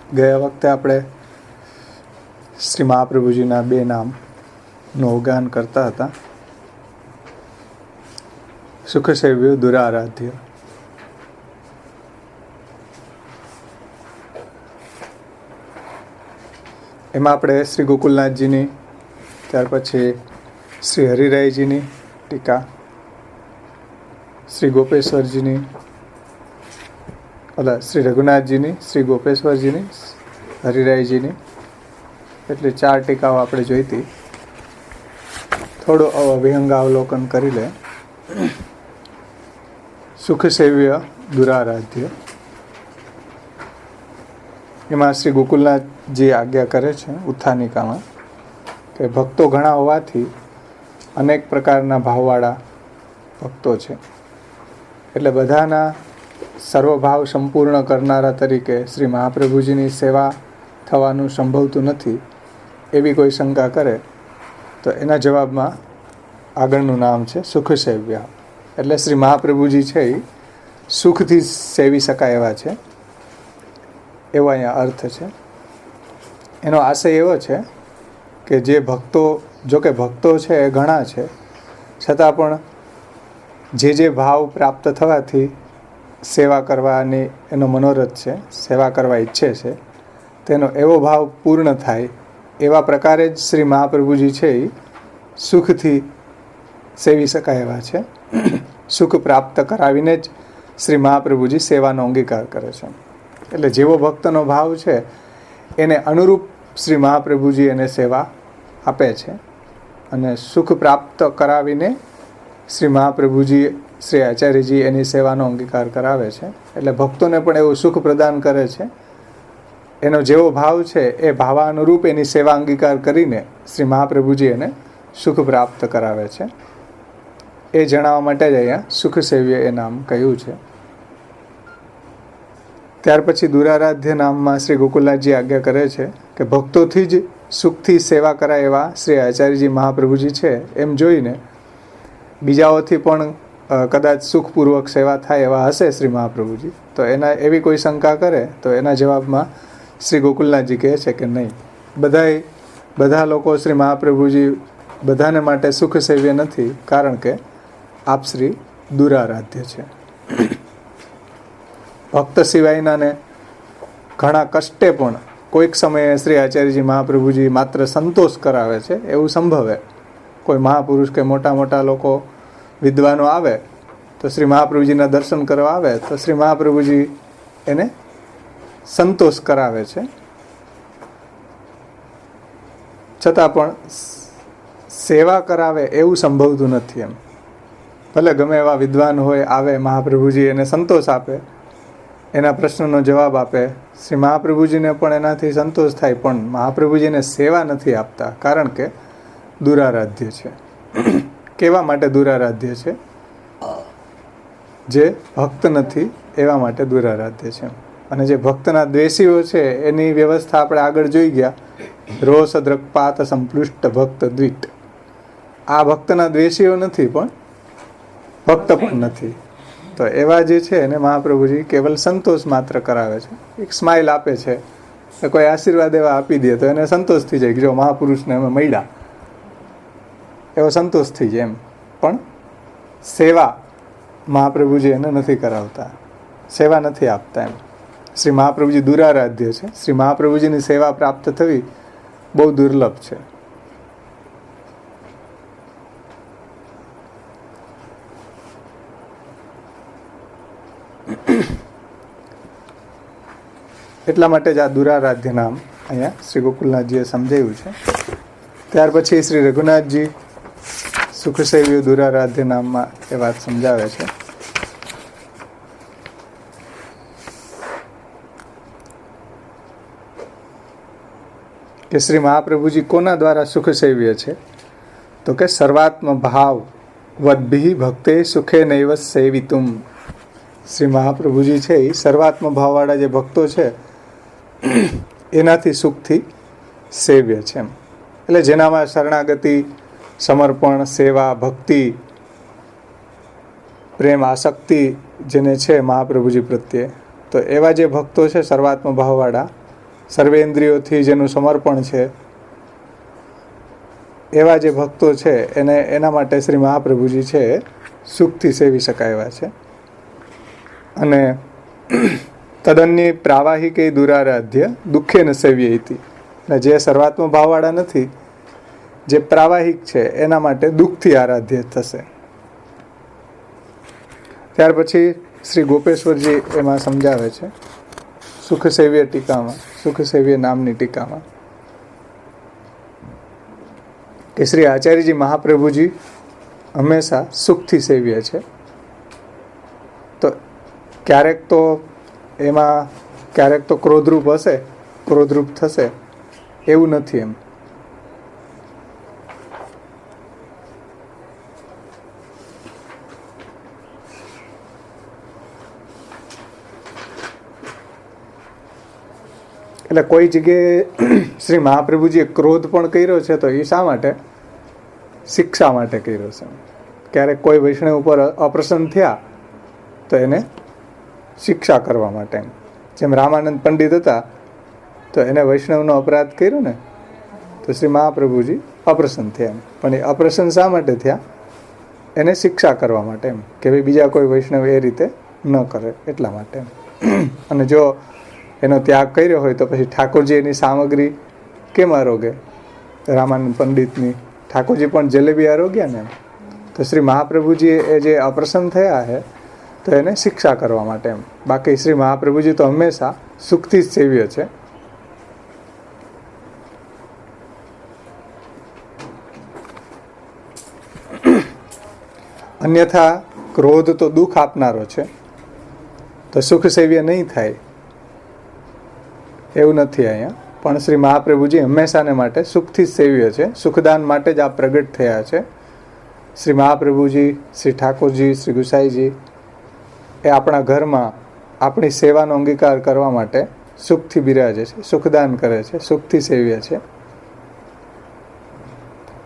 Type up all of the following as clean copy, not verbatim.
ગયા વખતે આપણે શ્રી મહાપ્રભુજીના 2 નામનું અવગાહન કરતા હતા. સુખસેવ્ય, દુરારાધ્ય. એમાં આપણે શ્રી ગોકુલનાથજીની, ત્યાર પછી શ્રી હરિરાયજીની ટીકા, શ્રી ગોપેશ્વરજીની, શ્રી રઘુનાથજીની, શ્રી ગોપેશ્વરજીની, હરિરાયજીની, એટલે 4 ટીકાઓ આપણે જોઈતી. થોડું વિહંગાવલોકન કરી લે. સુખસેવ્ય, દુરારાધ્ય. એમાં શ્રી ગોકુલનાથજી આજ્ઞા કરે છે ઉત્થાનિકામાં કે ભક્તો ઘણા હોવાથી અનેક પ્રકારના ભાવવાળા ભક્તો છે, એટલે બધાના સર્વભાવ સંપૂર્ણ કરનારા તરીકે શ્રી મહાપ્રભુજીની સેવા થવાનું સંભવતું નથી એવી કોઈ શંકા કરે તો એના જવાબમાં આગળનું નામ છે સુખસેવ્ય. એટલે શ્રી મહાપ્રભુજી છે એ સુખથી સેવી શકાય એવા છે, એવો અહીંયા અર્થ છે. એનો આશય એવો છે કે જે ભક્તો, જો કે ભક્તો છે એ ઘણા છે, છતાં પણ જે ભાવ પ્રાપ્ત થવાથી સેવા કરવાની એનો મનોરથ છે, સેવા કરવા ઈચ્છે છે, તેનો એવો ભાવ પૂર્ણ થાય એવા પ્રકારે જ શ્રી મહાપ્રભુજી છે એ સુખથી સેવી શકાય એવા છે. સુખ પ્રાપ્ત કરાવીને જ શ્રી મહાપ્રભુજી સેવાનો અંગીકાર કરે છે. એટલે જેવો ભક્તનો ભાવ છે એને અનુરૂપ શ્રી મહાપ્રભુજી એને સેવા આપે છે, અને સુખ પ્રાપ્ત કરાવીને શ્રી મહાપ્રભુજી, શ્રી આચાર્યજી એની સેવાનો અંગીકાર કરાવે છે. એટલે ભક્તોને પણ એવું સુખ પ્રદાન કરે છે. એનો જેવો ભાવ છે એ ભાવાનુરૂપ એની સેવા અંગીકાર કરીને શ્રી મહાપ્રભુજી એને સુખ પ્રાપ્ત કરાવે છે. એ જણાવવા માટે જ અહીંયા સુખસેવ્ય એ નામ કહ્યું છે. ત્યાર પછી દુરારાધ્ય નામમાં શ્રી ગોકુલનાથજી આજ્ઞા કરે છે કે ભક્તોથી જ સુખથી સેવા કરાય એવા શ્રી આચાર્યજી મહાપ્રભુજી છે એમ જોઈને બીજાઓથી પણ કદાચ સુખપૂર્વક સેવા થાય એવા હશે શ્રી મહાપ્રભુજી, તો એના એવી કોઈ શંકા કરે તો એના જવાબમાં શ્રી ગોકુલનાથજી કહે છે કે નહીં, બધા લોકો શ્રી મહાપ્રભુજી બધાને માટે સુખસેવ્ય નથી, કારણ કે આપ શ્રી દુરારાધ્ય છે. ભક્ત સિવાયનાને ઘણા કષ્ટે પણ કોઈક સમયે શ્રી આચાર્યજી મહાપ્રભુજી માત્ર સંતોષ કરાવે છે એવું સંભવે. કોઈ મહાપુરુષ કે મોટા લોકો વિદ્વાનો આવે તો શ્રી મહાપ્રભુજીના દર્શન કરવા આવે તો શ્રી મહાપ્રભુજી એને સંતોષ કરાવે છે, છતાં પણ સેવા કરાવે એવું સંભવતું નથી. એમ ભલે ગમે એવા વિદ્વાન હોય, આવે મહાપ્રભુજી એને સંતોષ આપે, એના પ્રશ્નનો જવાબ આપે, શ્રી મહાપ્રભુજીને પણ એનાથી સંતોષ થાય, પણ મહાપ્રભુજીને સેવા નથી આપતા, કારણ કે દુરારાધ્ય છે. કેવા માટે દુરારાધ્ય છે? જે ભક્ત નથી એવા માટે દુરારાધ્ય છે. અને જે ભક્તના દ્વેષીઓ છે એની વ્યવસ્થા આપણે આગળ જોઈ ગયા. રોષ દ્રકપાત સંપૃષ્ટ ભક્ત દ્વિટ. આ ભક્તના દ્વેષીઓ નથી, પણ ભક્ત પણ નથી. તો એવા જે છે એને મહાપ્રભુજી કેવલ સંતોષ માત્ર કરાવે છે. એક સ્માઇલ આપે છે, કોઈ આશીર્વાદ એવા આપી દે તો એને સંતોષ થઈ જાય કે જો મહાપુરુષને અમે મળ્યા, એવો સંતોષ થઈ જાય એમ. પણ સેવા મહાપ્રભુજી એને નથી કરાવતા, સેવા નથી આપતા એમ. શ્રી મહાપ્રભુજી દુરારાધ્ય છે. શ્રી મહાપ્રભુજીની સેવા પ્રાપ્ત થવી બહુ દુર્લભ છે. એટલા માટે જ આ દુરારાધ્ય નામ અહીંયા શ્રી ગોકુલનાથજીએ સમજાવ્યું છે. ત્યાર પછી શ્રી રઘુનાથજી સુખસેવ્ય દુરારાધ્ય નામમાં એ વાત સમજાવે છે. કે શ્રી મહાપ્રભુજી કોના દ્વારા સુખસેવ્ય છે? તો કે સર્વાત્મ ભાવ વદ્ભિ ભક્તે સુખે નૈવ સેવિતુમ. શ્રી મહાપ્રભુજી છે એ સર્વાત્મ ભાવવાળા જે ભક્તો છે એનાથી સુખથી સેવ્ય છે એમ. એટલે જેનામાં શરણાગતિ, સમર્પણ, સેવા, ભક્તિ, પ્રેમ, આસક્તિ જેને છે મહાપ્રભુજી પ્રત્યે, તો એવા જે ભક્તો છે સર્વાત્મ ભાવવાળા, સર્વેન્દ્રિયોથી જેનું સમર્પણ છે, એવા જે ભક્તો છે એના માટે શ્રી મહાપ્રભુજી છે સુખથી સેવી શકાય એવા છે. અને તદન્ય પ્રાવાહિકે દુરારાધ્ય દુઃખે ન સેવ્ય ઇતિ. અને જે સર્વાત્મ ભાવવાળા નથી, જે પ્રાવાહિક છે, એના માટે દુઃખથી આરાધ્ય થશે. ત્યાર પછી શ્રી ગોપેશ્વરજી એમાં સમજાવે છે સુખ સેવ્ય ટીકામાં, સુખ સેવ્ય નામની ટીકામાં, કે શ્રી આચાર્યજી મહાપ્રભુજી હંમેશા સુખથી સેવ્ય છે. તો ક્યારેક તો ક્રોધરૂપ હશે, ક્રોધરૂપ થશે, એવું નથી એમ. એટલે કોઈ જગ્યાએ શ્રી મહાપ્રભુજીએ ક્રોધ પણ કર્યો છે તો એ શા માટે? શિક્ષા માટે કર્યો છે. ક્યારેક કોઈ વૈષ્ણવ ઉપર અપ્રસન્ન થયા તો એને શિક્ષા કરવા માટે. જેમ રામાનંદ પંડિત હતા તો એને વૈષ્ણવનો અપરાધ કર્યો ને, તો શ્રી મહાપ્રભુજી અપ્રસન્ન થયા એમ. પણ એ અપ્રસન્ન શા માટે થયા? એને શિક્ષા કરવા માટે એમ, કે ભાઈ બીજા કોઈ વૈષ્ણવ એ રીતે ન કરે એટલા માટે એમ. અને જો એનો ત્યાગ કર્યો હોય તો પછી ઠાકોરજી એની સામગ્રી કેમ આરોગે? રામાનંદ પંડિતની ઠાકોરજી પણ જલેબી આરોગ્યા ને એમ. તો શ્રી મહાપ્રભુજી એ જે અપ્રસન્ન થયા છે તો એને શિક્ષા કરવા માટે એમ. બાકી શ્રી મહાપ્રભુજી તો હંમેશા સુખથી જ સેવ્ય છે. અન્યથા ક્રોધ તો દુઃખ આપનારો છે, તો સુખ સેવ્ય નહીં થાય એવું નથી અહીંયા. પણ શ્રી મહાપ્રભુજી હંમેશાને માટે સુખથી જ સેવ્ય છે. સુખદાન માટે જ આ પ્રગટ થયા છે. શ્રી મહાપ્રભુજી, શ્રી ઠાકોરજી, શ્રી ગુસાઈજી એ આપણા ઘરમાં આપણી સેવાનો અંગીકાર કરવા માટે સુખથી બિરાજે છે, સુખદાન કરે છે, સુખથી સેવ્ય છે.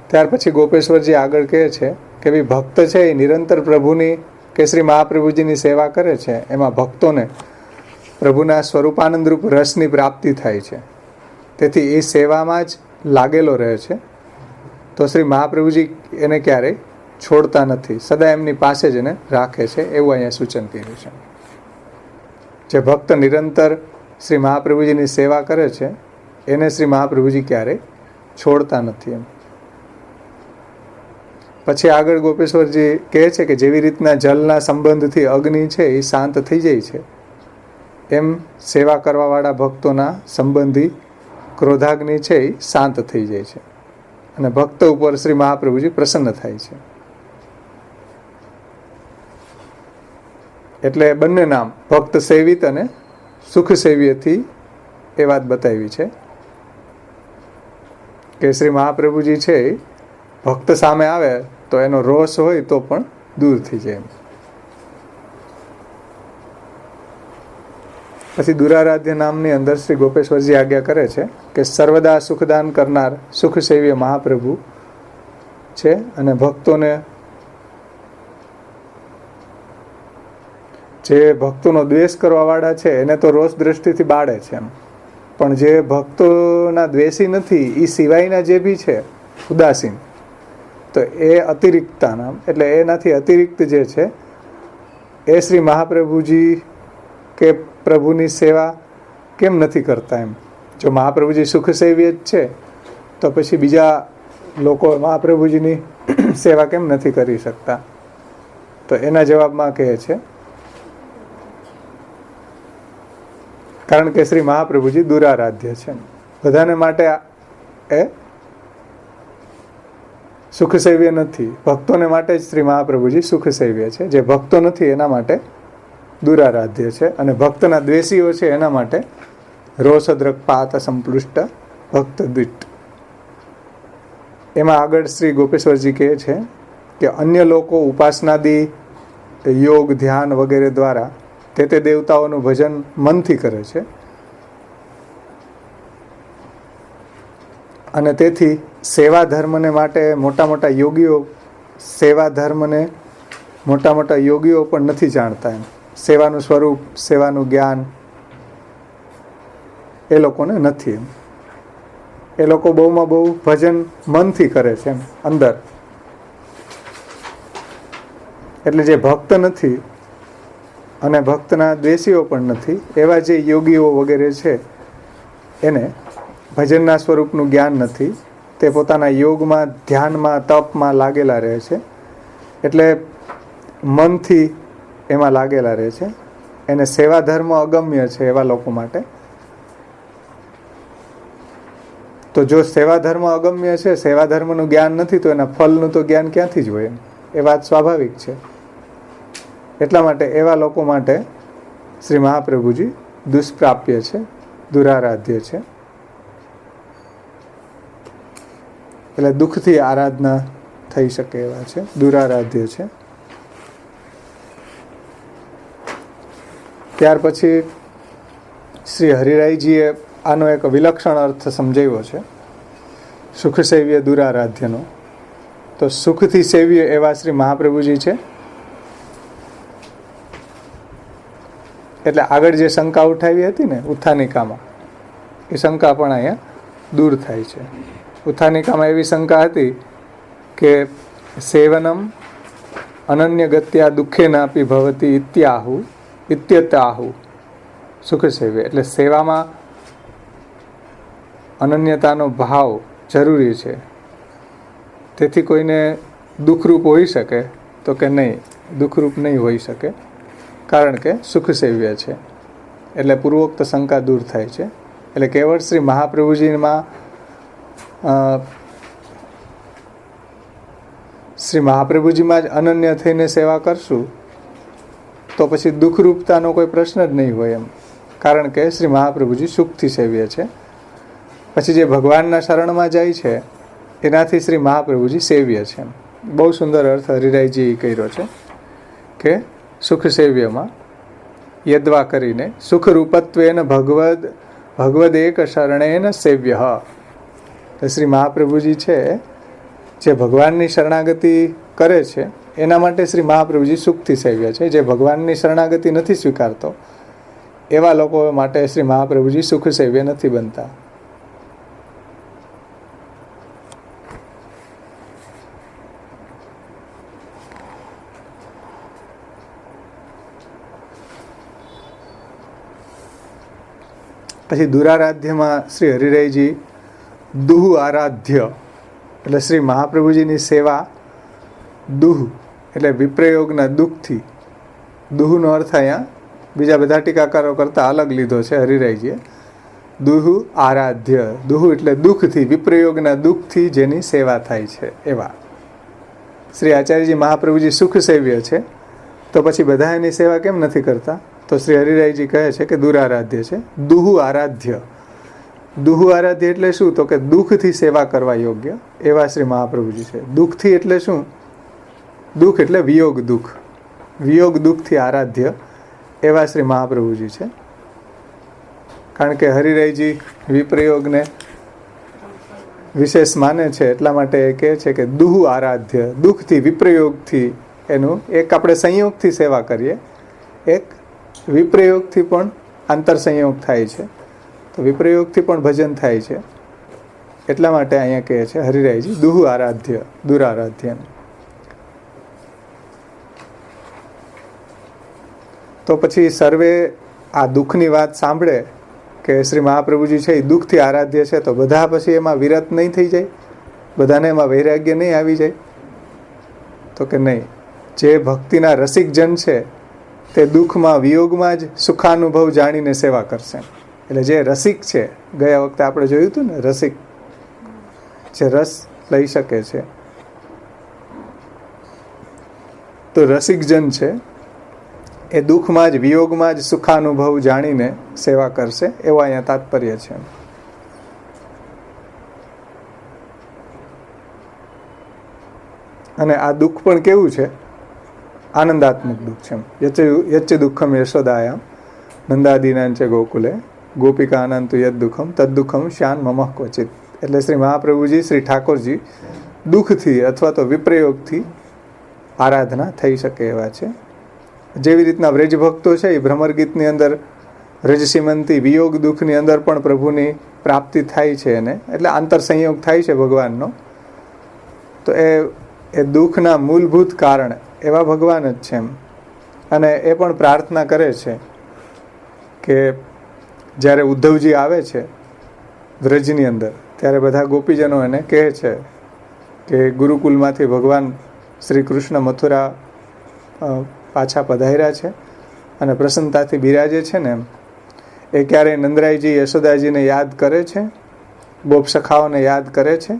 ત્યાર પછી ગોપેશ્વરજી આગળ કહે છે કે ભાઈ ભક્ત છે એ નિરંતર પ્રભુની કે શ્રી મહાપ્રભુજીની સેવા કરે છે, એમાં ભક્તોને પ્રભુના સ્વરૂપાનંદરૂપ રસની પ્રાપ્તિ થાય છે. તેથી એ સેવામાં જ લાગેલો રહે છે. તો શ્રી મહાપ્રભુજી એને ક્યારેય છોડતા નથી, સદા એમની પાસે જ એને રાખે છે, એવું અહીંયા સૂચન કર્યું છે. જે ભક્ત નિરંતર શ્રી મહાપ્રભુજીની સેવા કરે છે એને શ્રી મહાપ્રભુજી ક્યારેય છોડતા નથી એમ. પછી આગળ ગોપેશ્વરજી કહે છે કે જેવી રીતના જલના સંબંધથી અગ્નિ છે એ શાંત થઈ જાય છે, એમ સેવા કરવાવાળા ભક્તોના સંબંધી ક્રોધાગ્નિ છે એ શાંત થઈ જાય છે અને ભક્ત ઉપર શ્રી મહાપ્રભુજી પ્રસન્ન થાય છે. એટલે બંને નામ ભક્ત સેવિત અને સુખ સેવ્યથી એ વાત બતાવી છે કે શ્રી મહાપ્રભુજી છે ભક્ત સામે આવે તો એનો રોષ હોય તો પણ દૂર થઈ જાય. પછી દુરારાધ્ય નામની અંદર શ્રી ગોપેશ્વરજી આજ્ઞા કરે છે કે સર્વદા સુખદાન કરનાર સુખ સેવ્ય મહાપ્રભુ છે અને ભક્તોને જે ભક્તોનો દ્વેષ કરવાવાળા છે એને તો રોષ દ્રષ્ટિથી બાળે છે એમ. પણ જે ભક્તોના દ્વેષી નથી એ સિવાયના જે બી છે ઉદાસીન, તો એ અતિરિક્તતા નામ, એટલે એનાથી અતિરિક્ત જે છે એ શ્રી મહાપ્રભુજી કે પ્રભુની સેવા કેમ નથી કરતા એમ. જો મહાપ્રભુજી સુખ સેવ્ય જ છે તો પછી બીજા લોકો મહાપ્રભુજીની સેવા કેમ નથી કરી શકતા? તો એના જવાબમાં કહે છે કારણ કે શ્રી મહાપ્રભુજી દુરારાધ્ય છે. બધાને માટે એ સુખ સેવ્ય નથી. ભક્તોને માટે જ શ્રી મહાપ્રભુજી સુખ સેવ્ય છે. જે ભક્તો નથી એના માટે દુરારાધ્ય છે અને ભક્તના દ્વેષીઓ છે એના માટે રોષદ્રક પાત સંપૃષ્ટ ભક્ત દ્વિટ. એમાં આગળ શ્રી ગોપેશ્વરજી કહે છે કે અન્ય લોકો ઉપાસનાદી યોગ ધ્યાન વગેરે દ્વારા તે દેવતાઓનું ભજન મનથી કરે છે અને તેથી સેવા ધર્મને માટે મોટા મોટા યોગીઓ પણ નથી જાણતા એમ. સેવાનું સ્વરૂપ, સેવાનું જ્ઞાન એ લોકોને નથી. એમ એ લોકો બહુમાં બહુ ભજન મનથી કરે છે એમ અંદર. એટલે જે ભક્ત નથી અને ભક્તના દ્વેષીઓ પણ નથી એવા જે યોગીઓ વગેરે છે એને ભજનના સ્વરૂપનું જ્ઞાન નથી. તે પોતાના યોગમાં, ધ્યાનમાં, તપમાં લાગેલા રહે છે. એટલે મનથી એમાં લાગેલા રહે છે. એને સેવા ધર્મ અગમ્ય છે એવા લોકો માટે. તો જો સેવા ધર્મ અગમ્ય છે, સેવા ધર્મનું જ્ઞાન નથી, તો એના ફલનું તો જ્ઞાન ક્યાંથી જ હોય? એ વાત સ્વાભાવિક છે. એટલા માટે એવા લોકો માટે શ્રી મહાપ્રભુજી દુષ્પ્રાપ્ય છે, દુરારાધ્ય છે. એટલે દુઃખથી આરાધના થઈ શકે એવા છે, દુરારાધ્ય છે. ત્યાર પછી શ્રી હરિરાયજીએ આનો એક વિલક્ષણ અર્થ સમજાવ્યો છે સુખ સેવ્ય દુરારાધ્યનો. તો સુખથી સેવ્ય એવા શ્રી મહાપ્રભુજી છે. એટલે આગળ જે શંકા ઉઠાવી હતી ને ઉત્થાનિકામાં, એ શંકા પણ અહીંયા દૂર થાય છે. ઉત્થાનિકામાં એવી શંકા હતી કે સેવનમ અનન્ય ગત્યા દુઃખેનાપી ભવતી ઇત્યતાહુ સુખ સેવ્ય. એટલે સેવામાં અનન્યતાનો ભાવ જરૂરી છે. તેથી કોઈને દુઃખરૂપ હોઈ શકે? તો કે નહીં, દુઃખરૂપ નહીં હોઈ શકે, કારણ કે સુખ સેવ્ય છે. એટલે પૂર્વોક્ત શંકા દૂર થાય છે. એટલે કેવળ શ્રી મહાપ્રભુજીમાં શ્રી મહાપ્રભુજીમાં જ અનન્ય થઈને સેવા કરશું તો પછી દુઃખરૂપતાનો કોઈ પ્રશ્ન જ નહીં હોય એમ, કારણ કે શ્રી મહાપ્રભુજી સુખથી સેવ્ય છે. પછી જે ભગવાનના શરણમાં જાય છે એનાથી શ્રી મહાપ્રભુજી સેવ્ય છે. બહુ સુંદર અર્થ હરિરાયજી કર્યો છે કે સુખ સેવ્યમાં યદ્વા કરીને સુખરૂપત્વેન ભગવદ એક શરણેન સેવ્ય. શ્રી મહાપ્રભુજી છે જે ભગવાનની શરણાગતિ કરે છે એના માટે શ્રી મહાપ્રભુજી સુખથી સેવ્ય છે. જે ભગવાનની શરણાગતિ નથી સ્વીકારતો એવા લોકો માટે શ્રી મહાપ્રભુજી સુખ સેવ્ય નથી બનતા. પછી દુરારાધ્યમાં શ્રી હરિરાયજી દુહ આરાધ્ય એટલે શ્રી મહાપ્રભુજીની સેવા દુહ એટલે વિપ્રયોગના દુઃખથી. દુહનો અર્થ અહીંયા બીજા બધા ટીકાકારો કરતાં અલગ લીધો છે હરિરાયજીએ. દુહ આરાધ્ય, દુહ એટલે દુઃખથી, વિપ્રયોગના દુઃખથી જેની સેવા થાય છે એવા. શ્રી આચાર્યજી મહાપ્રભુજી સુખ સેવ્ય છે તો પછી બધા એની સેવા કેમ નથી કરતા? તો શ્રી હરિરાયજી કહે છે કે દુરારાધ્ય છે. દુહ આરાધ્ય, દુહ આરાધ્ય એટલે શું? તો કે દુઃખથી સેવા કરવા યોગ્ય એવા શ્રી મહાપ્રભુજી છે. દુઃખથી એટલે શું? દુઃખ એટલે વિયોગ દુઃખ, વિયોગ દુઃખથી આરાધ્ય એવા શ્રી મહાપ્રભુજી છે. કારણ કે હરિરાયજી વિપ્રયોગને વિશેષ માને છે એટલા માટે એ કહે છે કે દુહ આરાધ્ય, દુઃખથી, વિપ્રયોગથી. એનું એક આપણે સંયોગથી સેવા કરીએ, એક વિપ્રયોગથી પણ આંતર સંયોગ થાય છે, તો વિપ્રયોગથી પણ ભજન થાય છે. એટલા માટે અહીંયા કહે છે હરિરાયજી દુહ આરાધ્ય, દુરારાધ્ય. તો પછી સર્વે આ દુઃખની વાત સાંભળે કે શ્રી મહાપ્રભુજી છે એ દુઃખથી આરાધ્ય છે, તો બધા પછી એમાં વિરત નહીં થઈ જાય? બધાને એમાં વૈરાગ્ય નહીં આવી જાય? તો કે નહીં. જે ભક્તિના રસિક જન છે તે દુઃખમાં, વિયોગમાં જ સુખાનુભવ જાણીને સેવા કરશે. એટલે જે રસિક છે, ગયા વખતે આપણે જોયું હતું ને, રસિક જે રસ લઈ શકે છે, તો રસિક જન છે એ દુઃખમાં જ, વિયોગમાં જ સુખાનુભવ જાણીને સેવા કરશે, એવો અહીંયા તાત્પર્ય છે. અને આ દુઃખ પણ કેવું છે? આનંદાત્મક દુઃખ છે. યચ્ચ દુઃખમ યશોદાયામ નંદાદીનાં છે ગોકુલે ગોપિકા આનંતુ યદ દુઃખમ તદ દુઃખમ શ્યાન મમઃ ક્વચિત. એટલે શ્રી મહાપ્રભુજી, શ્રી ઠાકોરજી દુઃખથી અથવા તો વિપ્રયોગથી આરાધના થઈ શકે એવા છે. જેવી રીતના વ્રજ ભક્તો છે એ ભ્રમર ગીતની અંદર રજસીમંતી વિયોગ દુઃખની અંદર પણ પ્રભુની પ્રાપ્તિ થાય છે એને, એટલે આંતર સંયોગ થાય છે ભગવાનનો. તો એ દુઃખના મૂળભૂત કારણ એવા ભગવાન જ છે એમ. અને એ પણ પ્રાર્થના કરે છે કે જ્યારે ઉદ્ધવજી આવે છે વ્રજની અંદર, ત્યારે બધા ગોપીજનો એને કહે છે કે ગુરુકુલમાંથી ભગવાન શ્રી કૃષ્ણ મથુરા પાછા પધાર્યા છે અને પ્રસન્નતાથી બિરાજે છે ને એમ. એ ક્યારેય નંદરાયજી યશોદાજીને યાદ કરે છે, ગોપ સખાઓને યાદ કરે છે.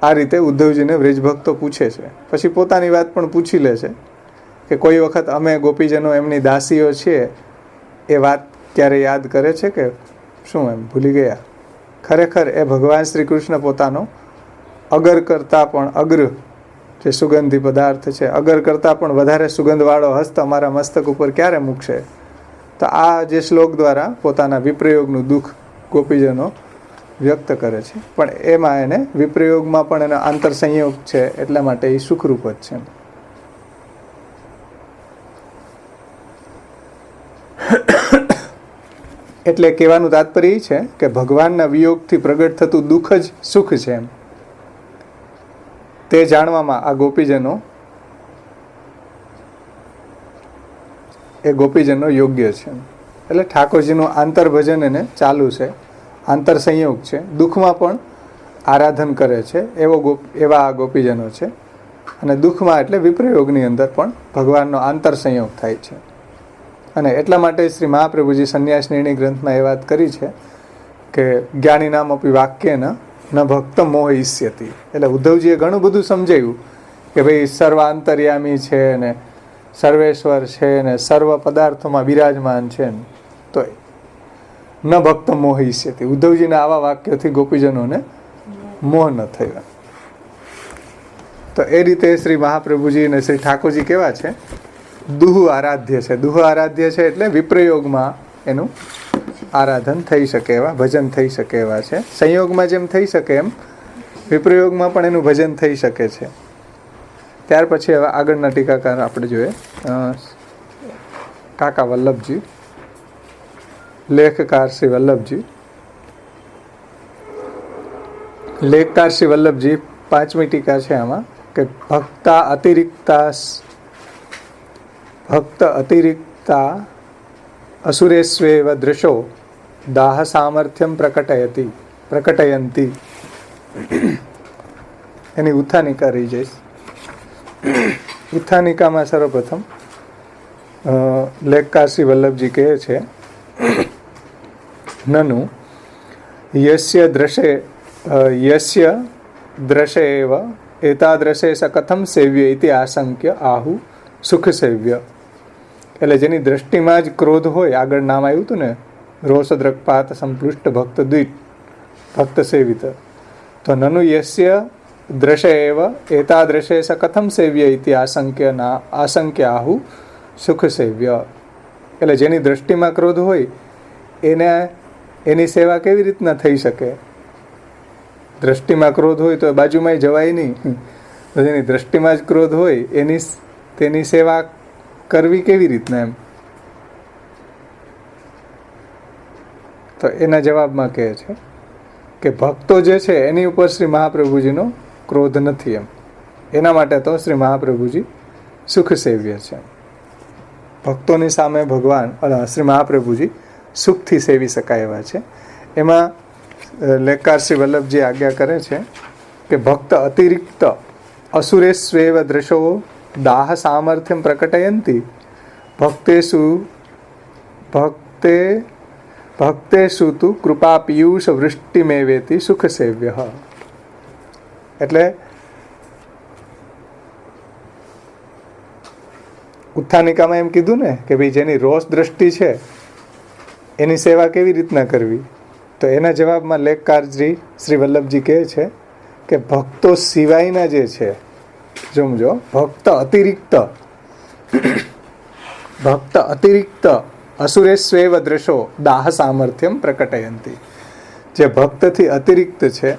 આ રીતે ઉદ્ધવજીને વ્રજભક્તો પૂછે છે. પછી પોતાની વાત પણ પૂછી લે છે કે કોઈ વખત અમે ગોપીજનો એમની દાસીઓ છીએ એ વાત ક્યારે યાદ કરે છે કે શું એમ ભૂલી ગયા? ખરેખર એ ભગવાન શ્રી કૃષ્ણ પોતાનો અગર કરતાં પણ અગ્ર જે સુગંધી પદાર્થ છે, અગર કરતાં પણ વધારે સુગંધવાળો હસ્ત અમારા મસ્તક ઉપર ક્યારે મૂકશે? તો આ જે શ્લોક દ્વારા પોતાના વિપ્રયોગનું દુઃખ ગોપીજનો વ્યક્ત કરે છે. પણ એમાં એને વિપ્રયોગમાં પણ એનો આંતર સંયોગ છે, એટલા માટે એ સુખરૂપ જ છે. એટલે કહેવાનું તાત્પર્ય એ છે કે ભગવાનના વિયોગથી પ્રગટ થતું દુઃખ જ સુખ છે એમ. તે જાણવામાં આ ગોપીજનો યોગ્ય છે. એટલે ઠાકોરજીનું આંતર ભજન એને ચાલુ છે, આંતર સંયોગ છે. દુઃખમાં પણ આરાધન કરે છે એવા આ ગોપીજનો છે. અને દુઃખમાં એટલે વિપ્રયોગની અંદર પણ ભગવાનનો આંતર સંયોગ થાય છે. અને એટલા માટે શ્રી મહાપ્રભુજી સંન્યાસ નિર્ણય ગ્રંથમાં એ વાત કરી છે કે જ્ઞાનીનામ અપી વાક્યેન ન ભક્ત મોહયિષ્યતિ. એટલે ઉદ્ધવજીએ ઘણું બધું સમજાવ્યું કે ભાઈ સર્વાંતર્યામી છે ને સર્વેશ્વર છે ને સર્વ પદાર્થોમાં બિરાજમાન છે ને, તો ન ભક્ત મોહયિષ્યતિ. ઉદ્ધવજીના આવા વાક્યોથી ગોપીજનોને મોહ ન થયો. તો એ રીતે શ્રી મહાપ્રભુજી અને શ્રી ઠાકોરજી કેવા છે? દુહ આરાધ્ય છે. દુહ આરાધ્ય છે એટલે વિપ્રયોગમાં એનું આરાધન થઈ શકે એવા, ભજન થઈ શકે એવા છે. સંયોગમાં જેમ થઈ શકે એમ વિપ્રયોગમાં પણ એનું ભજન થઈ શકે છે. ત્યાર પછી હવે આગળના ટીકાકાર આપણે જોઈએ કાકા વલ્લભજી, લેખકાર શ્રી વલ્લભજી. લેખકાર શ્રી વલ્લભજી 5મી ટીકા છે આમાં કે ભક્ત અતિરિક્તા અસુરેસ્વેવ દૃશો દાહ સામર્થ્યમ પ્રકટયંતી. એની ઉત્થાનિકા રહી જઈશ. ઉત્થાનિકામાં સર્વપ્રથમ લેખકાર શ્રી વલ્લભજી કહે છે નનુ યસ્ય દ્રશે એવ એતાદ્રશે સ કથમ સેવ્ય ઇતિ આશંક્ય આહુ સુખ સેવ્ય. એટલે જેની દ્રષ્ટિમાં જ ક્રોધ હોય, આગળ નામ આવ્યું હતું ને, રોષદ્રકપાત સંપૃષ્ટ ભક્ત દ્વિત ભક્ત સેવિત. તો નનુ યસ્ય દ્રશે એવ એતાદ્રશે સ કથમ સેવ્ય ઇતિ આશંક્ય આહુ સુખ સેવ્ય. એટલે જેની દ્રષ્ટિમાં ક્રોધ હોય એની સેવા કેવી રીતના થઈ શકે? દ્રષ્ટિમાં ક્રોધ હોય તો બાજુમાં જવાય નહીં. તો જેની દ્રષ્ટિમાં જ ક્રોધ હોય તેની સેવા કરવી કેવી રીતના એમ? તો એના જવાબમાં કહે છે કે ભક્તો જે છે એની ઉપર શ્રી મહાપ્રભુજીનો ક્રોધ નથી એમ. એના માટે તો શ્રી મહાપ્રભુજી સુખ સેવ્ય છે. ભક્તોની સામે ભગવાન શ્રી મહાપ્રભુજી સુખથી સેવી શકાય એવા છે. એમાં લેખકાર શ્રી વલ્લભજી આજ્ઞા કરે છે કે ભક્ત અતિરિક્ત અસુરેસ્વેવ દ્રશો દાહ સામર્થ્યમ પ્રકટયંતી ભક્તેષુ તુ કૃપા પિયુષ વૃષ્ટિમેવેતિ સુખ સેવ્ય. એટલે ઉત્થાનિકામાં એમ કીધું ને કે ભાઈ જેની રોષ દ્રષ્ટિ છે એની સેવા કેવી રીતના કરવી? તો એના જવાબમાં લેખકારજી શ્રી વલ્લભજી કહે છે કે ભક્તો સિવાયના જે છે, સમજો, ભક્ત અતિરિક્ત અસુરેસ્વેવ દ્રશો દાહ સામર્થ્યમ પ્રકટયંતી. જે ભક્તથી અતિરિક્ત છે,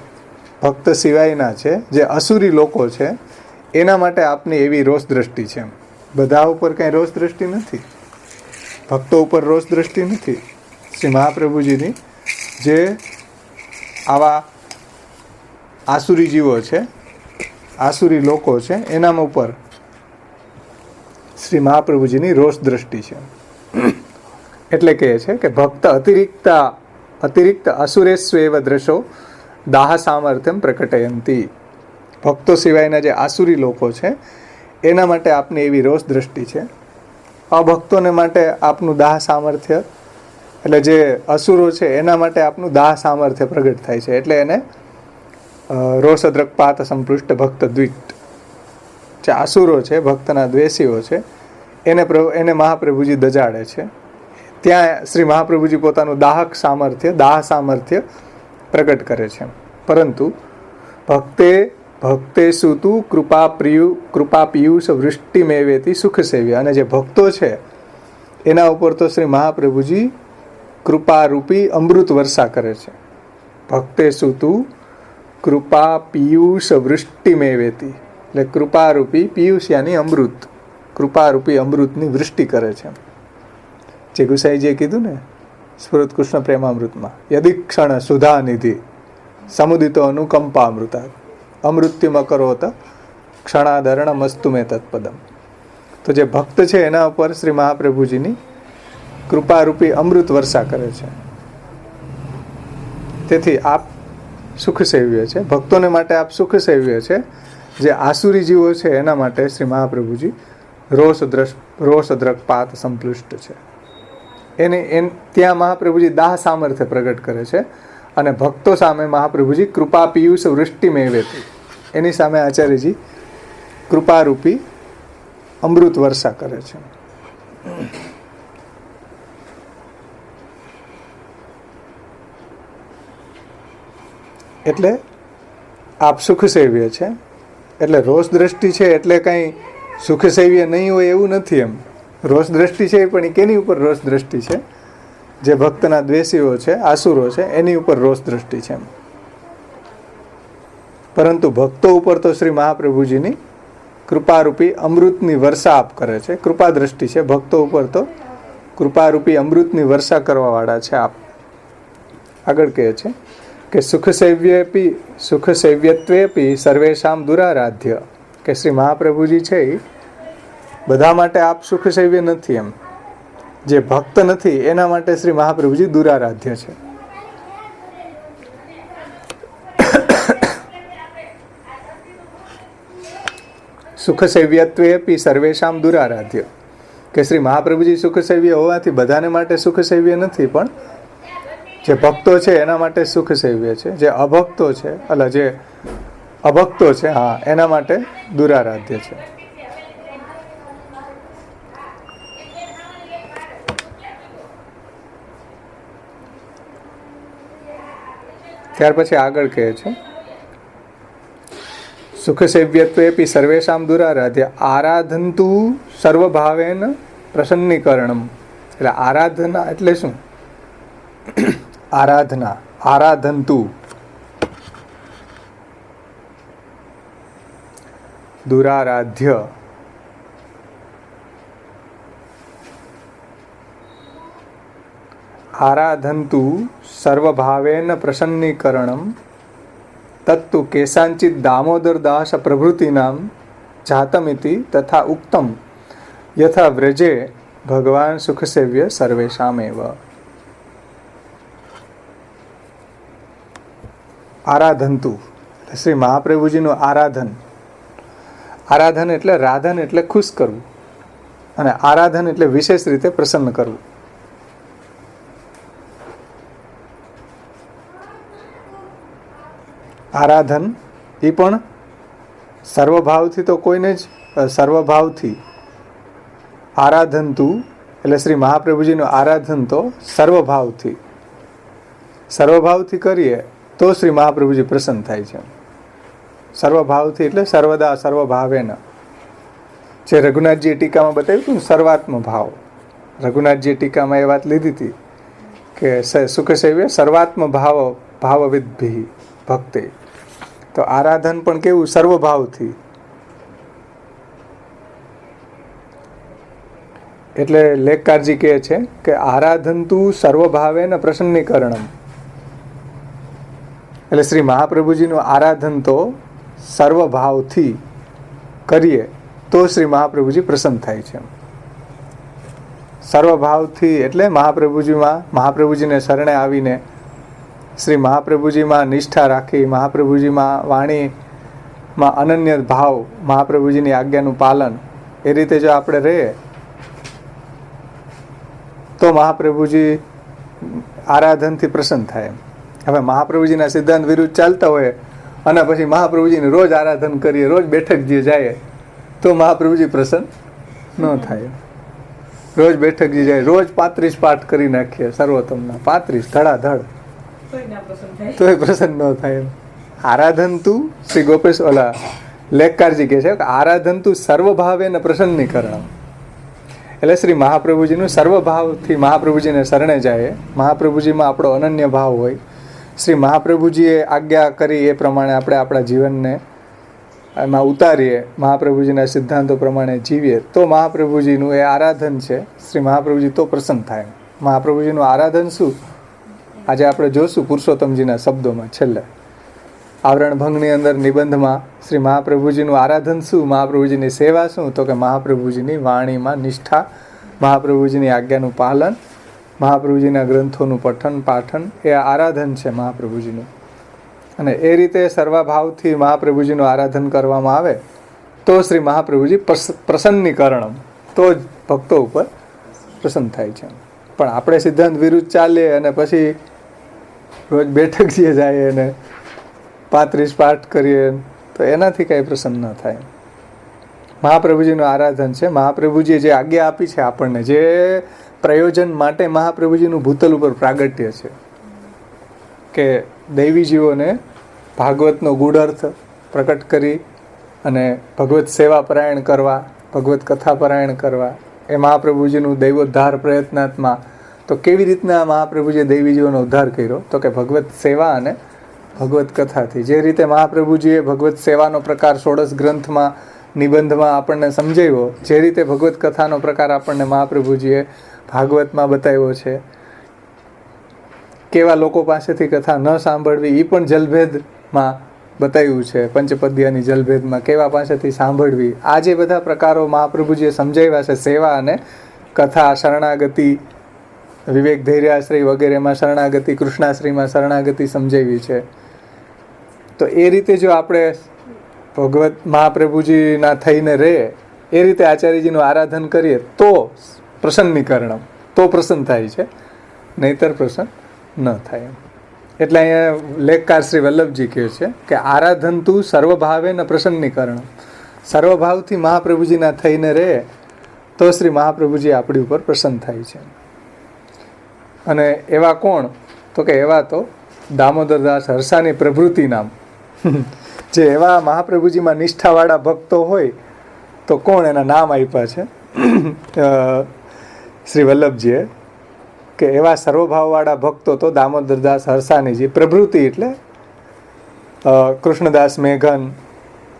ભક્ત સિવાયના છે, જે અસુરી લોકો છે, એના માટે આપની એવી રોષ દ્રષ્ટિ છે. બધા ઉપર કંઈ રોષ દ્રષ્ટિ નથી, ભક્તો ઉપર રોષ દ્રષ્ટિ નથી. શ્રી મહાપ્રભુજીની જે આવા આસુરી જીવો છે, આસુરી લોકો છે, એના ઉપર શ્રી મહાપ્રભુજીની રોષ દ્રષ્ટિ છે. એટલે કહે છે કે ભક્ત અતિરિક્ત અસુરેસ્વેવ દ્રશો દાહ સામર્થ્યમ પ્રકટયંતી. ભક્તો સિવાયના જે આસુરી લોકો છે એના માટે આપની એવી રોષ દ્રષ્ટિ છે. અભક્તોને માટે આપનું દાહ સામર્થ્ય, એટલે જે અસુરો છે એના માટે આપનું દાહ સામર્થ્ય પ્રગટ થાય છે. એટલે એને રોષદ્રકપાત સંપૃષ્ટ ભક્ત દ્વિટ, જે આસુરો છે, ભક્તના દ્વેષીઓ છે, એને મહાપ્રભુજી દજાડે છે. ત્યાં શ્રી મહાપ્રભુજી પોતાનું દાહ સામર્થ્ય પ્રગટ કરે છે. પરંતુ ભક્તેષુ તુ કૃપા પિયુષ વૃષ્ટિ મેવેતી સુખ સેવ્ય. અને જે ભક્તો છે એના ઉપર તો શ્રી મહાપ્રભુજી કૃપારૂપી અમૃત વર્ષા કરે છે. ભક્તેષુ તુ કૃપા પિયુષ વૃષ્ટિ મેવેતી, એટલે કૃપારૂપી પિયુષ યાની અમૃત, કૃપારૂપી અમૃતની વૃષ્ટિ કરે છે. જે ગુસાઈજીએ કીધું ને સ્ફુરત કૃષ્ણ પ્રેમામૃતમાં, યદિક્ષણ સુધા નિધિ સમુદિતો અનુકંપામૃતા અમૃત્યુમ કરોત ક્ષણાદરણ મસ્તુ મે તત્પદમ. તો જે ભક્ત છે એના ઉપર શ્રી મહાપ્રભુજીની કૃપારૂપી અમૃત વર્ષા કરે છે. તેથી આપ સુખ સેવ્ય છે, ભક્તોને માટે આપ સુખ સેવ્ય છે. જે આસુરી જીવો છે એના માટે શ્રી મહાપ્રભુજી રોષદ્રકપાત સંપૃષ્ટ છે. ત્યાં મહાપ્રભુજી દાહ સામર્થ્ય પ્રગટ કરે છે. અને ભક્તો સામે મહાપ્રભુજી કૃપા પિયુષ વૃષ્ટિ મેવેતી, એની સામે આચાર્યજી કૃપારૂપી અમૃત વર્ષા કરે છે. એટલે આપ સુખ સેવ્ય છે. એટલે રોષ દ્રષ્ટિ છે એટલે કંઈ સુખ સેવ્ય નહીં હોય એવું નથી. એમ રોષ દ્રષ્ટિ છે પણ કેની ઉપર રોષ દ્રષ્ટિ છે? જે ભક્તના દ્વેષીઓ છે, આસુરો છે, એની ઉપર રોષ દ્રષ્ટિ છે. પરંતુ ભક્તો ઉપર તો શ્રી મહાપ્રભુજીની કૃપારૂપી અમૃતની વર્ષા આપ કરે છે. કૃપા દ્રષ્ટિ છે ભક્તો ઉપર, તો કૃપારૂપી અમૃતની વર્ષા કરવાવાળા છે આપ. આગળ કહે છે કે સુખ સેવ્યત્વેપી સર્વેશામ દુરારાધ્ય, કે શ્રી મહાપ્રભુજી છે એ બધા માટે આપ સુખ સેવ્ય નથી. એમ જે ભક્ત નથી એના માટે શ્રી મહાપ્રભુજી દુરારાધ્ય છે. સુખ સેવ્યત્વેપી સર્વેશામ દુરારાધ્ય, કે શ્રી મહાપ્રભુજી સુખ સેવ્ય હોવાથી બધાને માટે સુખ સેવ્ય નથી, પણ જે ભક્તો છે એના માટે સુખ સેવ્ય છે. જે અભક્તો છે હા, એના માટે દુરારાધ્ય છે. ત્યાર પછી આગળ કહે છે સુખ સેવ્યત્વેપી સર્વેશામ દુરારાધ્ય આરાધંતુ સર્વભાવેન પ્રસન્નીકરણમ. એટલે આરાધના એટલે શું? આરાધંતુ દુરારાધ્ય, આરાધંતુ સર્વભાવેન પ્રસન્નીકરણમ તત્તુ કેસાંચિત દામોદર દાસ પ્રભૃતિનામ જાતમિતિ તથા ઉક્તમ યથા વ્રજે ભગવાન સુખ સેવ્ય સર્વેશામેવ. આરાધંતુ શ્રી મહાપ્રભુજીનું આરાધન એટલે રાધન એટલે ખુશ કરવું, અને આરાધન એટલે વિશેષ રીતે પ્રસન્ન કરવું. આરાધન એ પણ સર્વભાવથી, તો કોઈને જ સર્વભાવથી આરાધનતું એટલે શ્રી મહાપ્રભુજીનું આરાધન તો સર્વભાવથી કરીએ તો શ્રી મહાપ્રભુજી પ્રસન્ન થાય છે. સર્વભાવથી એટલે સર્વદા સર્વભાવેન. જે રઘુનાથજીએ ટીકામાં બતાવ્યું હતું ને સર્વાત્મ ભાવ, રઘુનાથજીએ ટીકામાં એ વાત લીધી હતી કે સુખ સેવ્ય સર્વાત્મ ભાવવિદ્ભિ ભક્તિ. તો આરાધન પણ કેવું? સર્વભાવથી. એટલે લેખકારજી કહે છે કે આરાધંતુ સર્વભાવે ન પ્રસન્નીકરણમ. એટલે શ્રી મહાપ્રભુજીનું આરાધન તો સર્વભાવથી કરીએ તો શ્રી મહાપ્રભુજી પ્રસન્ન થાય છે. સર્વભાવથી એટલે મહાપ્રભુજીને શરણે આવીને શ્રી મહાપ્રભુજીમાં નિષ્ઠા રાખી, મહાપ્રભુજીમાં વાણીમાં અનન્ય ભાવ, મહાપ્રભુજીની આજ્ઞાનું પાલન, એ રીતે જો આપણે રહીએ તો મહાપ્રભુજી આરાધનથી પ્રસન્ન થાય. હવે મહાપ્રભુજીના સિદ્ધાંત વિરુદ્ધ ચાલતા હોય અને પછી મહાપ્રભુજીને રોજ આરાધન કરીએ, રોજ બેઠક જે જાય તો મહાપ્રભુજી પ્રસન્ન ન થાય. રોજ બેઠક જે જાય, રોજ 35 પાઠ કરી નાખીએ સર્વોત્તમના, 35 ધડાધડ, તોય પ્રસન્ન ન થાય. આરાધન તું શ્રી ગોપેશ ઓલા લેખકારજી કહે છે કે આરાધન તું સર્વભાવે ને પ્રસન્નીકરણ. એટલે શ્રી મહાપ્રભુજીનું સર્વભાવથી મહાપ્રભુજીને શરણે જાય, મહાપ્રભુજીમાં આપણો અનન્ય ભાવ હોય, શ્રી મહાપ્રભુજીએ આજ્ઞા કરી એ પ્રમાણે આપણે આપણા જીવનને એમાં ઉતારીએ, મહાપ્રભુજીના સિદ્ધાંતો પ્રમાણે જીવીએ તો મહાપ્રભુજીનું એ આરાધન છે. શ્રી મહાપ્રભુજી તો પ્રસન્ન થાય. મહાપ્રભુજીનું આરાધન શું આજે આપણે જોશું પુરુષોત્તમજીના શબ્દોમાં છેલ્લે આવરણ ભંગની અંદર નિબંધમાં. શ્રી મહાપ્રભુજીનું આરાધન શું, મહાપ્રભુજીની સેવા શું, તો કે મહાપ્રભુજીની વાણીમાં નિષ્ઠા, મહાપ્રભુજીની આજ્ઞાનું પાલન, મહાપ્રભુજીના ગ્રંથોનું પઠન પાઠન, એ આરાધન છે મહાપ્રભુજીનું. અને એ રીતે સર્વભાવથી મહાપ્રભુજીનું આરાધન કરવામાં આવે તો શ્રી મહાપ્રભુજી પ્રસન્નીકરણમ, તો જ ભક્તો ઉપર પ્રસન્ન થાય છે. પણ આપણે સિદ્ધાંત વિરુદ્ધ ચાલીએ અને પછી રોજ બેઠક જે જાય અને 35 પાઠ કરીએ તો એનાથી કાંઈ પ્રસન્ન ન થાય. મહાપ્રભુજીનું આરાધન છે. મહાપ્રભુજીએ જે આજ્ઞા આપી છે આપણને, જે પ્રયોજન માટે મહાપ્રભુજીનું ભૂતલ ઉપર પ્રાગટ્ય છે કે દૈવી જીવોને ભાગવતનો ગૂઢ અર્થ પ્રકટ કરી અને ભગવત સેવા પરાયણ કરવા, ભગવત કથા પરાયણ કરવા, એ મહાપ્રભુજીનું દૈવોદ્ધાર પ્રયત્નાત્મા. તો કેવી રીતના મહાપ્રભુજીએ દૈવી જીવોનો ઉદ્ધાર કર્યો, તો કે ભગવત સેવા અને ભગવત કથાથી. જે રીતે મહાપ્રભુજીએ ભગવત સેવાનો પ્રકાર 16 ગ્રંથમાં નિબંધમાં આપણને સમજાવ્યો, જે રીતે ભગવત કથાનો પ્રકાર આપણને મહાપ્રભુજીએ ભાગવતમાં બતાવ્યો છે. કેવા લોકો પાસેથી કથા ન સાંભળવી એ પણ જલભેદમાં બતાવ્યું છે. પંચપદ્યાની જલભેદમાં કેવા પાસેથી સાંભળવી, આ જે બધા પ્રકારો મહાપ્રભુજીએ સમજાવ્યા છે, સેવા અને કથા, શરણાગતિ, વિવેક ધૈર્યાશ્રય વગેરેમાં શરણાગતિ, કૃષ્ણાશ્રયમાં શરણાગતિ સમજાવી છે. તો એ રીતે જો આપણે ભગવત મહાપ્રભુજીના થઈને રહે, એ રીતે આચાર્યજીનું આરાધન કરીએ તો પ્રસન્નીકરણ, તો પ્રસન્ન થાય છે, નહીતર પ્રસન્ન ન થાય. એટલે અહીંયા લેખકાર શ્રી વલ્લભજી કહે છે કે આરાધન તું સર્વભાવે ન પ્રસન્નીકરણ. સર્વભાવથી મહાપ્રભુજીના થઈને રહે તો શ્રી મહાપ્રભુજી આપણી ઉપર પ્રસન્ન થાય છે. અને એવા કોણ, તો કે એવા તો દામોદરદાસ હરસાની પ્રભૃતિ નામ, જે એવા મહાપ્રભુજીમાં નિષ્ઠાવાળા ભક્તો હોય તો કોણ એના નામ આપ્યા છે શ્રી વલ્લભજીએ, કે એવા સર્વભાવવાળા ભક્તો તો દામોદરદાસ હરસાનીજી. પ્રભૃતિ એટલે કૃષ્ણદાસ મેઘન,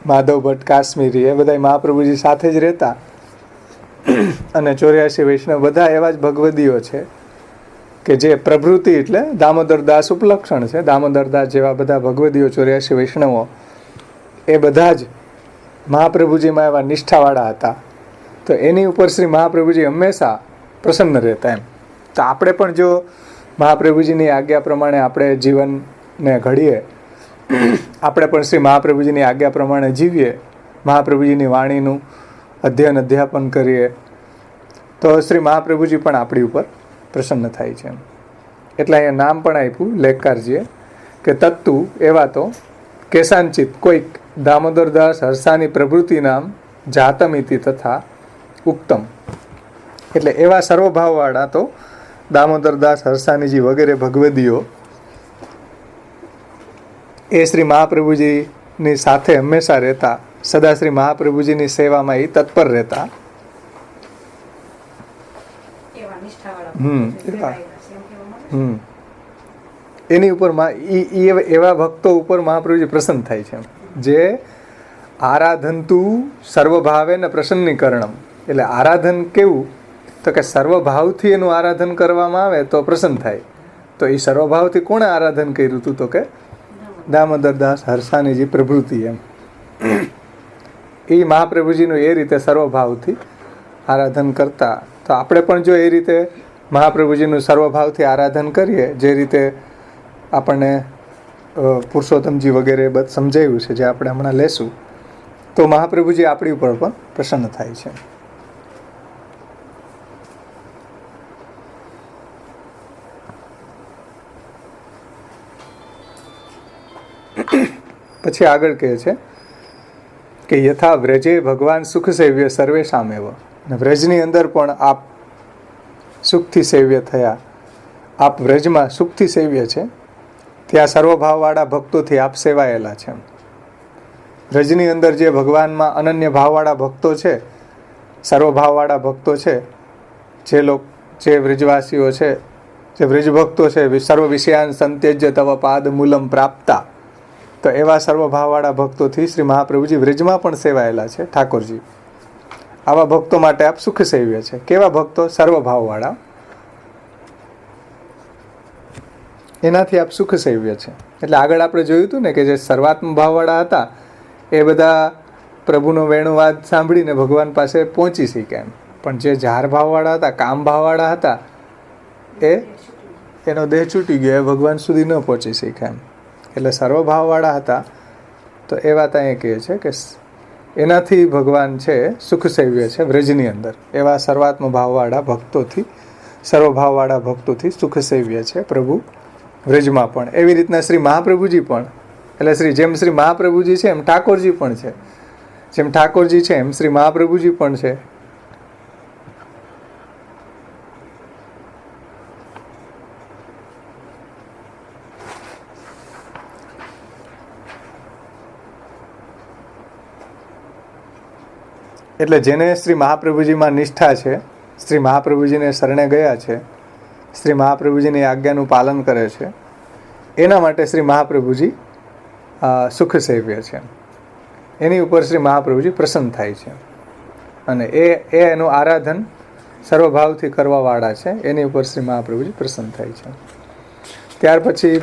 માધવ ભટ્ટ કાશ્મીરી, એ બધા મહાપ્રભુજી સાથે જ રહેતા અને 84 વૈષ્ણવ બધા એવા જ ભગવદીઓ છે કે જે પ્રભૃતિ એટલે દામોદરદાસ ઉપલક્ષણ છે. દામોદરદાસ જેવા બધા ભગવદીઓ 84 વૈષ્ણવો એ બધા જ મહાપ્રભુજીમાં એવા નિષ્ઠાવાળા હતા. તો એની ઉપર શ્રી મહાપ્રભુજી હંમેશા પ્રસન્ન રહેતા. એમ તો આપણે પણ જો મહાપ્રભુજીની આજ્ઞા પ્રમાણે આપણે જીવનને ઘડીએ, આપણે પણ શ્રી મહાપ્રભુજીની આજ્ઞા પ્રમાણે જીવીએ, મહાપ્રભુજીની વાણીનું અધ્યયન અધ્યાપન કરીએ તો શ્રી મહાપ્રભુજી પણ આપણી ઉપર પ્રસન્ન થાય છે. એટલે અહીંયા નામ પણ આપ્યું લેખકારજીએ કે તત્તુ એવા તો કેસાંચિત કોઈક દામોદરદાસ હરસાની પ્રભૃતિ નામ જાતમિતિ તથા ઉક્તમ. એટલે એવા સર્વભાવવાળા તો દામોદરદાસ હરસાનીજી વગેરે ભગવદીઓ એ શ્રી મહાપ્રભુજીની સાથે હંમેશા રહેતા, સદા શ્રી મહાપ્રભુજીની સેવામાં એ તત્પર રહેતા. એની ઉપર એવા ભક્તો ઉપર મહાપ્રભુજી પ્રસન્ન થાય છે, જે આરાધનતું સર્વભાવે ને પ્રસન્નીકરણમ. એટલે આરાધન કેવું તો કે સર્વભાવથી એનું આરાધન કરવામાં આવે તો પ્રસન્ન થાય. તો એ સર્વભાવથી કોણે આરાધન કર્યું હતું? તો કે દામોદરદાસ હરસાણીજી પ્રભૃતિ. એમ એ મહાપ્રભુજીનું એ રીતે સર્વભાવથી આરાધન કરતા. તો આપણે પણ જો એ રીતે મહાપ્રભુજીનું સર્વભાવથી આરાધન કરીએ, જે રીતે આપણને પુરુષોત્તમજી વગેરે બધું સમજાવ્યું છે, જે આપણે હમણાં લેશું, તો મહાપ્રભુજી આપણી ઉપર પણ પ્રસન્ન થાય છે. પછી આગળ કહે છે કે યથા વ્રજે ભગવાન સુખ સેવ્ય સર્વેશામેવ. વ્રજની અંદર પણ આપ સુખથી સેવ્ય થયા. આપ વ્રજમાં સુખથી સેવ્ય છે, ત્યાં સર્વભાવવાળા ભક્તોથી આપ સેવાયેલા છે. વ્રજની અંદર જે ભગવાનમાં અનન્ય ભાવવાળા ભક્તો છે, સર્વભાવવાળા ભક્તો છે, જે વ્રજવાસીઓ છે, જે વ્રજભક્તો છે, સર્વ વિષયાન સંત્યજ્ય તવ પાદ મૂલમ પ્રાપ્તા. તો એવા સર્વભાવવાળા ભક્તોથી શ્રી મહાપ્રભુજી વ્રજમાં પણ સેવાયેલા છે ઠાકોરજી. આવા ભક્તો માટે આપ સુખ સેવ્ય છે. કેવા ભક્તો? સર્વભાવવાળા. એનાથી આપ સુખ સેવ્ય છે. એટલે આગળ આપણે જોયું હતું ને કે જે સર્વાત્મ ભાવવાળા હતા એ બધા પ્રભુનો વેણુવાદ સાંભળીને ભગવાન પાસે પહોંચી શક્યા એમ. પણ જે જાર ભાવવાળા હતા, કામ ભાવવાળા હતા, એનો દેહ છૂટી ગયો, એ ભગવાન સુધી ન પહોંચી શક્યા એમ. એટલે સર્વભાવવાળા હતા. તો એ વાત અહીંયા કહે છે કે એનાથી ભગવાન છે સુખ સેવ્ય છે વ્રજની અંદર. એવા સર્વાત્મ ભાવવાળા ભક્તોથી, સર્વભાવવાળા ભક્તોથી સુખ સેવ્ય છે પ્રભુ વ્રજમાં પણ. એવી રીતના શ્રી મહાપ્રભુજી પણ, એટલે જેમ શ્રી મહાપ્રભુજી છે એમ ઠાકોરજી પણ છે. જેમ ઠાકોરજી છે એમ શ્રી મહાપ્રભુજી પણ છે. એટલે જેને શ્રી મહાપ્રભુજીમાં નિષ્ઠા છે, શ્રી મહાપ્રભુજીને શરણે ગયા છે, શ્રી મહાપ્રભુજીની આજ્ઞાનું પાલન કરે છે, એના માટે શ્રી મહાપ્રભુજી સુખ સેવ્ય છે. એની ઉપર શ્રી મહાપ્રભુજી પ્રસન્ન થાય છે. અને એનું આરાધન સર્વભાવથી કરવાવાળા છે, એની ઉપર શ્રી મહાપ્રભુજી પ્રસન્ન થાય છે. ત્યાર પછી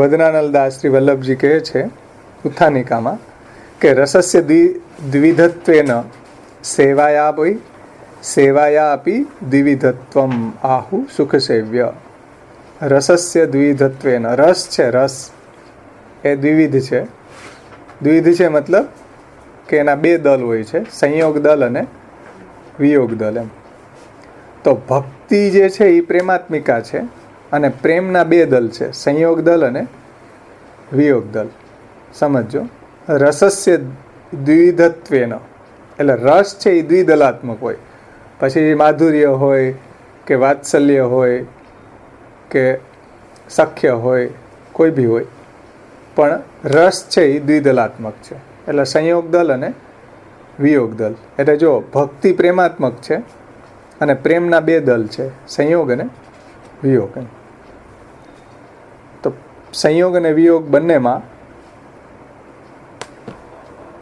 વદનાનલદાસ શ્રી વલ્લભજી કહે છે ઉત્થાનિકામાં કે રસસ્ય દ્વિવિધત્વેન સેવાયા આપી દ્વિવિધત્વમ આહુ સુખ સેવ્ય. રસસ્ય દ્વિવિધત્વેન, રસ છે, રસ એ દ્વિવિધ છે. દ્વિવિધ છે મતલબ કે એના બે દલ હોય છે, સંયોગ દલ અને વિયોગ દલ એમ. તો ભક્તિ જે છે એ પ્રેમાત્મિકા છે, અને પ્રેમના બે દલ છે, સંયોગ દલ અને વિયોગ દલ. સમજો, રસસ્ય દ્વિવિધત્વેન, એટલે રસ છે એ દ્વિદલાત્મક હોય. પછી માધુર્ય હોય કે વાત્સલ્ય હોય કે સખ્ય હોય, કોઈ બી હોય, પણ રસ છે એ દ્વિદલાત્મક છે. એટલે સંયોગ દલ અને વિયોગ દલ. એટલે જો ભક્તિ પ્રેમાત્મક છે અને પ્રેમના બે દલ છે, સંયોગ અને વિયોગ. તો સંયોગ અને વિયોગ બંનેમાં,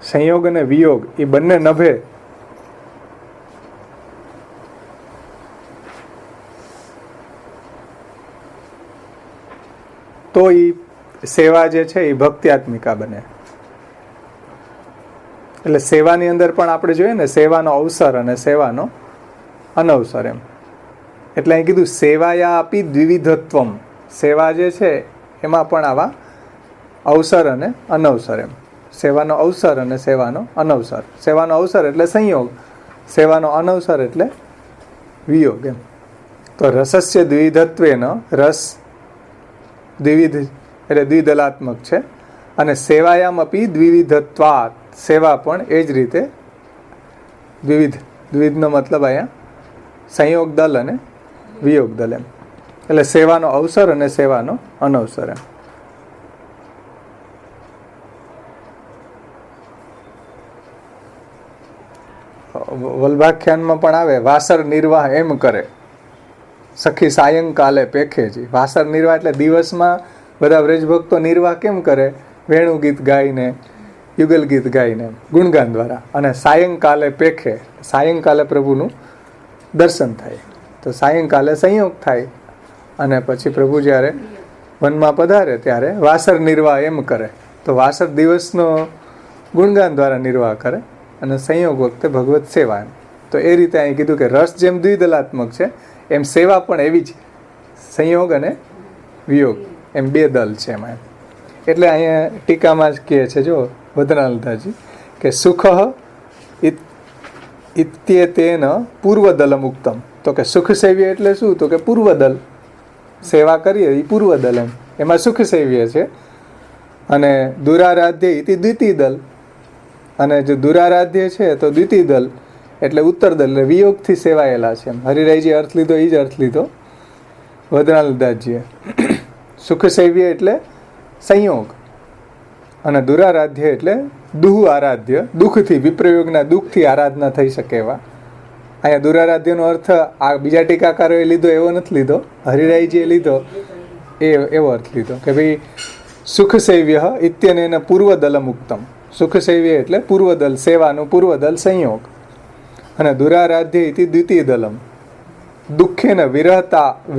સંયોગ અને વિયોગ એ બંને નભે તો એ સેવા જે છે એ ભક્ત્યાત્મિકા બને. એટલે સેવાની અંદર પણ આપણે જોઈએ ને, સેવાનો અવસર અને સેવાનો અનવસર એમ. એટલે અહીં કીધું સેવાયા આપી દ્વિવિધત્વમ. સેવા જે છે એમાં પણ આવા અવસર અને અનવસર એમ. સેવાનો અવસર અને સેવાનો અનવસર. સેવાનો અવસર એટલે સંયોગ, સેવાનો અનવસર એટલે વિયોગ એમ. તો રસસ્ય દ્વિવિધત્વેન, રસ દ્વિવિધ એટલે દ્વિદલાત્મક છે, અને સેવાયામ અપી દ્વિવિધત્વાત, સેવા પણ એ જ રીતે દ્વિવિધ. દ્વિવિધનો મતલબ અહીંયા સંયોગ દલ અને વિયોગ દલ એમ. એટલે સેવાનો અવસર અને સેવાનો અનવસર એમ. વલ્ભાખ્યાનમાં પણ આવે, વાસર નિર્વાહ એમ કરે સખી સાયંકાલે પેખેજી. વાસર નિર્વાહ એટલે દિવસમાં બધા વ્રજભક્તો નિર્વાહ કેમ કરે? વેણુ ગીત ગાઈને, યુગલ ગીત ગાઈને, ગુણગાન દ્વારા. અને સાયંકાલે પેખે, સાયંકાલે પ્રભુનું દર્શન થાય. તો સાયંકાલે સંયોગ થાય અને પછી પ્રભુ જ્યારે વનમાં પધારે ત્યારે વાસર નિર્વાહ એમ કરે. તો વાસર દિવસનો ગુણગાન દ્વારા નિર્વાહ કરે અને સંયોગ વખતે ભગવત સેવા એમ. તો એ રીતે અહીં કીધું કે રસ જેમ દ્વિદલાત્મક છે એમ સેવા પણ એવી જ, સંયોગ અને વિયોગ એમ બે દલ છે એમાં. એટલે અહીંયા ટીકામાં જ કહે છે જો વદનાલદાજી કે સુખ ઇત્યેતેન પૂર્વદલમ ઉક્તમ. તો કે સુખ સેવ્ય એટલે શું? તો કે પૂર્વદલ, સેવા કરીએ એ પૂર્વદલ એમ, એમાં સુખ સેવ્ય છે. અને દુરારાધ્ય ઇતિ દ્વિતીય દલ, અને જો દુરારાધ્ય છે તો દ્વિતીય દલ એટલે ઉત્તર દલ, એટલે વિયોગથી સેવાયેલા છે એમ. હરિરાયજી અર્થ લીધો એ જ અર્થ લીધો વદનાલદાસજીએ. સુખ સેવ્ય એટલે સંયોગ અને દુરારાધ્ય એટલે દુહ આરાધ્ય, દુઃખથી, વિપ્રયોગના દુઃખથી આરાધના થઈ શકે એવા. અહીંયા દુરારાધ્યનો અર્થ આ બીજા ટીકાકારોએ લીધો એવો નથી લીધો, હરિરાયજીએ લીધો એવો અર્થ લીધો કે ભાઈ સુખ સેવ્ય ઇત્યનેન પૂર્વદલમ ઉક્તમ. સુખ સેવ્ય એટલે પૂર્વદલ, સેવાનું પૂર્વદલ સંયોગ. અને દુરારાધ્ય ઇતિ દ્વિતીય દલમ, દુઃખેન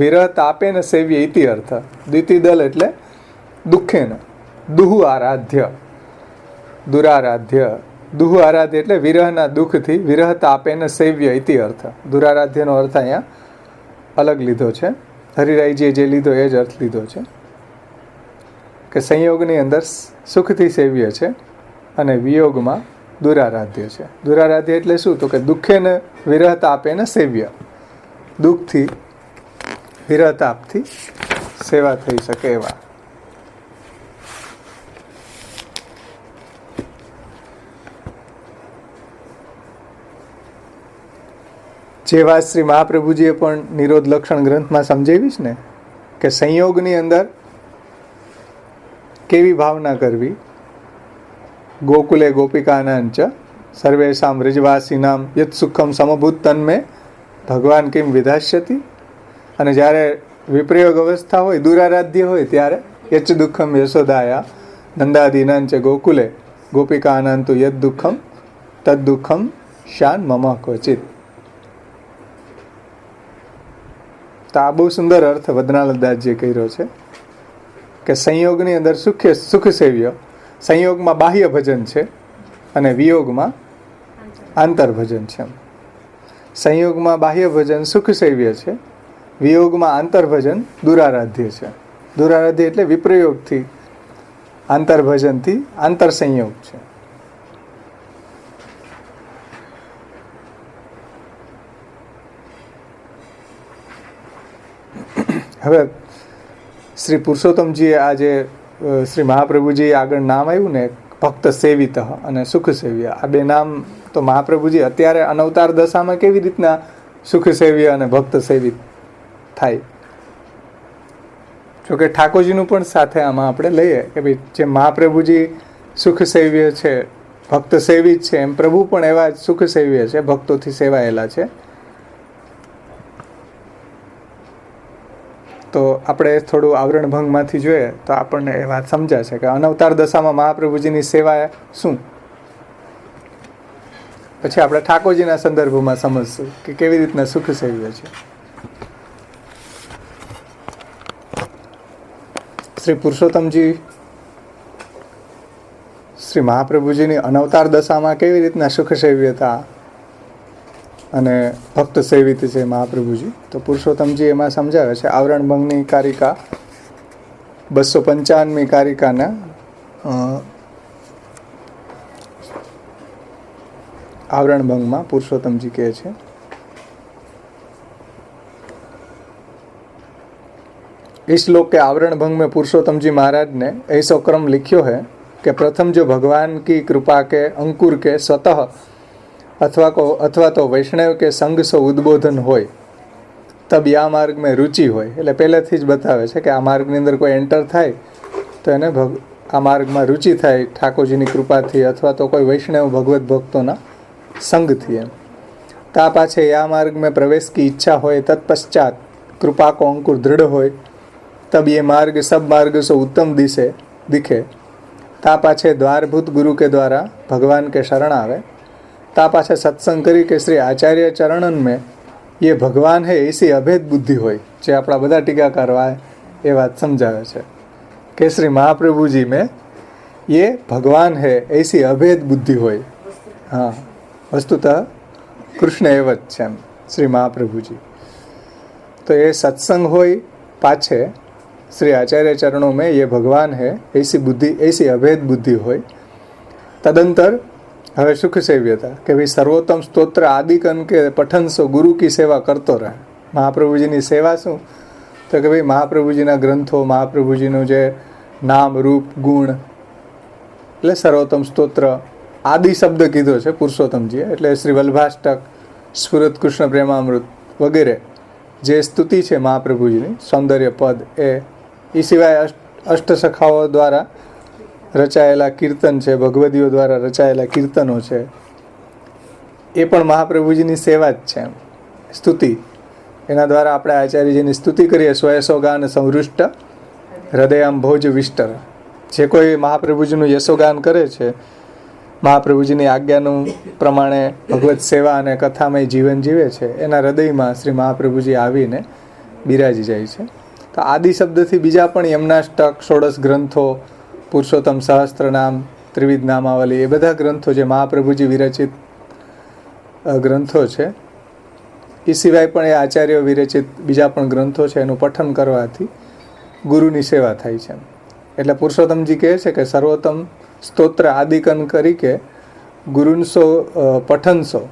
વિરહતાપેન સેવ્ય ઇતિ અર્થ. દ્વિતીય દલ એટલે દુઃખેન, દુહ આરાધ્ય, દુરારાધ્ય, દુહ આરાધ્ય એટલે વિરહના દુઃખથી, વિરહતાપેન સેવ્ય ઇતિ અર્થ. દુરારાધ્યનો અર્થ અહીંયા અલગ લીધો છે, હરિરાયજીએ જે લીધો એ જ અર્થ લીધો છે કે સંયોગની અંદર સુખથી સેવ્ય છે અને વિયોગમાં દુરારાધ્ય છે. દુરારાધ્ય એટલે શું? તો કે દુઃખેને વિરહતાપેન સેવ્ય, દુઃખથી, વિરહતાપથી સેવા થઈ શકે એવા. જે વાત શ્રી મહાપ્રભુજીએ પણ નિરોધ લક્ષણ ગ્રંથમાં સમજાવી છે ને કે સંયોગની અંદર કેવી ભાવના કરવી. ગોકુલે ગોપિકાનાંચ સર્વેષામ વ્રજવાસીનામ યત સુખમ સમભૂત તન્મે ભગવાન કિમ વિધાસ્યતિ. અને જ્યારે વિપ્રયોગ અવસ્થા હોય, દુરારાધ્ય હોય ત્યારે યચ દુઃખમ યશોદાયા નંદાદીનાંચ ગોકુલે ગોપિકાનાંતુ યદ દુઃખમ તદ દુઃખમ શાન મમ ક્વચિત. તો આ બહુ સુંદર અર્થ વદનાલદાસજીએ કર્યો છે કે સંયોગની અંદર સુખ સેવ્ય, સંયોગમાં બાહ્ય ભજન છે અને વિયોગમાં આંતર ભજન છે. સંયોગમાં બાહ્ય ભજન સુખ સેવ્ય છે, વિયોગમાં આંતર ભજન દુરારાધ્ય છે. દુરારાધ્ય એટલે વિપ્રયોગથી, આંતર ભજનથી આંતર સંયોગ છે. હવે શ્રી પુરુષોત્તમજીએ આજે શ્રી મહાપ્રભુજી આગળ નામ આવ્યું ને ભક્ત સેવિત અને સુખ સેવ્ય, આ બે નામ તો મહાપ્રભુજી અત્યારે અનવતાર દશામાં કેવી રીતના સુખ સેવ્ય અને ભક્ત સેવિત થાય. જોકે ઠાકોરજીનું પણ સાથે આમાં આપણે લઈએ કે ભાઈ જે મહાપ્રભુજી સુખ સેવ્ય છે, ભક્ત સેવિત છે, એમ પ્રભુ પણ એવા સુખ સેવ્ય છે, ભક્તોથી સેવાયેલા છે. તો આપણે થોડું આવરણ ભંગમાંથી જોઈએ તો આપણને એ વાત સમજાશે કે અનવતાર દશામાં મહાપ્રભુજીની સેવા શું. પછી આપણે ઠાકોરજીના સંદર્ભમાં સમજશું કે કેવી રીતના સુખ સેવ્ય છે. શ્રી પુરુષોત્તમજી શ્રી મહાપ્રભુજીની અનવતાર દશામાં કેવી રીતના સુખ સેવ્યતા અને ભક્ત સેવિત છે મહાપ્રભુજી. તો પુરુષોત્તમજી એમાં સમજાવે છે આવરણ ભંગની કારિકા 255મી કારિકાના आवरण भंग में पुरुषोत्तम जी कहे छे इस श्लोक के आवरण भंग में पुरुषोत्तम जी महाराज ने ऐसा क्रम लिखियो है कि प्रथम जो भगवान की कृपा के अंकुर के स्वतः अथवा तो वैष्णव के संग से उद्बोधन होय तब या मार्ग में रुचि होय એટલે પહેલેથી જ બતાવે છે કે આ માર્ગની અંદર કોઈ એન્ટર થાય તો એને આ માર્ગમાં रुचि થાય ઠાકોરજીની કૃપાથી અથવા તો કોઈ વૈષ્ણવ ભગવત ભક્તોના संगથી એમ ता पाछे या मार्ग में प्रवेश की इच्छा होय तत्पश्चात कृपा को अंकुर दृढ़ होय तब ये मार्ग सब मार्ग से उत्तम दिखे ता पाछे द्वारभूत गुरु के द्वारा भगवान के शरण आवे ता पाछे सत्संग करी के श्री आचार्य चरणन में ये भगवान है ऐसी अभेद बुद्धि હોય, જે આપણા બધા ટીકાકારો એ વાત સમજાવે છે કે શ્રી મહાપ્રભુજી में ये भगवान है ऐसी अभेद बुद्धि હોય. हाँ, वस्तुतः कृष्ण एवं જ છે શ્રી મહાપ્રભુજી. तो ये सत्संग હોય पाछे श्री आचार्य चरणों में ये भगवान है ऐसी बुद्धि, ऐसी अभेद बुद्धि હોય. तदंतर હવે સુખ સેવ્યતા કે ભાઈ સર્વોત્તમ સ્તોત્ર આદિકન કે પઠનસો ગુરુ કી સેવા કરતો રહે. મહાપ્રભુજીની સેવા શું? તો કે ભાઈ મહાપ્રભુજીના ગ્રંથો, મહાપ્રભુજીનું જે નામ રૂપ ગુણ, એટલે સર્વોત્તમ સ્તોત્ર આદિ શબ્દ કીધો છે પુરુષોત્તમજીએ, એટલે શ્રી વલ્ભાષ્ટક, સ્ફુરત કૃષ્ણ પ્રેમામૃત વગેરે જે સ્તુતિ છે મહાપ્રભુજીની, સૌંદર્ય પદ, એ સિવાય અષ્ટસખાઓ દ્વારા રચાયેલા કીર્તન છે, ભગવદીઓ દ્વારા રચાયેલા કીર્તનો છે, એ પણ મહાપ્રભુજીની સેવા જ છે. સ્તુતિ, એના દ્વારા આપણે આચાર્યજીની સ્તુતિ કરીએ. સ્વયસોગાન સંવૃષ્ટ હૃદયામ ભોજ વિષ્ટર. જે કોઈ મહાપ્રભુજીનું યશોગાન કરે છે, મહાપ્રભુજીની આજ્ઞાનું પ્રમાણે ભગવત સેવા અને કથામય જીવન જીવે છે, એના હૃદયમાં શ્રી મહાપ્રભુજી આવીને બિરાજી જાય છે. તો આદિ શબ્દથી બીજા પણ યમનાષ્ટક, ષોડશ ગ્રંથો, પુરુષોત્તમ સહસ્ત્ર નામ, ત્રિવિધ નામાવલી, એ બધા ગ્રંથો જે મહાપ્રભુજી વિરચિત ગ્રંથો છે, એ સિવાય પણ એ આચાર્યો વિરચિત બીજા પણ ગ્રંથો છે, એનું પઠન કરવાથી ગુરુની સેવા થાય છે. એટલે પુરુષોત્તમજી કહે છે કે સર્વોત્તમ સ્તોત્ર આદિકન કરી કે ગુરુનસો પઠનસો,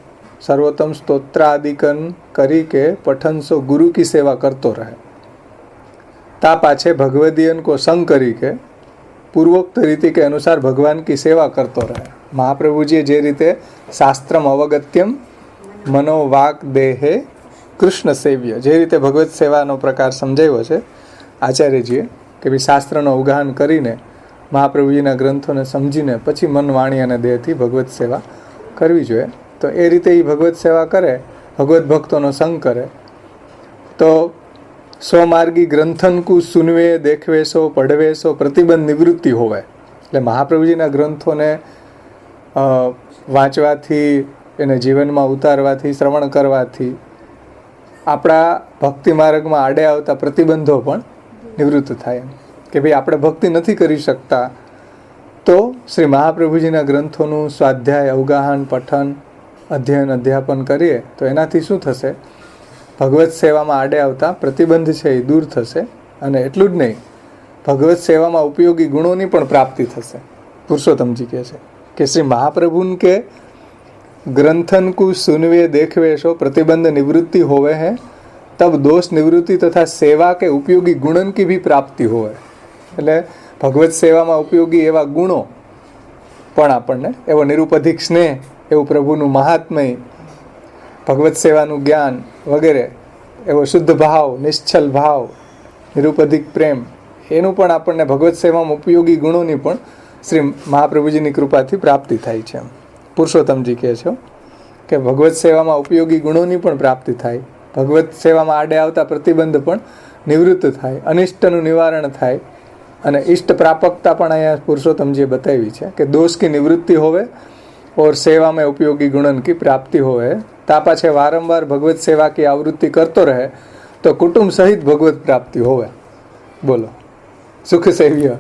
સર્વોત્તમ સ્તોત્ર આદિકન કરી કે પઠનસો ગુરુ કી સેવા કરતો રહે. તા પાછે ભગવદીયન કો સંગ કરી કે પૂર્વોક્ત રીતિ કે અનુસાર ભગવાન કી સેવા કરતો રહે. મહાપ્રભુજીએ જે રીતે શાસ્ત્રમ અવગત્યમ મનોવાક દેહે કૃષ્ણ સેવ્ય, જે રીતે ભગવત સેવાનો પ્રકાર સમજાવ્યો છે આચાર્યજીએ, કે ભાઈ શાસ્ત્રનો અવગાહન કરીને મહાપ્રભુજીના ગ્રંથોને સમજીને પછી મન, વાણી અને દેહથી ભગવત સેવા કરવી જોઈએ. તો એ રીતે એ ભગવત સેવા કરે, ભગવત ભક્તોનો સંગ કરે, તો સ્વમાર્ગી ગ્રંથનકુ સુનવે દેખવેશો પઢવેશો પ્રતિબંધ નિવૃત્તિ હોવે. એટલે મહાપ્રભુજીના ગ્રંથોને વાંચવાથી, એને જીવનમાં ઉતારવાથી, શ્રવણ કરવાથી આપણા ભક્તિ માર્ગમાં આડે આવતા પ્રતિબંધો પણ નિવૃત્ત થાય. કે ભાઈ આપણે ભક્તિ નથી કરી શકતા, તો શ્રી મહાપ્રભુજીના ગ્રંથોનું સ્વાધ્યાય, અવગાહન, પઠન, અધ્યયન, અધ્યાપન કરીએ તો એનાથી શું થશે? ભગવત સેવામાં આડે આવતા પ્રતિબંધ છે એ દૂર થશે. અને એટલું જ નહીં, ભગવત સેવામાં ઉપયોગી ગુણોની પણ પ્રાપ્તિ થશે. પુરુષોત્તમજી કહે છે કે શ્રી મહાપ્રભુન કે ગ્રંથન કુ સુનવે દેખવેશો પ્રતિબંધ નિવૃત્તિ હોવે હૈ, તબ દોષ નિવૃત્તિ તથા સેવા કે ઉપયોગી ગુણન की भी પ્રાપ્તિ હોય. એટલે ભગવત સેવામાં ઉપયોગી એવા ગુણો પણ આપણને, એવો નિરુપધિક સ્નેહ, એવું પ્રભુનું મહાત્મય, ભગવત સેવાનું જ્ઞાન વગેરે, એવો શુદ્ધ ભાવ, નિશ્ચલ ભાવ, નિરુપધિક પ્રેમ, એનું પણ આપણને ભગવત સેવામાં ઉપયોગી ગુણોની પણ શ્રી મહાપ્રભુજીની કૃપાથી પ્રાપ્તિ થાય છે. પુરુષોત્તમજી કહે છે કે ભગવત સેવામાં ઉપયોગી ગુણોની પણ પ્રાપ્તિ થાય, ભગવત સેવામાં આડે આવતા પ્રતિબંધ પણ નિવૃત્ત થાય, અનિષ્ટનું નિવારણ થાય, અને ઇષ્ટ પ્રાપકતા પણ અહીંયા પુરુષોત્તમજીએ બતાવી છે કે દોષ કી નિવૃત્તિ હોવે और सेवा में उपयोगी गुणन की प्राप्ति होवे. ता पाछे वारंवार भगवत सेवा की आवृत्ति करतो रहे तो कुटुंब सहित भगवत प्राप्ति होवे. बोलो, सुख सेव्य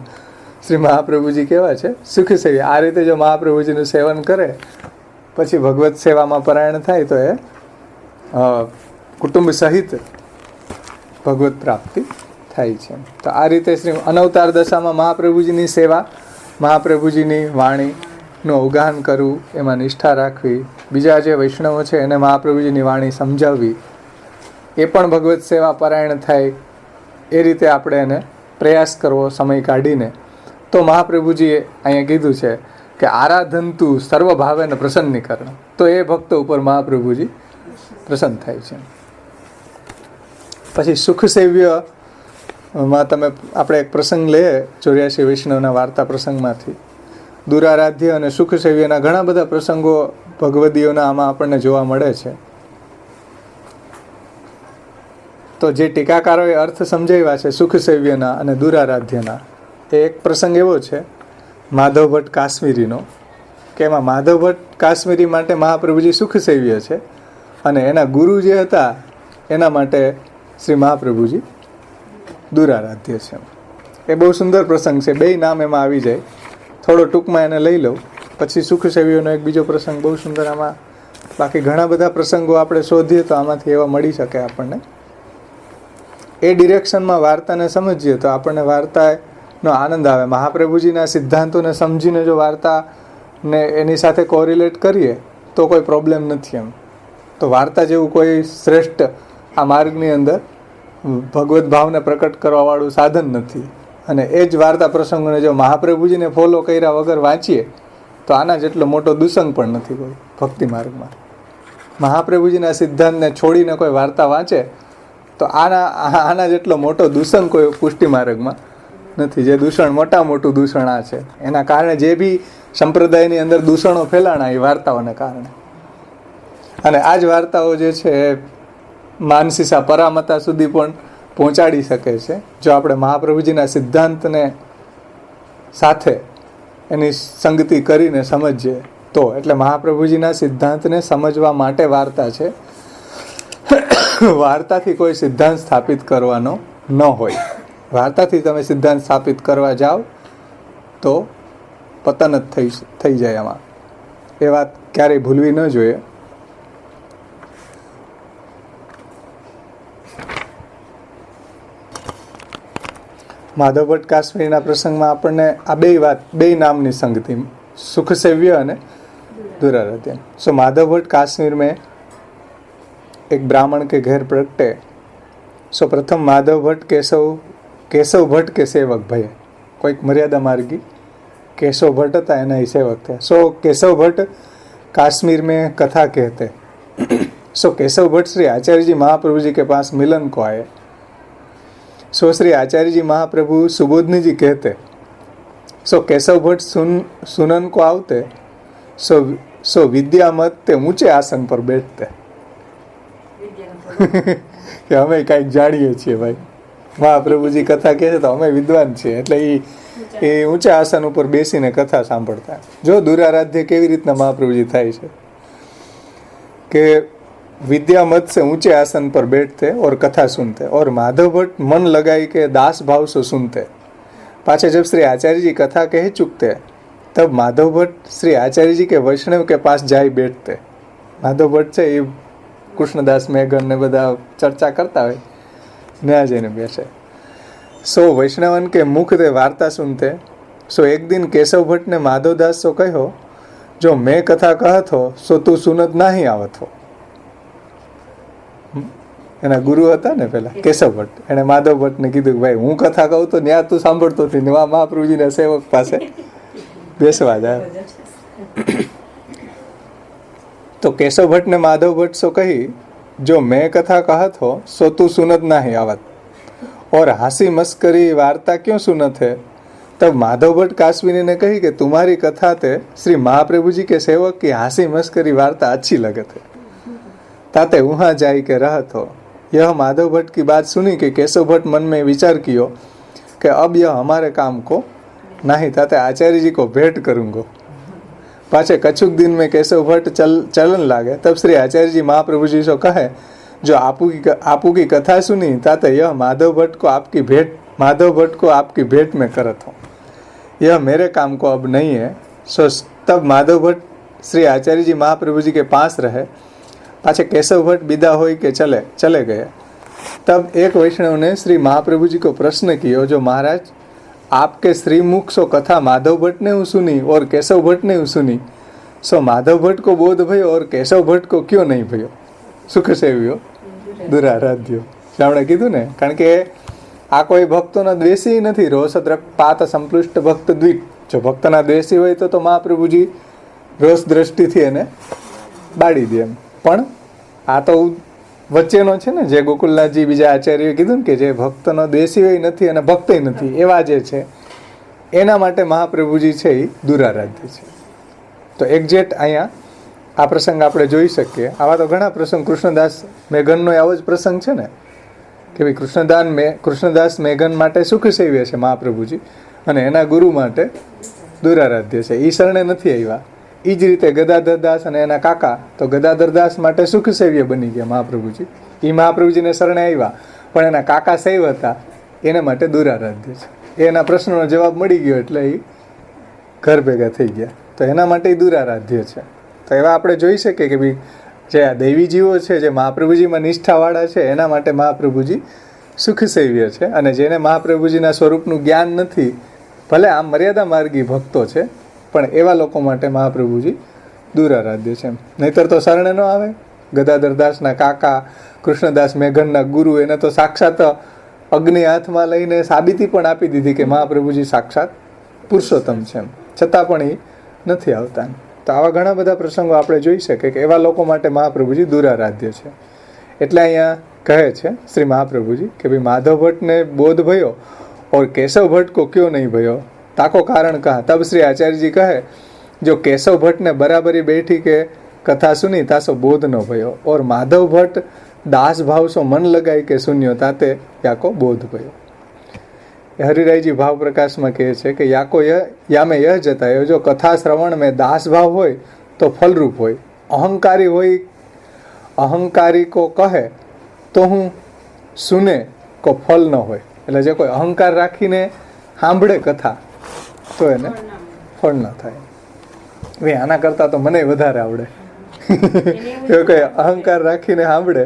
श्री महाप्रभुजी केवा छे? सुख सेव्य. आ रीते जो महाप्रभुजीનું સેવન કરે પછી ભગવત સેવામાં પરાયણ થાય તો એ કુટુંબ સહિત ભગવત પ્રાપ્તિ થાય છે. તો આ રીતે શ્રી અનવતાર દશામાં મહાપ્રભુજીની સેવા, મહાપ્રભુજીની વાણીનું અવગાહન કરવું, એમાં નિષ્ઠા રાખવી, બીજા જે વૈષ્ણવો છે એને મહાપ્રભુજીની વાણી સમજાવવી, એ પણ ભગવત સેવા પરાયણ થાય એ રીતે આપણે એને પ્રયાસ કરવો સમય કાઢીને. તો મહાપ્રભુજીએ અહીંયા કીધું છે કે આરાધનતુ સર્વભાવેન પ્રસન્નીકરણ, તો એ ભક્તો ઉપર મહાપ્રભુજી પ્રસન્ન થાય છે. પછી સુખ સેવ્યમાં તમે આપણે એક પ્રસંગ લઈએ 84 વૈષ્ણવના વાર્તા પ્રસંગમાંથી. દુરારાધ્ય અને સુખ સેવ્યના ઘણા બધા પ્રસંગો ભગવદીઓના આમાં આપણને જોવા મળે છે. તો જે ટીકાકારોએ અર્થ સમજાવ્યા છે સુખ સેવ્યના અને દુરારાધ્યના, એ એક પ્રસંગ એવો છે માધવ ભટ્ટ કાશ્મીરીનો, કે એમાં માધવ ભટ્ટ કાશ્મીરી માટે મહાપ્રભુજી સુખ સેવ્ય છે અને એના ગુરુ જે હતા એના માટે શ્રી મહાપ્રભુજી દુરારાધ્ય છે. એ બહુ સુંદર પ્રસંગ છે. બેય નામ એમાં આવી જાય. થોડો ટૂંકમાં એને લઈ લઉં, પછી સુખ સેવીઓનો એક બીજો પ્રસંગ બહુ સુંદર. આમાં બાકી ઘણા બધા પ્રસંગો આપણે શોધીએ તો આમાંથી એવા મળી શકે આપણને. એ ડિરેક્શનમાં વાર્તાને સમજીએ તો આપણને વાર્તાનો આનંદ આવે. મહાપ્રભુજીના સિદ્ધાંતોને સમજીને જો વાર્તાને એની સાથે કોરિલેટ કરીએ તો કોઈ પ્રોબ્લેમ નથી એમ. તો વાર્તા જેવું કોઈ શ્રેષ્ઠ આ માર્ગની અંદર ભગવદ્ ભાવને પ્રકટ કરવાવાળું સાધન નથી. અને એ જ વાર્તા પ્રસંગોને જો મહાપ્રભુજીને ફોલો કર્યા વગર વાંચીએ તો આના જેટલો મોટો દુસંગ પણ નથી કોઈ ભક્તિ માર્ગમાં. મહાપ્રભુજીના સિદ્ધાંતને છોડીને કોઈ વાર્તા વાંચે તો આના જેટલો મોટો દૂષણ કોઈ પુષ્ટિ માર્ગમાં નથી. જે દૂષણ મોટું દૂષણ આ છે. એના કારણે જે બી સંપ્રદાયની અંદર દૂષણો ફેલાણા એ વાર્તાઓને કારણે. અને આ જ વાર્તાઓ જે છે એ માનસીસા પરામતા સુધી પણ પહોંચાડી શકે છે જો આપણે મહાપ્રભુજીના સિદ્ધાંતને સાથે એની સંગતિ કરીને સમજીએ તો. એટલે મહાપ્રભુજીના સિદ્ધાંતને સમજવા માટે વાર્તા છે. વાર્તાથી કોઈ સિદ્ધાંત સ્થાપિત કરવાનો ન હોય. વાર્તાથી તમે સિદ્ધાંત સ્થાપિત કરવા જાઓ તો પતન જ થઈ જાય એમાં. એ વાત ક્યારેય ભૂલવી ન જોઈએ. માધવ ભટ્ટ કાશ્મીરના પ્રસંગમાં આપણને આ બે નામની સંગતિ, સુખ સેવ્ય અને दुराराध्य. सो माधव भट्ट काश्मीर में एक ब्राह्मण के घर प्रगटे. सो प्रथम माधव भट्ट केशव भट्ट के सेवक भये. कोई मर्यादा मार्गी केशव भट्ट था, एना ही सेवक थे. सो केशव भट्ट काश्मीर में कथा कहते. सो केशव भट्ट श्री आचार्य जी महाप्रभु जी के पास मिलन को आए. सो श्री आचार्य जी महाप्रभु सुबोधनी जी कहते. सो केशव भट्ट सुनन को आवते. सो विद्या मत ते ऊंचे आसन पर बैठते. કે અમે કંઈક જાણીએ છીએ ભાઈ, મહાપ્રભુજી કથા કહે છે તો અમે વિદ્વાન છીએ, એટલે એ ઊંચા આસન ઉપર બેસીને કથા સાંભળતા. જો દુરારાધ્ય કેવી રીતના મહાપ્રભુજી થાય છે કે विद्या मत से ऊंचे आसन पर बैठते और कथा सुनते. और माधव भट्ट मन लगाई के दास भाव से सुनते. पाछे जब श्री आचार्य जी कथा कह चुकते तब माधव भट्ट श्री आचार्य जी के वैष्णव के पास जाई बैठते. माधव भट्ट છે એ કૃષ્ણદાસ મેઘન ને બધા ચર્ચા કરતા હોય, ત્યાં જઈને બેસે. सो वैष्णवन के मुख से वार्ता सुनते. सो एक दिन केशव भट्ट ने माधवदास सो कहो, जो मैं कथा कहत हो सो तू सुनत नहीं आवत हो. એના ગુરુ હતા ને પેલા કેશવ ભટ્ટ, એને માધવ ભટ્ટને કીધું કે ભાઈ હું કથા કહું તો ત્યાં તું સાંભળતો નથી, મહાપ્રભુજીના સેવક પાસે બેસવા જાય. तो केशव भट्ट ने माधव भट्ट सो कही, जो मैं कथा कहत हो सो तू सुनत नहीं आवत और हंसी मस्करी वार्ता क्यों सुनत है. तब माधव भट्ट काश्मीरी ने कही कि तुम्हारी कथा ते श्री महाप्रभु जी के सेवक की हंसी मस्करी वार्ता अच्छी लगत है, ताते वहाँ जाई के रहत हो. यह माधव भट्ट की बात सुनी कि केशव भट्ट मन में विचार कियो कि अब यह हमारे काम को नहीं, ताते आचार्य जी को भेंट करूँगो. पाछे कछुक दिन में केशव भट्ट चलन लागे. तब श्री आचार्य जी महाप्रभु जी से कहे, जो आपू की कथा सुनी ताते यह माधव भट्ट को आपकी भेंट में करत हो, यह मेरे काम को अब नहीं है. सो तब माधव भट्ट श्री आचार्य जी महाप्रभु जी के पास रहे. पाछे केशव भट्ट विदा होई के चले गए. तब एक वैष्णव ने श्री महाप्रभु जी को प्रश्न किया, जो महाराज आपके श्रीमुख सो कथा माधव भट्ट ने सुनी और केशव भट्ट ने सुनी, सो माधव भट्ट को बोध भयो और केशव भट्ट को क्यों नहीं भयो. સુખ સેવ્યો દુરારાધ્યો. આપણે કીધું ને, કારણ કે આ કોઈ ભક્તોના દ્વેષી નથી. રોષદ્રકપાત સંપૃષ્ટ ભક્ત દ્વિક. જો ભક્તના દ્વેષી હોય તો મહાપ્રભુજી રોષ દ્રષ્ટિથી એને બાળી દે એમ. પણ આ તો વચ્ચેનો છે ને, જે ગોકુલનાથજી બીજા આચાર્યોએ કીધું ને કે જે ભક્તનો દ્વેષી હોય નથી અને ભક્તય નથી, એવા જે છે એના માટે મહાપ્રભુજી છે એ દુરારાધ્ય છે. તો એક્ઝેક્ટ અહીંયા આ પ્રસંગ આપણે જોઈ શકીએ. આવા તો ઘણા પ્રસંગ, કૃષ્ણદાસ મેઘનનો આવો જ પ્રસંગ છે ને કે ભાઈ કૃષ્ણદાસ મેઘન માટે સુખ સેવ્ય છે મહાપ્રભુજી, અને એના ગુરુ માટે દુરારાધ્ય છે. એ શરણે નથી આવ્યા. એ જ રીતે ગદાધરદાસ અને એના કાકા તો ગદાધરદાસ માટે સુખ સેવ્ય બની ગયા મહાપ્રભુજી, એ મહાપ્રભુજીને શરણે આવ્યા, પણ એના કાકા સૈવ હતા, એના માટે દુરારાધ્ય છે. એના પ્રશ્નોનો જવાબ મળી ગયો એટલે એ ઘર ભેગા થઈ ગયા, તો એના માટે એ દુરારાધ્ય છે. તો એવા આપણે જોઈ શકીએ કે ભાઈ જે આ દૈવી જીવો છે, જે મહાપ્રભુજીમાં નિષ્ઠાવાળા છે, એના માટે મહાપ્રભુજી સુખસેવ્ય છે. અને જેને મહાપ્રભુજીના સ્વરૂપનું જ્ઞાન નથી, ભલે આમ મર્યાદા માર્ગી ભક્તો છે, પણ એવા લોકો માટે મહાપ્રભુજી દુરારાધ્ય છે. નહીતર તો શરણે ન આવે. ગદાધરદાસના કાકા, કૃષ્ણદાસ મેઘનના ગુરુ, એને તો સાક્ષાત અગ્નિ હાથમાં લઈને સાબિતી પણ આપી દીધી કે મહાપ્રભુજી સાક્ષાત પુરુષોત્તમ છે, છતાં પણ એ નથી આવતા. તો આવા ઘણા બધા પ્રસંગો આપણે જોઈ શકીએ કે એવા લોકો માટે મહાપ્રભુજી દુરારાધ્ય છે. એટલે અહીંયા કહે છે શ્રી મહાપ્રભુજી કે ભાઈ માધવ ભટ્ટને બોધ ભયો और केशव भट्ट को क्यों नहीं भयो, ताको कारण कहा. तब श्री आचार्य जी कहे, जो केशव भट्ट ने बराबरी बैठी के कथा सुनी तासो बोध न भयो, और माधव भट्ट दास भाव सो मन लगाई के सुन्यो ताते याको बोध भयो. हरिराय जी भाव प्रकाश में कहे छे कि याको या में यह जतायो, जो कथा श्रवण में दास भाव होय तो फलरूप होय, अहंकारी होय अहंकारी को कहे तो हूँ सुने को फल न होय. એટલે જે કોઈ અહંકાર રાખીને સાંભળે કથા તો એને ફળ ન થાય. ભાઈ આના કરતાં તો મને વધારે આવડે. એવું કોઈ અહંકાર રાખીને સાંભળે,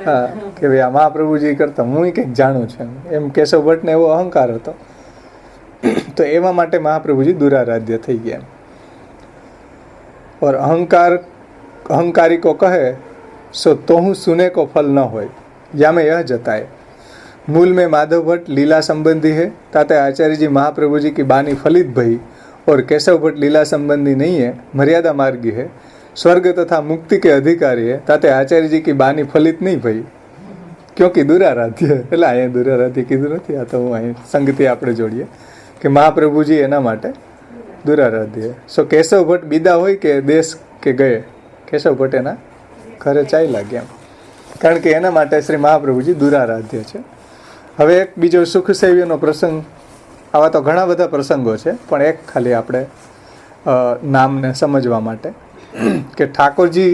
હા, કે ભાઈ આ મહાપ્રભુજી કરતા હું કંઈક જાણું છું, એમ કેશવ ભટ્ટને એવો અહંકાર હતો, તો એવા માટે મહાપ્રભુજી દુરારાધ્ય થઈ ગયા. और अहंकारी को कहे सो तो हूँ सुने को फल न होय, या में यह जताए. मूल में माधव भट्ट लीला संबंधी है, ताते आचार्य जी महाप्रभु जी की बानी फलित भई, और केशव भट्ट लीला संबंधी नहीं है, मर्यादा मार्गी है, स्वर्ग तथा मुक्ति के अधिकारी है, ताते आचार्य जी की बानी फलित नहीं भई, क्योंकि दुराराध्य. એટલે અહીંયા દુરારાધ્ય કીધું નથી, આ તો હું અહીં સંગતિ આપણે જોડીએ કે મહાપ્રભુજી એના માટે દુરારાધ્ય. સો કેશવ ભટ્ટ બીદા હોય કે દેશ કે ગયે, કેશવ ભટ્ટ એના ઘરે ચાલ્યા ગયા, કારણ કે એના માટે શ્રી મહાપ્રભુજી દુરારાધ્ય છે. હવે એક બીજો સુખસેવ્યનો પ્રસંગ, આવા તો ઘણા બધા પ્રસંગો છે, પણ એક ખાલી આપણે નામને સમજવા માટે કે ઠાકોરજી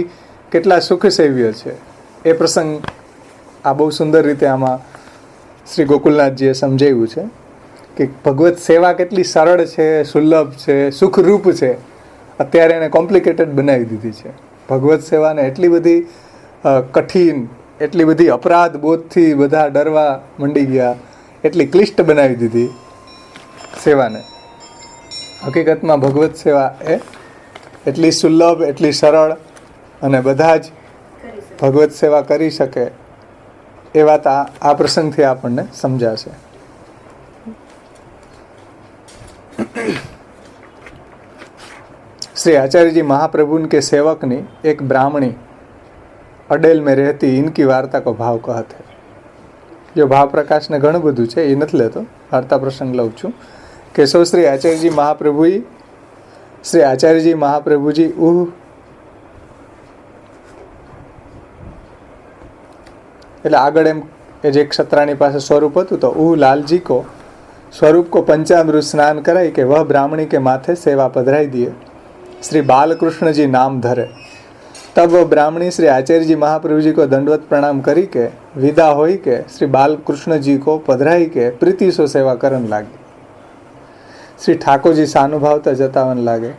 કેટલા સુખસેવ્ય છે એ પ્રસંગ આ બહુ સુંદર રીતે આમાં શ્રી ગોકુલનાથજીએ સમજાવ્યું છે કે ભગવત સેવા કેટલી સરળ છે, સુલભ છે, સુખરૂપ છે. અત્યારે એને કોમ્પ્લિકેટેડ બનાવી દીધી છે. ભગવત સેવાને એટલી બધી કઠિન, એટલી બધી અપરાધ બોધથી બધા ડરવા મંડી ગયા, એટલી ક્લિષ્ટ બનાવી દીધી સેવાને. હકીકતમાં ભગવત સેવા એ એટલી સુલભ, એટલી સરળ, અને બધા જ ભગવત સેવા કરી શકે એ વાત આ પ્રસંગથી આપણને સમજાશે. श्री आचार्य जी महाप्रभु के सेवक ने एक ब्राह्मणी अडेल में रहती इनकी वार्ता को भाव कहते. जो भाव प्रकाश ने घणुं बधुं छे ए नथी लेतो, वार्ता प्रसंग लઉં છું કે सो श्री आचार्य जी महाप्रभु जी એટલે આગળ એમ એ જે ક્ષત્રાની પાસે સ્વરૂપ હતું તો લાલજી को स्वरूप को पंचामृत स्नान कराई के वह ब्राह्मणी के माथे सेवा पधराई दिए. श्री बालकृष्ण जी नाम धरे. तब वह ब्राह्मणी श्री आचार्य जी महाप्रभु जी को दंडवत प्रणाम करी के विदा होई के श्री बालकृष्ण जी को पधराई के प्रीति सो सेवा करन लागी. श्री ठाकुर जी सानुभावता जतावन लागे.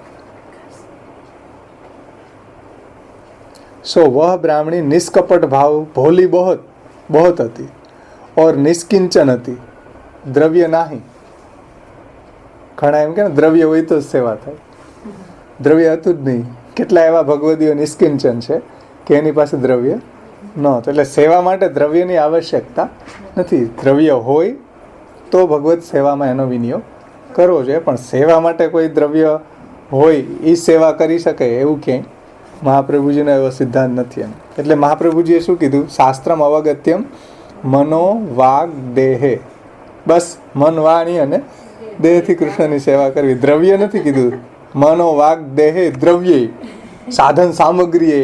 सो वह ब्राह्मणी निष्कपट भाव भोली बहुत बहुत हती और निष्किंचन हती, દ્રવ્ય નહીં. ઘણા એમ કે દ્રવ્ય હોય તો જ સેવા થાય, દ્રવ્ય હતું જ નહીં. કેટલા એવા ભગવદીઓ નિષ્કિંચન છે કે એની પાસે દ્રવ્ય નહોતું. એટલે સેવા માટે દ્રવ્યની આવશ્યકતા નથી. દ્રવ્ય હોય તો ભગવત સેવામાં એનો વિનિયોગ કરવો જોઈએ, પણ સેવા માટે કોઈ દ્રવ્ય હોય એ સેવા કરી શકે એવું ક્યાંય મહાપ્રભુજીનો એવો સિદ્ધાંત નથી. એમ એટલે મહાપ્રભુજીએ શું કીધું? શાસ્ત્રમ અવગત્યમ મનો વાગ દેહે. બસ મન, વાણી અને દેહથી કૃષ્ણની સેવા કરવી. દ્રવ્ય નથી કીધું. મનો વાગ દેહે દ્રવ્ય, સાધન સામગ્રી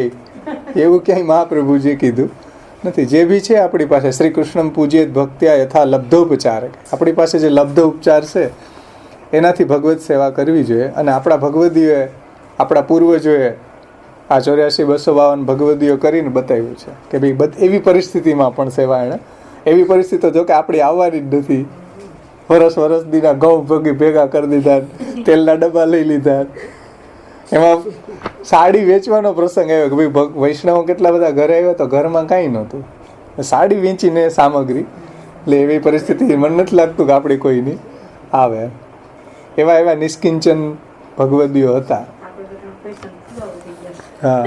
એવું ક્યાંય મહાપ્રભુજીએ કીધું નથી. જે બી છે આપણી પાસે શ્રી કૃષ્ણ પૂજ્ય ભક્ત્યા યથા લબ્ધોપચાર, આપણી પાસે જે લબ્ધ ઉપચાર છે એનાથી ભગવત સેવા કરવી જોઈએ. અને આપણા ભગવદીઓએ, આપણા પૂર્વજોએ આ 84-252 ભગવદીઓ કરીને બતાવ્યું છે કે ભાઈ એવી પરિસ્થિતિમાં પણ સેવા એણે, એવી પરિસ્થિતિ જો કે આપણી આવવાની જ નથી. વરસ દીના ઘઉં ભેગા કરી દીધા, તેલના ડબ્બા લઈ લીધા. એમાં સાડી વેચવાનો પ્રસંગ આવ્યો કે ભાઈ વૈષ્ણવો કેટલા બધા ઘરે આવ્યા તો ઘરમાં કાંઈ નહોતું, સાડી વેચીને સામગ્રી. એટલે એવી પરિસ્થિતિ મને નથી લાગતું કે આપણી કોઈની આવે. એવા નિષ્કિંચન ભગવદીઓ હતા. હા,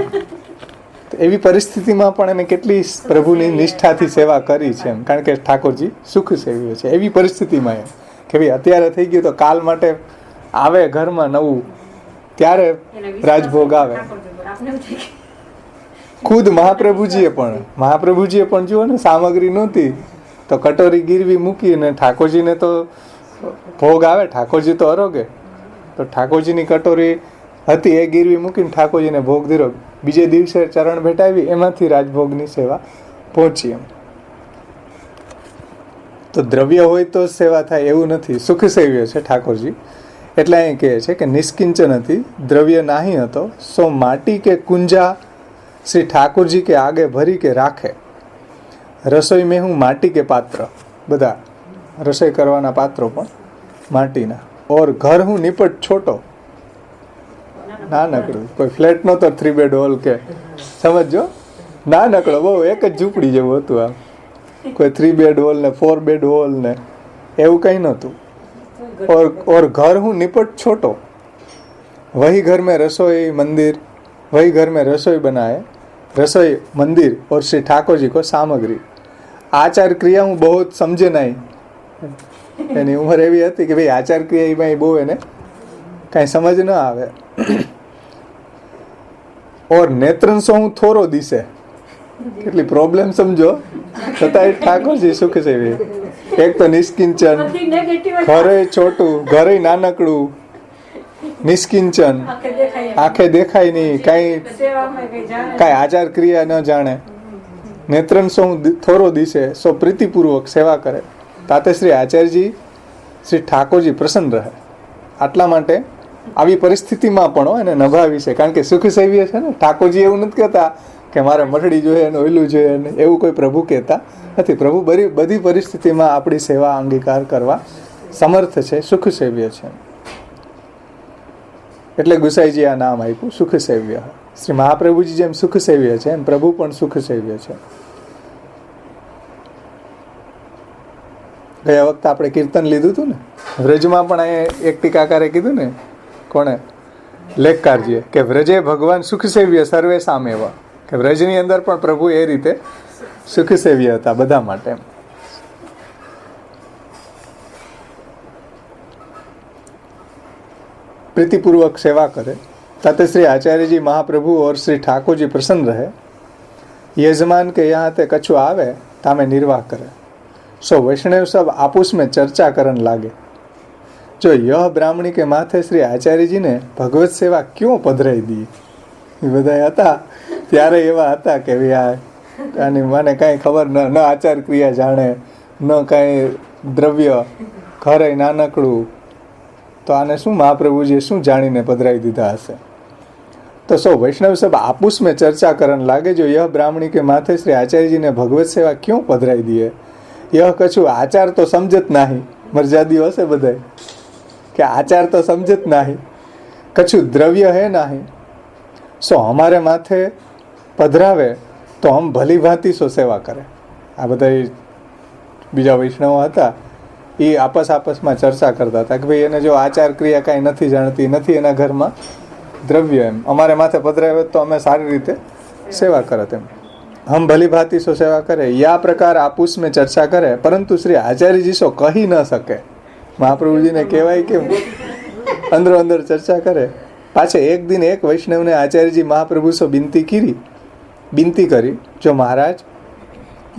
એવી પરિસ્થિતિમાં પણ એને કેટલી પ્રભુની નિષ્ઠાથી સેવા કરી છે એમ, કારણ કે ઠાકોરજી સુખ સેવ્યો છે. એવી પરિસ્થિતિમાં એમ કે ભાઈ અત્યારે થઈ ગયું તો કાલ માટે આવે ઘરમાં નવું, ત્યારે રાજભોગ આવે. ખુદ મહાપ્રભુજીએ પણ જુઓ ને, સામગ્રી નહોતી તો કટોરી ગીરવી મૂકીને ઠાકોરજીને તો ભોગ આવે. ઠાકોરજી તો અરોગે, તો ઠાકોરજીની કટોરી હતી એ ગીરવી મૂકીને ઠાકોરજીને ભોગ દીધો. બીજે દિવસે ચરણ ભેટાવી, એમાંથી રાજભોગની સેવા પહોંચી એમ. તો દ્રવ્ય હોય તો જ સેવા થાય એવું નથી. સુખ સેવ્ય છે ઠાકોરજી. એટલે અહીં કહે છે કે નિષ્કિંચન હતી, દ્રવ્ય નાહી હતો, સો માટી કે કુંજા શ્રી ઠાકોરજી કે આગે ભરી કે રાખે. રસોઈ મેં હું માટી કે પાત્ર, બધા રસોઈ કરવાના પાત્રો પણ માટીના. ઓર ઘર હું નિપટ છોટો, નાનકડું, કોઈ ફ્લેટ નહોતો 3 બેડ હોલ કે, સમજો, નાનકડો, બહુ એક જ ઝૂંપડી જેવું હતું. આમ કોઈ 3 બેડ હોલ ને 4 બેડ હોલ ને એવું કંઈ નહોતું. और घर हूँ निपट छोटो, वही घर में रसोई मंदिर, वही घर में रसोई बनाए, रसोई मंदिर और श्री ठाकुर जी को सामग्री. आचार क्रिया હું બહુ સમજે નહીં. એની ઉંમર એવી હતી કે ભાઈ આચાર ક્રિયા બહુ એને કાંઈ સમજ ન આવે. ઓર નેત્રંશો હું થોરો દિશે, કેટલી પ્રોબ્લેમ સમજો, છતાંય ઠાકોરજી સુખ સેવી. એક તો નિષ્કિંચન, ઘરે છોટું, ઘરે નાનકડું, નિષ્કિંચન, આંખે દેખાય નહીં, કાંઈ આચાર ક્રિયા ન જાણે. નેત્રંશો હું થોરો દિશે, સો પ્રીતિપૂર્વક સેવા કરે. તાતે શ્રી આચાર્યજી, શ્રી ઠાકોરજી પ્રસન્ન રહે. આટલા માટે આવી પરિસ્થિતિમાં પણ એને નભાવી છે, કારણ કે સુખ સેવીએ છે ને. ઠાકોરજી એવું નથી કહેતા કે મારે મઠડી જોઈએ ને ઓયલું જોઈએ ને, એવું કોઈ પ્રભુ કહેતા નથી. પ્રભુ બધી પરિસ્થિતિમાં આપણી સેવા અંગીકાર કરવા સમર્થ છે, સુખ સેવ્ય છે. એટલે ગુસાઈજી આ નામ આપ્યું, સુખ સેવ્ય. શ્રી મહાપ્રભુજી જેમ સુખ સેવ્ય છે એમ પ્રભુ પણ સુખ સેવ્ય છે. ગયા વખતે આપણે કીર્તન લીધું હતું ને, વ્રજમાં પણ અહીંયા એક ટીકાકારે કીધું ને, કોણે, લેખકારજીએ, કે વ્રજે ભગવાન સુખ સેવ્ય સર્વે સામેવા, કે વ્રજની અંદર પણ પ્રભુ એ રીતે સુખ સેવ્ય હતા બધા માટે. प्रीतिपूर्वक सेवा करे, ताते श्री आचार्य जी महाप्रभु और श्री ठाकुर जी प्रसन्न रहे. यजमान के यहाँ ते कछु आवे तामे निर्वाह करे. सो वैष्णव सब आपस में चर्चा करन लागे, जो यह ब्राह्मणी के माथे श्री आचार्य जी ने भगवत सेवा क्यों पधराई दी. બધા હતા ત્યારે એવા હતા કે આની મને કાંઈ ખબર ન આચાર ક્રિયા જાણે, ન કાંઈ દ્રવ્ય, ઘરે નાનકડું, તો આને શું મહાપ્રભુજીએ શું જાણીને પધરાવી દીધા હશે. તો સૌ વૈષ્ણવ સબ આપસ में चर्चा करन लागे, जो यह ब्राह्मणी के माथे श्री आचार्य जी ने भगवत सेवा क्यों पधराई दिए. यह कछु आचार तो समझत नहीं, मर्यादियों से बधाई कि आचार तो समझत नहीं, कछु द्रव्य है नहीं, सो हमारे माथे पधरावे तो हम भली भांति सो सेवा करे. આ બધા બીજા વૈષ્ણવો હતા, એ આપસમાં ચર્ચા કરતા હતા કે ભાઈ એને જો આચાર ક્રિયા કાંઈ નથી જાણતી, નથી એના ઘરમાં દ્રવ્ય, એમ અમારે માથે પધરાવે તો અમે સારી રીતે સેવા કરત. એમ હમ ભલી ભાંતિ સો સેવા કરે. યા પ્રકાર આપસ में ચર્ચા કરે, પરંતુ શ્રી આચાર્યજી સો કહી ન શકે. મહાપ્રભુજીને કહેવાય કેમ, અંદરો અંદર ચર્ચા કરે. પાછે એક દિન એક વૈષ્ણવને આચાર્યજી महाप्रभु सो बिनती करी, जो महाराज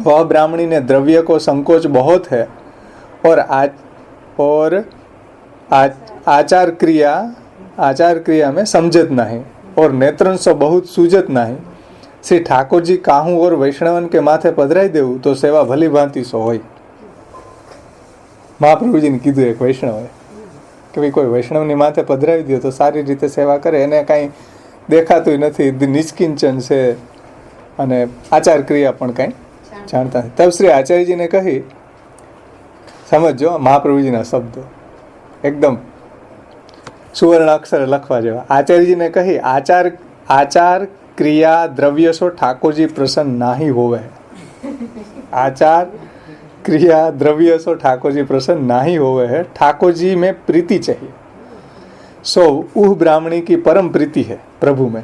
वह ब्राह्मणी ने द्रव्य को संकोच बहुत है और आचार क्रिया में समझत नहीं और नेत्रन सो बहुत सूझत नहीं. श्री ठाकुर जी काहू और वैष्णवन के माथे पधराई देવું तो सेवा भली भांति सो હોય. મહાપ્રભુજીને કીધું એક વૈષ્ણવે કે ભાઈ કોઈ વૈષ્ણવની માથે પધરાવી દો તો સારી રીતે સેવા કરે, એને કાંઈ દેખાતું નથી, નિષ્કિંચન છે અને આચાર ક્રિયા પણ કાંઈ જાણતા નથી. તબ શ્રી આચાર્યજીને કહી, સમજો મહાપ્રભુજીના શબ્દો એકદમ સુવર્ણ અક્ષર લખવા જેવા. આચાર્યજીને કહી, આચાર क्रिया द्रव्य सो ठाकुर जी प्रसन्न नाही होवे. आचार क्रिया द्रव्य सो ठाकुर जी प्रसन्न नाही होवे है. ठाकुर जी में प्रीति चाहिए. सो उह ब्राह्मणी की परम प्रीति है प्रभु में.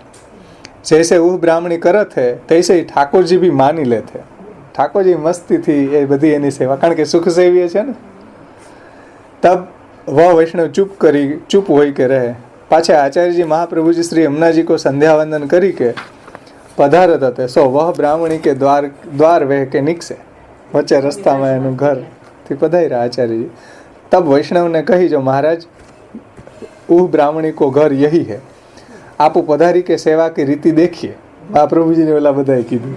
जैसे उह ब्राह्मणी करत है तैसे ही ठाकुर जी भी मानी लेते. ठाकुर जी मस्ती थी ये बधी एनी सेवा, कारण के सुख सेवीय छे ने. तब वह वैष्णव चुप होई के रहे. पाछा आचार्य जी महाप्रभु जी श्री यमुना जी को संध्या वंदन करी के पधारत हते. सो वह ब्राह्मणी के द्वार वह के निकसे. वच्चे रस्ता में एनु घर थी पधार्या आचार्य जी. तब वैष्णव ने कही, जो महाराज उह ब्राह्मणी को घर यही है, आप पधारी के सेवा की रीति देखिए. महाप्रभु जी ने ओला बधाई कीधुं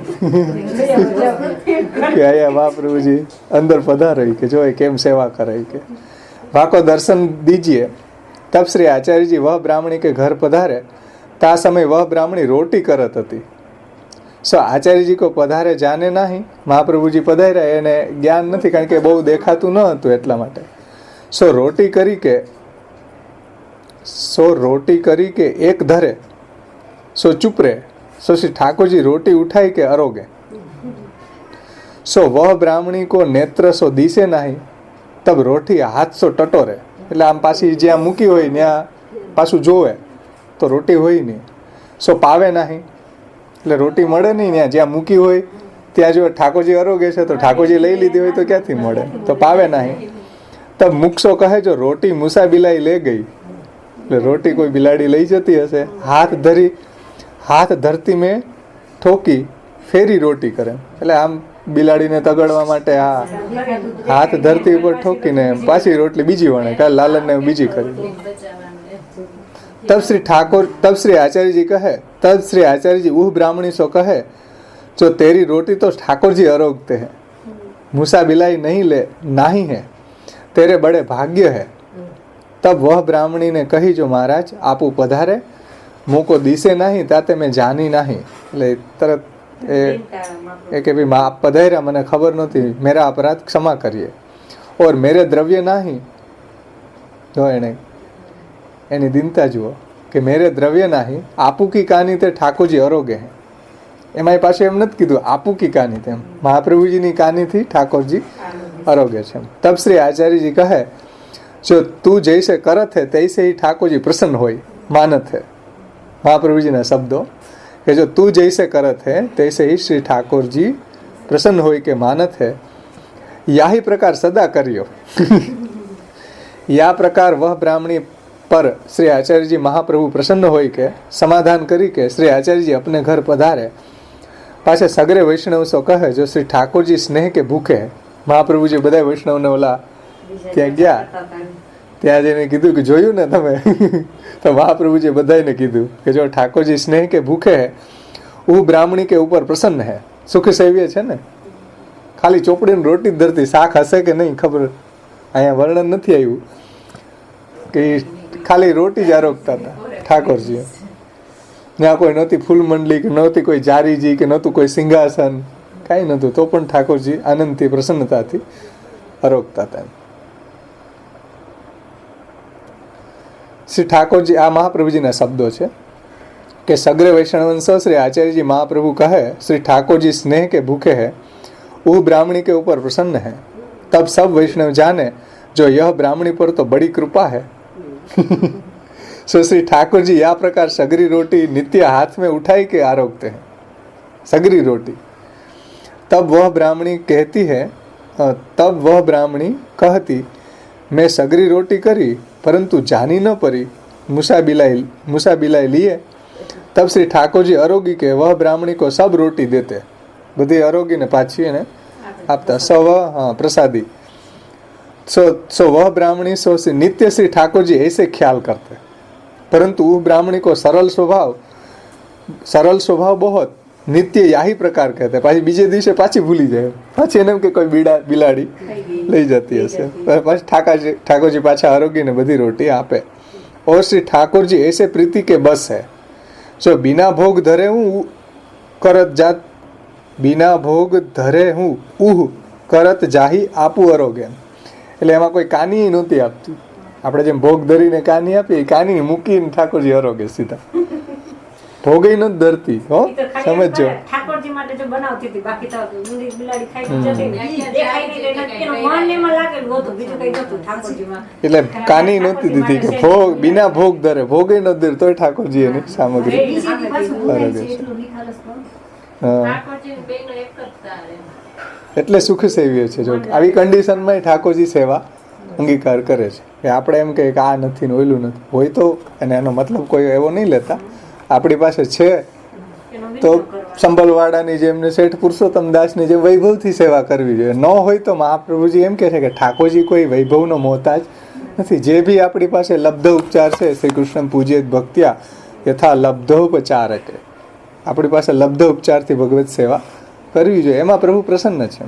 કે આયા મહાપ્રભુ जी अंदर पधारे के जो केम सेवा करे के वाको दर्शन दीजिए. तब श्री आचार्य जी वह ब्राह्मणी के घर पधारे. ता समय वह ब्राह्मणी रोटी करत હતી. सो आचार्य जी को पधारे जाने नहीं. महाप्रभु जी पधार्या એને જ્ઞાન નથી, કારણ કે બહુ દેખાતું ન હતું એટલા માટે. સો રોટી કરી કે એક ધરે. सो चुप रहे. सो श्री ठाकुर जी रोटी उठाई के अरोगे. सो वह ब्राह्मणी को नेत्र सो दिसे नहीं. तब रोटी हाथ सो टटोरे. એટલે આમ પાછી જ્યાં મૂકી હોય ત્યાં પાછું જોવે તો રોટી હોય નહીં. સો પાવે નહીં એટલે રોટી મળે નહીં. ત્યાં જ્યાં મૂકી હોય ત્યાં જો ઠાકોરજી અરોગે છે તો ઠાકોરજી લઈ લીધી હોય તો ક્યાંથી મળે, તો પાવે નહીં. તબ મુક્ષો કહે, જો રોટી મૂસા બિલાઈ લે ગઈ. એટલે રોટી કોઈ બિલાડી લઈ જતી હશે. હાથ ધરતી મેં ઠોકી ફેરી રોટી કરે. એટલે આમ બિલાડીને તગડવા માટે હાથ ધરતી ઉપર ઠોકીને પાછી રોટલી બીજી વણે, કાલ લાલનને બીજી કરી. तब श्री आचार्य जी कहे, तब श्री आचार्य जी उह ब्राह्मणी सो कहे, जो तेरी रोटी तो ठाकुर जी अरोगते हैं, मूसा बिलाई नहीं है, तेरे बड़े भाग्य है. तब वह ब्राह्मणी ने कही, जो महाराज आप पधारे, मुँह को दिसे नहीं ताते मैं जानी नहीं. એટલે તરત એ કે ભાઈ આપ પધાર્યા, મને ખબર નહોતી, મેરા અપરાધ ક્ષમા કરીએ. ઓર મેરે દ્રવ્ય નહીં. જો એની દિનતા જુઓ કે મેરે દ્રવ્ય નહીં, આપુ કી કાની તે ઠાકોરજી અરોગે હે. એમાં પાછું એમ નથી કીધું આપુ કી કાની, તેમ મહાપ્રભુજીની કાનીથી ઠાકોરજી અરોગે છે. તબ શ્રી આચાર્યજી કહે, જો તું જૈસે કરત હે તૈસે ही ઠાકોરજી પ્રસન્ન હોય માનત હે. મહાપ્રભુજીના શબ્દો કે જો તું જૈસે करत है तैसे ही श्री ठाकुर जी प्रसन्न होई के मानत है. याही प्रकार सदा करियो. या प्रकार वह ब्राह्मणी पर श्री आचार्य जी महाप्रभु प्रसन्न होई के समाधान करी के श्री आचार्य जी अपने घर पधारे. पाछे सगरे वैष्णव सो कहे, जो श्री ठाकुर जी स्नेह के भूखे है. महाप्रभु जी બધા વૈષ્ણવને ઓલા ત્યાં ગયા, ત્યાં જઈને કીધું કે જોયું ને તમે, તો મહાપ્રભુજી બધાને કીધું કે જો ઠાકોરજી સ્નેહ કે ભૂખે હે, ઉહ બ્રાહ્મણી કે ઉપર પ્રસન્ન હે. સુખ સેવ્ય છે ને, ખાલી ચોપડીની રોટી જ ધરતી, શાક હશે કે નહીં ખબર, અહીંયા વર્ણન નથી આવ્યું કે ખાલી રોટી જ આરોગતા હતા ઠાકોરજી. ત્યાં કોઈ નહોતી ફૂલ મંડલી કે નહોતી કોઈ જારીજી કે નહોતું કોઈ સિંહાસન, કાંઈ નહોતું, તો પણ ઠાકોરજી આનંદથી પ્રસન્નતાથી આરોગતા હતા. श्री ठाकुर जी आ महाप्रभु जी ना शब्दों છે કે सगरे वैष्णवंश श्री आचार्य जी महाप्रभु कहे, श्री ठाकुर जी स्नेह के भूखे है, वो ब्राह्मणी के ऊपर प्रसन्न है. तब सब वैष्णव जाने, जो यह ब्राह्मणी पर तो बड़ी कृपा है. सो श्री ठाकुर जी यह प्रकार सगरी रोटी नित्य हाथ में उठाई के आरोगते हैं. सगरी रोटी. तब वह ब्राह्मणी कहती, मैं सगरी रोटी करी परंतु जानी न पड़ी, मूसा बिलाई लिए. तब श्री ठाकुर जी आरोगी के वह ब्राह्मणी को सब रोटी देते. बधी आरोगी ने पाछी ने आपता. प्रसादी. सो वह ब्राह्मणी नित्य श्री ठाकुर जी ऐसे ख्याल करते, परंतु वह ब्राह्मणी को सरल स्वभाव बहुत, नित्य यही प्रकार कहते. पाછી બીજે દિવસે પાછી ભૂલી જાય, પાછી એને કે કોઈ બિલાડી લઈ જતી હશે. પાછી ઠાકોરજી પાછા આરોગીને બધી રોટી આપે. और श्री ठाकुर जी ऐसे प्रीति के बस है, જો બિના ભોગ ધરે હું કરત જાત, બિના ભોગ ધરે હું કરત જાહી આપું અરોગેન. એટલે એમાં કોઈ કાની નહોતી આપતી. આપણે જેમ ભોગ ધરીને કાની આપીએ, કાની મૂકીને ઠાકોરજી અરોગે સીધા. ભોગઈ નથી ધરતી. હો સમજો. ઠાકોરજી માટે જો બનાવતી હતી, બાકી તો બિલાડી ખાઈ જતી દેખાય નહીં, એનો મન એમાં લાગેલું હતું, બીજું કઈ નહોતું ઠાકોરજીમાં. એટલે કાની નહોતી દીધી કે ભોગ બિના ભોગ ધરે, ભોગઈ નથી ધરે તોય ઠાકોરજી એની સામગ્રી અરોગે છે. એટલે સુખ સેવ્ય છે. જો આવી કન્ડિશનમાં ઠાકોરજી સેવા અંગીકાર કરે છે. કે આપણે એમ કે આ નથી ને ઓયલું નથી હોય તો, અને એનો મતલબ કોઈ એવો નહીં લેતા. આપણી પાસે છે તો સંભલવાડાની જેમ ને શેઠ પુરુષોત્તમ દાસની જેમ વૈભવથી સેવા કરવી જોઈએ. ન હોય તો મહાપ્રભુજી એમ કહે છે કે ઠાકોરજી કોઈ વૈભવનો મોહતાજ નથી. જે બી આપણી પાસે લબ્ધ ઉપચાર છે, શ્રી કૃષ્ણ પૂજ્ય ભક્ત્યા યથા લબ્ધોપચાર કે આપણી પાસે લબ્ધ ઉપચારથી ભગવત સેવા કરવી જોઈએ. એમાં પ્રભુ પ્રસન્ન છે.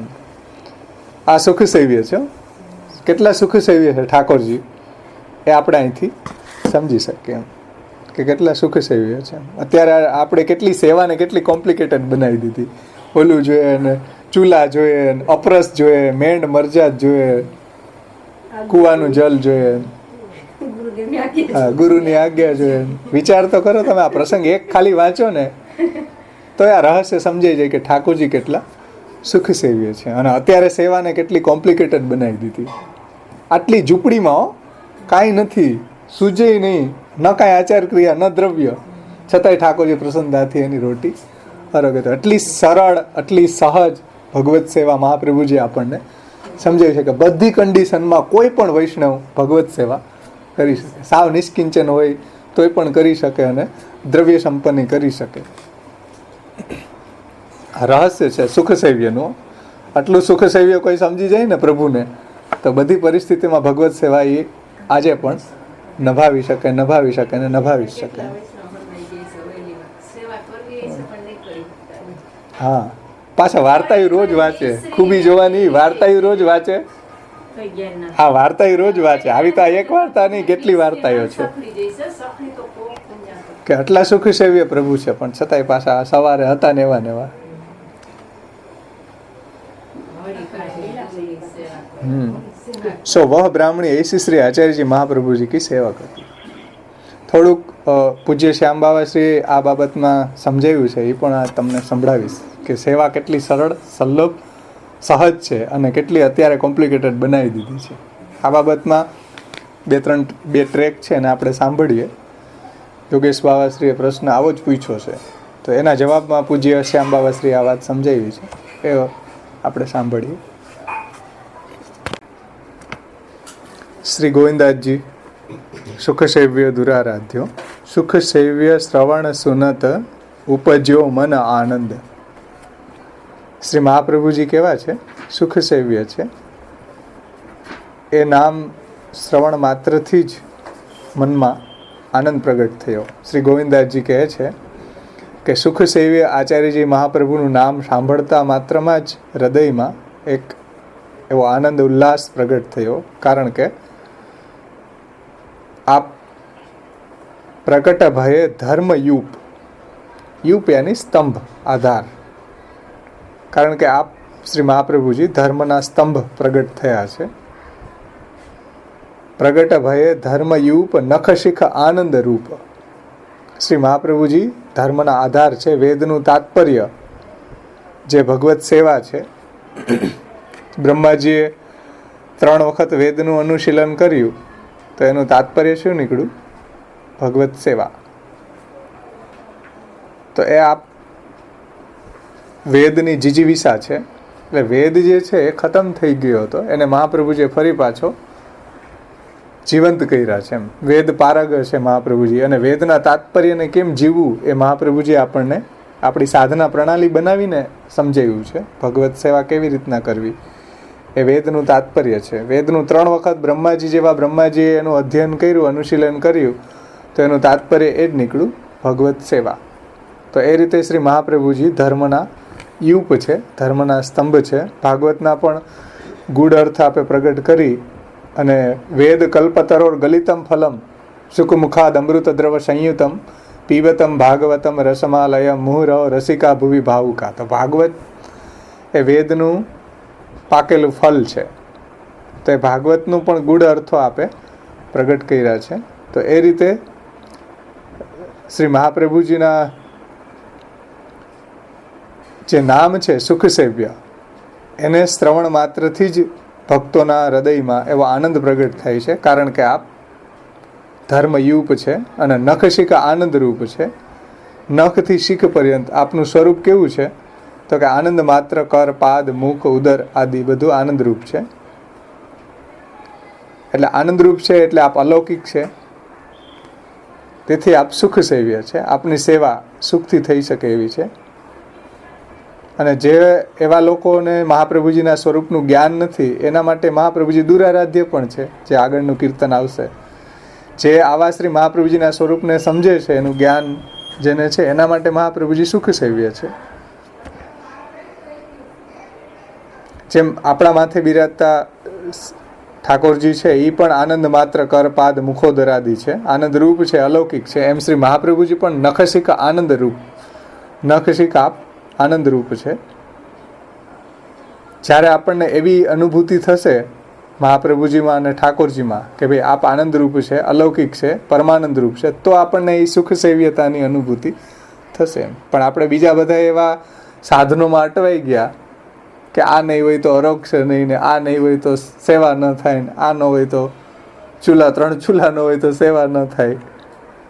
આ સુખ સેવ્ય છે. કેટલા સુખ સેવ્ય છે ઠાકોરજી એ આપણે અહીંથી સમજી શકીએ એમ કે કેટલા સુખ સેવ્ય છે. અત્યારે આપણે કેટલી સેવાને કેટલી કોમ્પ્લિકેટેડ બનાવી દીધી. ઓલું જોઈએ ને ચૂલા જોઈએ ને અપરસ જોઈએ, મેંડ મરજાત જોઈએ, કુવાનું જલ જોઈએ, ગુરુની આજ્ઞા જોઈએ. વિચાર તો કરો તમે. આ પ્રસંગ એક ખાલી વાંચો ને તો આ રહસ્ય સમજાઈ જાય કે ઠાકોરજી કેટલા સુખ સેવ્ય છે. અને અત્યારે સેવાને કેટલી કોમ્પ્લિકેટેડ બનાવી દીધી. આટલી ઝૂંપડીમાં કાંઈ નથી, સૂજે નહીં, ન કાંઈ આચાર ક્રિયા, ન દ્રવ્ય, છતાંય ઠાકોરજી પ્રસન્નતાથી એની રોટી અરોગે. એટલી સરળ, આટલી સહજ ભગવત સેવા મહાપ્રભુજી આપણને સમજાવી છે કે બધી કન્ડિશનમાં કોઈ પણ વૈષ્ણવ ભગવત સેવા કરી શકે. સાવ નિષ્કિંચન હોય તોય પણ કરી શકે અને દ્રવ્ય સંપન્ન કરી શકે. રહસ્ય છે સુખ સેવ્યનું. આટલું સુખ સેવ્ય કોઈ સમજી જાય ને પ્રભુને, તો બધી પરિસ્થિતિમાં ભગવત સેવા એ આજે પણ નભાવી શકે ને નભાવી શકે. હા, પાછા વાર્તાઓ રોજ વાંચે. ખૂબી જોવાની, વાર્તાઓ રોજ વાંચે. હા, વાર્તાઓ રોજ વાંચે. આવી તો એક વાર્તા નહીં, કેટલી વાર્તાઓ છે કે આટલા સુખ સેવ્ય પ્રભુ છે, પણ છતાંય પાછા સવારે હતા ને એવા ને એવા. સો વહ બ્રાહ્મણી એસી શ્રી આચાર્યજી મહાપ્રભુજી કી સેવા કરતી. થોડુંક પૂજ્ય શ્યામ બાવાશ્રીએ આ બાબતમાં સમજાવ્યું છે, એ પણ આ તમને સંભળાવીશ કે સેવા કેટલી સરળ, સલ્લભ, સહજ છે અને કેટલી અત્યારે કોમ્પ્લિકેટેડ બનાવી દીધી છે. આ બાબતમાં બે ટ્રેક છે અને આપણે સાંભળીએ. યોગેશ બાવાશ્રીએ પ્રશ્ન આવો જ પૂછ્યો છે, તો એના જવાબમાં પૂજ્ય શ્યામ બાવાશ્રીએ આ વાત સમજાવી છે, એ આપણે સાંભળીએ. શ્રી ગોવિંદાસજી સુખ સેવ્ય દુરારાધ્યો, સુખ સેવ્ય શ્રવણ સુનત ઉપજ્યો મન આનંદ. શ્રી મહાપ્રભુજી કેવા છે? સુખ સેવ્ય છે. એ નામ શ્રવણ માત્રથી જ મનમાં આનંદ પ્રગટ થયો. શ્રી ગોવિંદાસજી કહે છે કે સુખ સેવ્ય આચાર્યજી મહાપ્રભુનું નામ સાંભળતા માત્રમાં જ હૃદયમાં એક એવો આનંદ ઉલ્લાસ પ્રગટ થયો. કારણ કે આપ પ્રકટ ભયે ધર્મ યુપ યાની સ્તંભ, આધાર. કારણ કે આપ શ્રી મહાપ્રભુજી ધર્મના સ્તંભ પ્રગટ થયા છે. પ્રગટ ભયે ધર્મયુપ નખશિખ આનંદ રૂપ. શ્રી મહાપ્રભુજી ધર્મના આધાર છે. વેદનું તાત્પર્ય જે ભગવત સેવા છે. બ્રહ્માજીએ 3 વખત વેદનું અનુશીલન કર્યું તો એનું તાત્પર્ય શું નીકળ્યું? ભગવત સેવા. તો એ આપ વેદની જીજીવિષા છે. એટલે વેદ જે છે એ ખતમ થઈ ગયો હતો, એને મહાપ્રભુજીએ ફરી પાછો જીવંત કર્યા છે. એમ વેદ પારગ છે મહાપ્રભુજી, અને વેદના તાત્પર્યને કેમ જીવવું એ મહાપ્રભુજી આપણને આપણી સાધના પ્રણાલી બનાવીને સમજાવ્યું છે. ભગવત સેવા કેવી રીતના કરવી એ વેદનું તાત્પર્ય છે. વેદનું 3 વખત બ્રહ્માજી જેવા બ્રહ્માજીએ એનું અધ્યયન કર્યું, અનુશીલન કર્યું, તો એનું તાત્પર્ય એ જ નીકળ્યું, ભગવત સેવા. તો એ રીતે શ્રી મહાપ્રભુજી ધર્મના યુપ છે, ધર્મના સ્તંભ છે. ભાગવતના પણ ગૂઢ અર્થ આપે પ્રગટ કરી અને વેદ કલ્પતરોર ગલિતમ ફલમ સુકમુખાદ અમૃત દ્રવ સંયુતમ પીબતમ ભાગવતમ રસમાલય મુહુરહ રસિકા ભુવિ ભાવુકા. તો ભાગવત એ વેદનું પાકેલું ફલ છે. તો એ ભાગવતનું પણ ગૂઢ અર્થો આપે પ્રગટ કર્યા છે. તો એ રીતે શ્રી મહાપ્રભુજીના જે નામ છે સુખ સેવ્ય, એને શ્રવણ માત્રથી જ ભક્તોના હૃદયમાં એવો આનંદ પ્રગટ થાય છે. કારણ કે આપ ધર્મયુપ છે અને નખ શીખ આનંદ રૂપ છે. નખથી શીખ પર્યંત આપનું સ્વરૂપ કેવું છે? તો કે આનંદ માત્ર, કર, પાદ, મુખ, ઉદર આદિ બધું આનંદરૂપ છે. એટલે આનંદરૂપ છે એટલે આપ અલૌકિક છે. તેથી આપ સુખ સેવ્ય છે. આપની સેવા સુખથી થઈ શકે એવી છે. અને જે એવા લોકોને મહાપ્રભુજીના સ્વરૂપનું જ્ઞાન નથી, એના માટે મહાપ્રભુજી દુરારાધ્ય પણ છે, જે આગળનું કીર્તન આવશે. જે આવા શ્રી મહાપ્રભુજીના સ્વરૂપને સમજે છે, એનું જ્ઞાન જેને છે, એના માટે મહાપ્રભુજી સુખ સેવ્ય છે. જેમ આપણા માથે બિરાજતા ઠાકોરજી છે, એ પણ આનંદ માત્ર, કરપાદ, મુખોદરાદિ છે, આનંદરૂપ છે, અલૌકિક છે. એમ શ્રી મહાપ્રભુજી પણ નખશિક આનંદરૂપ, નખશિક આપ આનંદરૂપ છે. જ્યારે આપણને એવી અનુભૂતિ થશે મહાપ્રભુજીમાં અને ઠાકોરજીમાં કે ભાઈ આપ આનંદરૂપ છે, અલૌકિક છે, પરમાનંદરૂપ છે, તો આપણને એ સુખ સેવ્યતાની અનુભૂતિ થશે. પણ આપણે બીજા બધા એવા સાધનોમાં અટવાઈ ગયા કે આ નહીં હોય તો અરોક્ષ નહીં, ને આ નહીં હોય તો સેવા ન થાય, ને આ ન હોય તો ચૂલા 3 ચૂલા ન હોય તો સેવા ન થાય,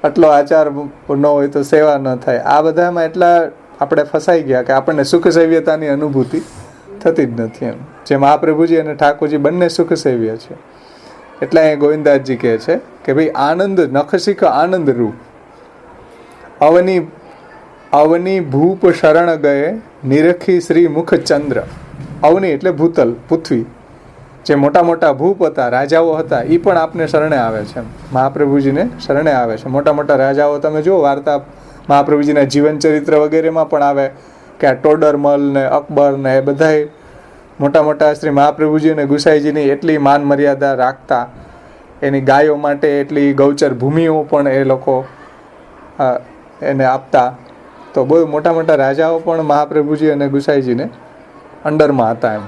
આટલો આચાર ન હોય તો સેવા ન થાય. આ બધામાં એટલા આપણે ફસાઈ ગયા કે આપણને સુખ સેવ્યતાની અનુભૂતિ થતી જ નથી. એમ જે મહાપ્રભુજી અને ઠાકોરજી બંને સુખ સેવ્ય છે. એટલે અહીં ગોવિંદાસજી કહે છે કે ભાઈ આનંદ નખશિખ આનંદ રૂપ અવની અવની ભૂપ શરણ ગયે નિરખી શ્રી મુખ ચંદ્ર. અવની એટલે ભૂતલ, પૃથ્વી. જે મોટા મોટા ભૂપ હતા, રાજાઓ હતા, એ પણ આપને શરણે આવે છે, મહાપ્રભુજીને શરણે આવે છે. મોટા મોટા રાજાઓ તમે જુઓ, વાર્તા મહાપ્રભુજીના જીવન ચરિત્ર વગેરેમાં પણ આવે કે આ ટોડરમલ ને અકબર ને એ બધાય મોટા મોટા શ્રી મહાપ્રભુજી અને ગુસાઈજીની એટલી માન મર્યાદા રાખતા, એની ગાયો માટે એટલી ગૌચર ભૂમિઓ પણ એ લોકો એને આપતા. તો બહુ મોટા મોટા રાજાઓ પણ મહાપ્રભુજી અને ગુસાઈજીને અંડરમાં હતા. એમ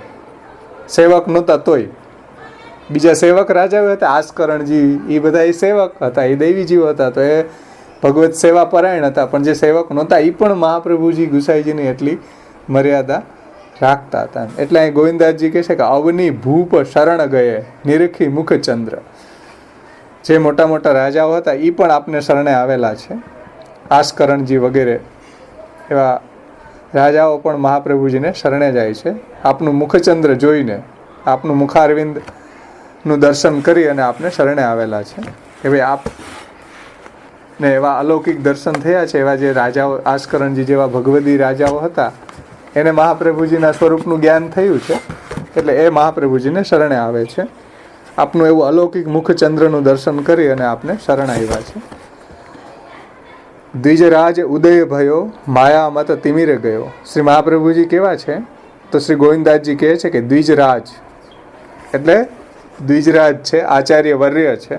સેવક નહોતા તોય બીજા સેવક રાજાઓ હતા, આસ્કરણજી, એ બધા એ સેવક હતા, એ દૈવી જીવ હતા, તો એ ભગવત સેવા પરાયણ હતા. પણ જે સેવક નહોતા એ પણ મહાપ્રભુજી ગુસાઈજીની એટલી મર્યાદા રાખતા હતા. એટલે અહીં ગોવિંદાસજી કહે છે કે અવની ભૂપ શરણ ગયે નિરખી મુખ ચંદ્ર. જે મોટા મોટા રાજાઓ હતા એ પણ આપને શરણે આવેલા છે. આસ્કરણજી વગેરે એવા રાજાઓ પણ મહાપ્રભુજીને શરણે જાય છે. આપનું મુખચંદ્ર જોઈને, આપનું મુખારવિંદનું દર્શન કરી અને આપને શરણે આવેલા છે કે ભાઈ આપ ને એવા અલૌકિક દર્શન થયા છે. એવા જે રાજાઓ, આસ્કરણજી જેવા ભગવદી રાજાઓ હતા, એને મહાપ્રભુજીના સ્વરૂપનું જ્ઞાન થયું છે, એટલે એ મહાપ્રભુજીને શરણે આવે છે. આપનું એવું અલૌકિક મુખચંદ્રનું દર્શન કરી અને આપને શરણ આવ્યા છે. દ્વિજરાજ ઉદય ભયો માયા મત તિમિરે ગયો. શ્રી મહાપ્રભુજી કેવા છે? તો શ્રી ગોવિંદાસજી કહે છે કે દ્વિજરાજ એટલે દ્વિજરાજ છે, આચાર્ય વર્ય છે.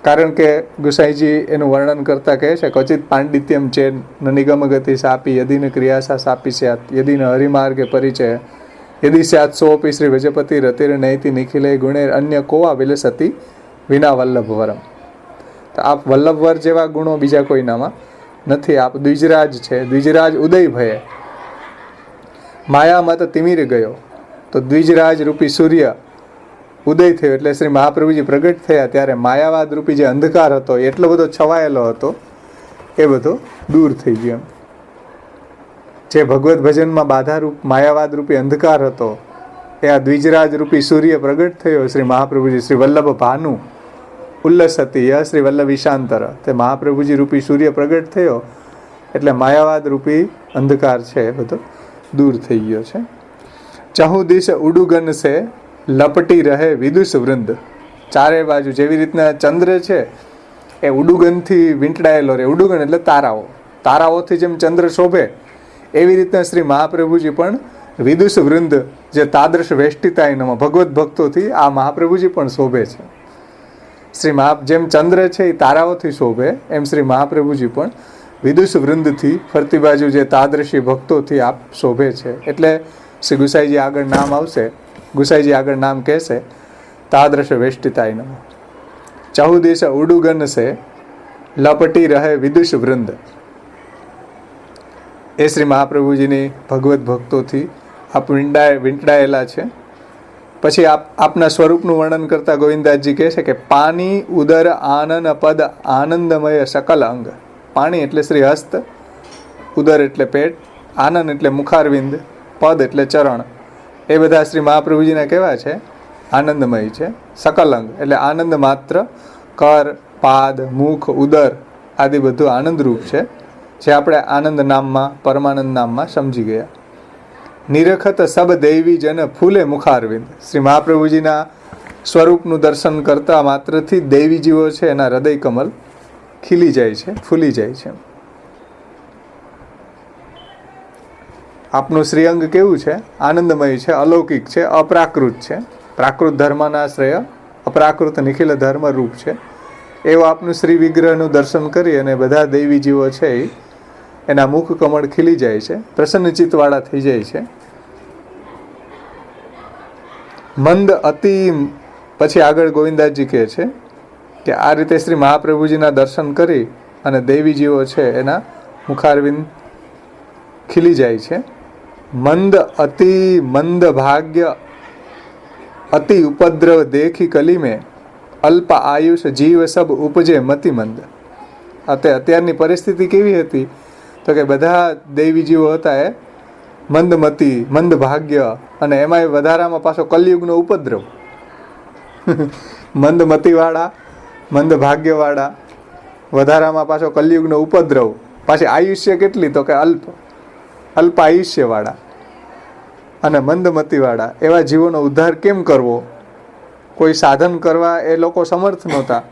કારણ કે ગુસાઈજી એનું વર્ણન કરતા કહે છે ક્વચિત પાંડિત્યમ ચેન ન નિગમ ગતિ સાપી યદિન ક્રિયાસા સાપી સ્યાત યદિન હરિમાર્ગે પરિચય યદિ સ્યાત સોપી શ્રી વજપતિ રતિર નૈતિ નિખિલે ગુણેર અન્ય કોવા વિલસતી વિના વલ્લભવરમ. તો આપ વલ્લભવર જેવા ગુણો બીજા કોઈનામાં નથી. આપ દ્વિજરાજ છે. દ્વિજરાજ ઉદય ભયે માયા મત તિમિર ગયો. તો દ્વિજરાજ રૂપી સૂર્ય ઉદય થયો એટલે શ્રી મહાપ્રભુજી પ્રગટ થયા ત્યારે માયાવાદ રૂપી જે અંધકાર હતો, એટલો બધો છવાયેલો હતો, એ બધો દૂર થઈ ગયો. જે ભગવત ભજનમાં બાધારૂપ માયાવાદ રૂપી અંધકાર હતો, એ આ દ્વિજરાજ રૂપી સૂર્ય પ્રગટ થયો શ્રી મહાપ્રભુજી. શ્રી વલ્લભ ભાનુ ઉલ્લસતી ય શ્રી વલ્લભ ઈશાંતર. તે મહાપ્રભુજી રૂપી સૂર્ય પ્રગટ થયો એટલે માયાવાદ રૂપી અંધકાર છે એ બધો દૂર થઈ ગયો છે. ચહુ દિશ ઉડુગન સે લપટી રહે વિદુષ વૃંદ. ચારે બાજુ જેવી રીતના ચંદ્ર છે એ ઉડુગનથી વીંટળાયેલો રહે. ઉડુગન એટલે તારાઓ, તારાઓથી જેમ ચંદ્ર શોભે એવી રીતના શ્રી મહાપ્રભુજી પણ વિદુષ વૃંદ, જે તાદૃશ વેષ્ટિતાયનમાં ભગવત ભક્તોથી આ મહાપ્રભુજી પણ શોભે છે. જેમ ચંદ્ર છે એ તારાઓથી શોભે, એમ શ્રી મહાપ્રભુજી પણ વિદુષ વૃંદથી ફરતી બાજુ જે તાદ્રશી ભક્તોથી આપ શોભે છે. એટલે શ્રી ગુસાઈજી આગળ નામ આવશે, ગુસાઈજી આગળ નામ કહેશે, તાદ્રશ વેષ્ટિતાય નમઃ. ચહુદેશ ઉડુગન સે લપટી રહે વિદુષ વૃંદ. એ શ્રી મહાપ્રભુજીની ભગવત ભક્તોથી આપ વીંટળાયેલા છે. પછી આપના સ્વરૂપનું વર્ણન કરતા ગોવિંદાસજી કહે છે કે પાણી ઉદર આનન પદ આનંદમય સકલ અંગ. પાણી એટલે શ્રી હસ્ત, ઉદર એટલે પેટ, આનંદ એટલે મુખારવિંદ, પદ એટલે ચરણ. એ બધા શ્રી મહાપ્રભુજીના કેવા છે? આનંદમય છે. સકલ અંગ એટલે આનંદ માત્ર, કર, પાદ, મુખ, ઉદર આદિ બધું આનંદરૂપ છે, જે આપણે આનંદ નામમાં, પરમાનંદ નામમાં સમજી ગયા. નિરખત સબ દૈવી જન ફૂલે મુખારવિંદ. શ્રી મહાપ્રભુજીના સ્વરૂપનું દર્શન કરતા માત્રથી દૈવી જીવો છે એના હૃદય કમલ ખીલી જાય છે, ફૂલી જાય છે. આપનું શ્રીઅંગ કેવું છે? આનંદમય છે, અલૌકિક છે, અપ્રાકૃત છે. પ્રાકૃત ધર્મના શ્રેય અપ્રાકૃત નિખિલ ધર્મ રૂપ છે. એવું આપનું શ્રી વિગ્રહનું દર્શન કરી અને બધા દૈવી જીવો છે એના મુખ કમળ ખીલી જાય છે, પ્રસન્નચિત્તવાળા થઈ જાય છે. મંદ અતિ. પછી આગળ ગોવિંદાસજી કહે છે કે આ રીતે શ્રી મહાપ્રભુજીના દર્શન કરી અને દૈવી જીવો છે એના મુખારવિંદ ખીલી જાય છે. મંદ અતિ મંદ ભાગ્ય અતિ ઉપદ્રવ દેખી કલીમે અલ્પ આયુષ જીવ સબ ઉપજે મતિ મંદ. અત્યારની પરિસ્થિતિ કેવી હતી? તો કે બધા દૈવી જીવો હતા એ મંદમતી, મંદ ભાગ્ય, અને એમાંય વધારામાં પાછો કલયુગનો ઉપદ્રવ. મંદમતીવાળા, મંદ ભાગ્યવાળા, વધારામાં પાછો કલયુગનો ઉપદ્રવ, પાછી આયુષ્ય કેટલી? તો કે અલ્પ આયુષ્યવાળા અને મંદમતીવાળા. એવા જીવોનો ઉદ્ધાર કેમ કરવો? કોઈ સાધન કરવા એ લોકો સમર્થ નહોતા,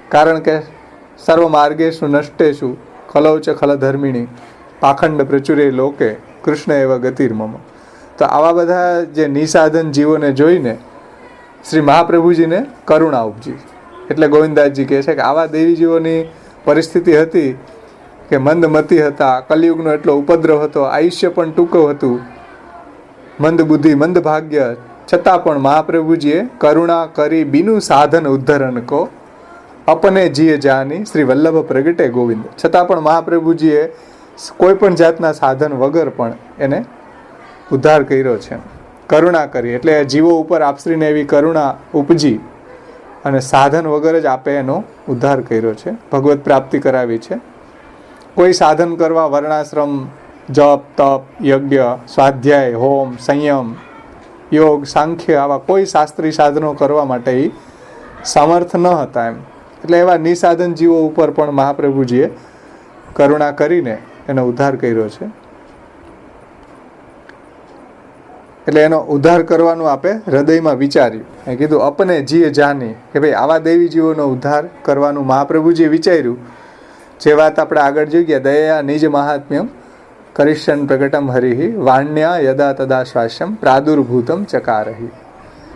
કારણ કે સર્વ માર્ગેશુ નષ્ટેશુ ખલૌચ ખલધર્મિણી પાખંડ પ્રચુરે લોકે કૃષ્ણ એવા ગતિર્મમ. તો આવા બધા જે નિસાધન જીવોને જોઈને શ્રી મહાપ્રભુજીને કરુણા ઉપજી. એટલે ગોવિંદાસજી કહે છે કે આવા દેવી જીવોની પરિસ્થિતિ હતી કે મંદમતી હતા, કલયુગનો એટલો ઉપદ્રવ હતો, આયુષ્ય પણ ટૂંકું હતું, મંદ બુદ્ધિ, મંદ ભાગ્ય, છતાં પણ મહાપ્રભુજીએ કરુણા કરી બીનું સાધન ઉદ્ધરણ કો અપને જીએ જાની શ્રી વલ્લભ પ્રગટે ગોવિંદ. છતાં પણ મહાપ્રભુજીએ કોઈ પણ જાતના સાધન વગર પણ એને ઉદ્ધાર કર્યો છે, કરુણા કરી. એટલે જીવો ઉપર આપશ્રીને એવી કરુણા ઉપજી અને સાધન વગર જ આપે એનો ઉદ્ધાર કર્યો છે, ભગવત પ્રાપ્તિ કરાવી છે. કોઈ સાધન કરવા વર્ણાશ્રમ, જપ, તપ, યજ્ઞ, સ્વાધ્યાય, હોમ, સંયમ, યોગ, સાંખ્ય આવા કોઈ શાસ્ત્રી સાધનો કરવા માટે એ સમર્થ ન હતા એમ. એટલે એવા નિસાધન જીવો ઉપર પણ મહાપ્રભુજીએ કરુણા કરીને એનો ઉદ્ધાર કર્યો છે. એટલે એનો ઉદ્ધાર કરવાનું આપે હૃદયમાં વિચાર્યું. એ કીધું અપને જીએ જાની, કે ભાઈ આવા દેવી જીવોનો ઉદ્ધાર કરવાનું મહાપ્રભુજીએ વિચાર્યું. જે વાત આપણે આગળ જોઈ ગયા, દયા નિજ મહાત્મ્યમ કરિષ્યન પ્રગટમ હરિ વાણ્યા યદા તદા શ્વાસ્યમ પ્રાદુર્ભૂતમ ચકારહિ.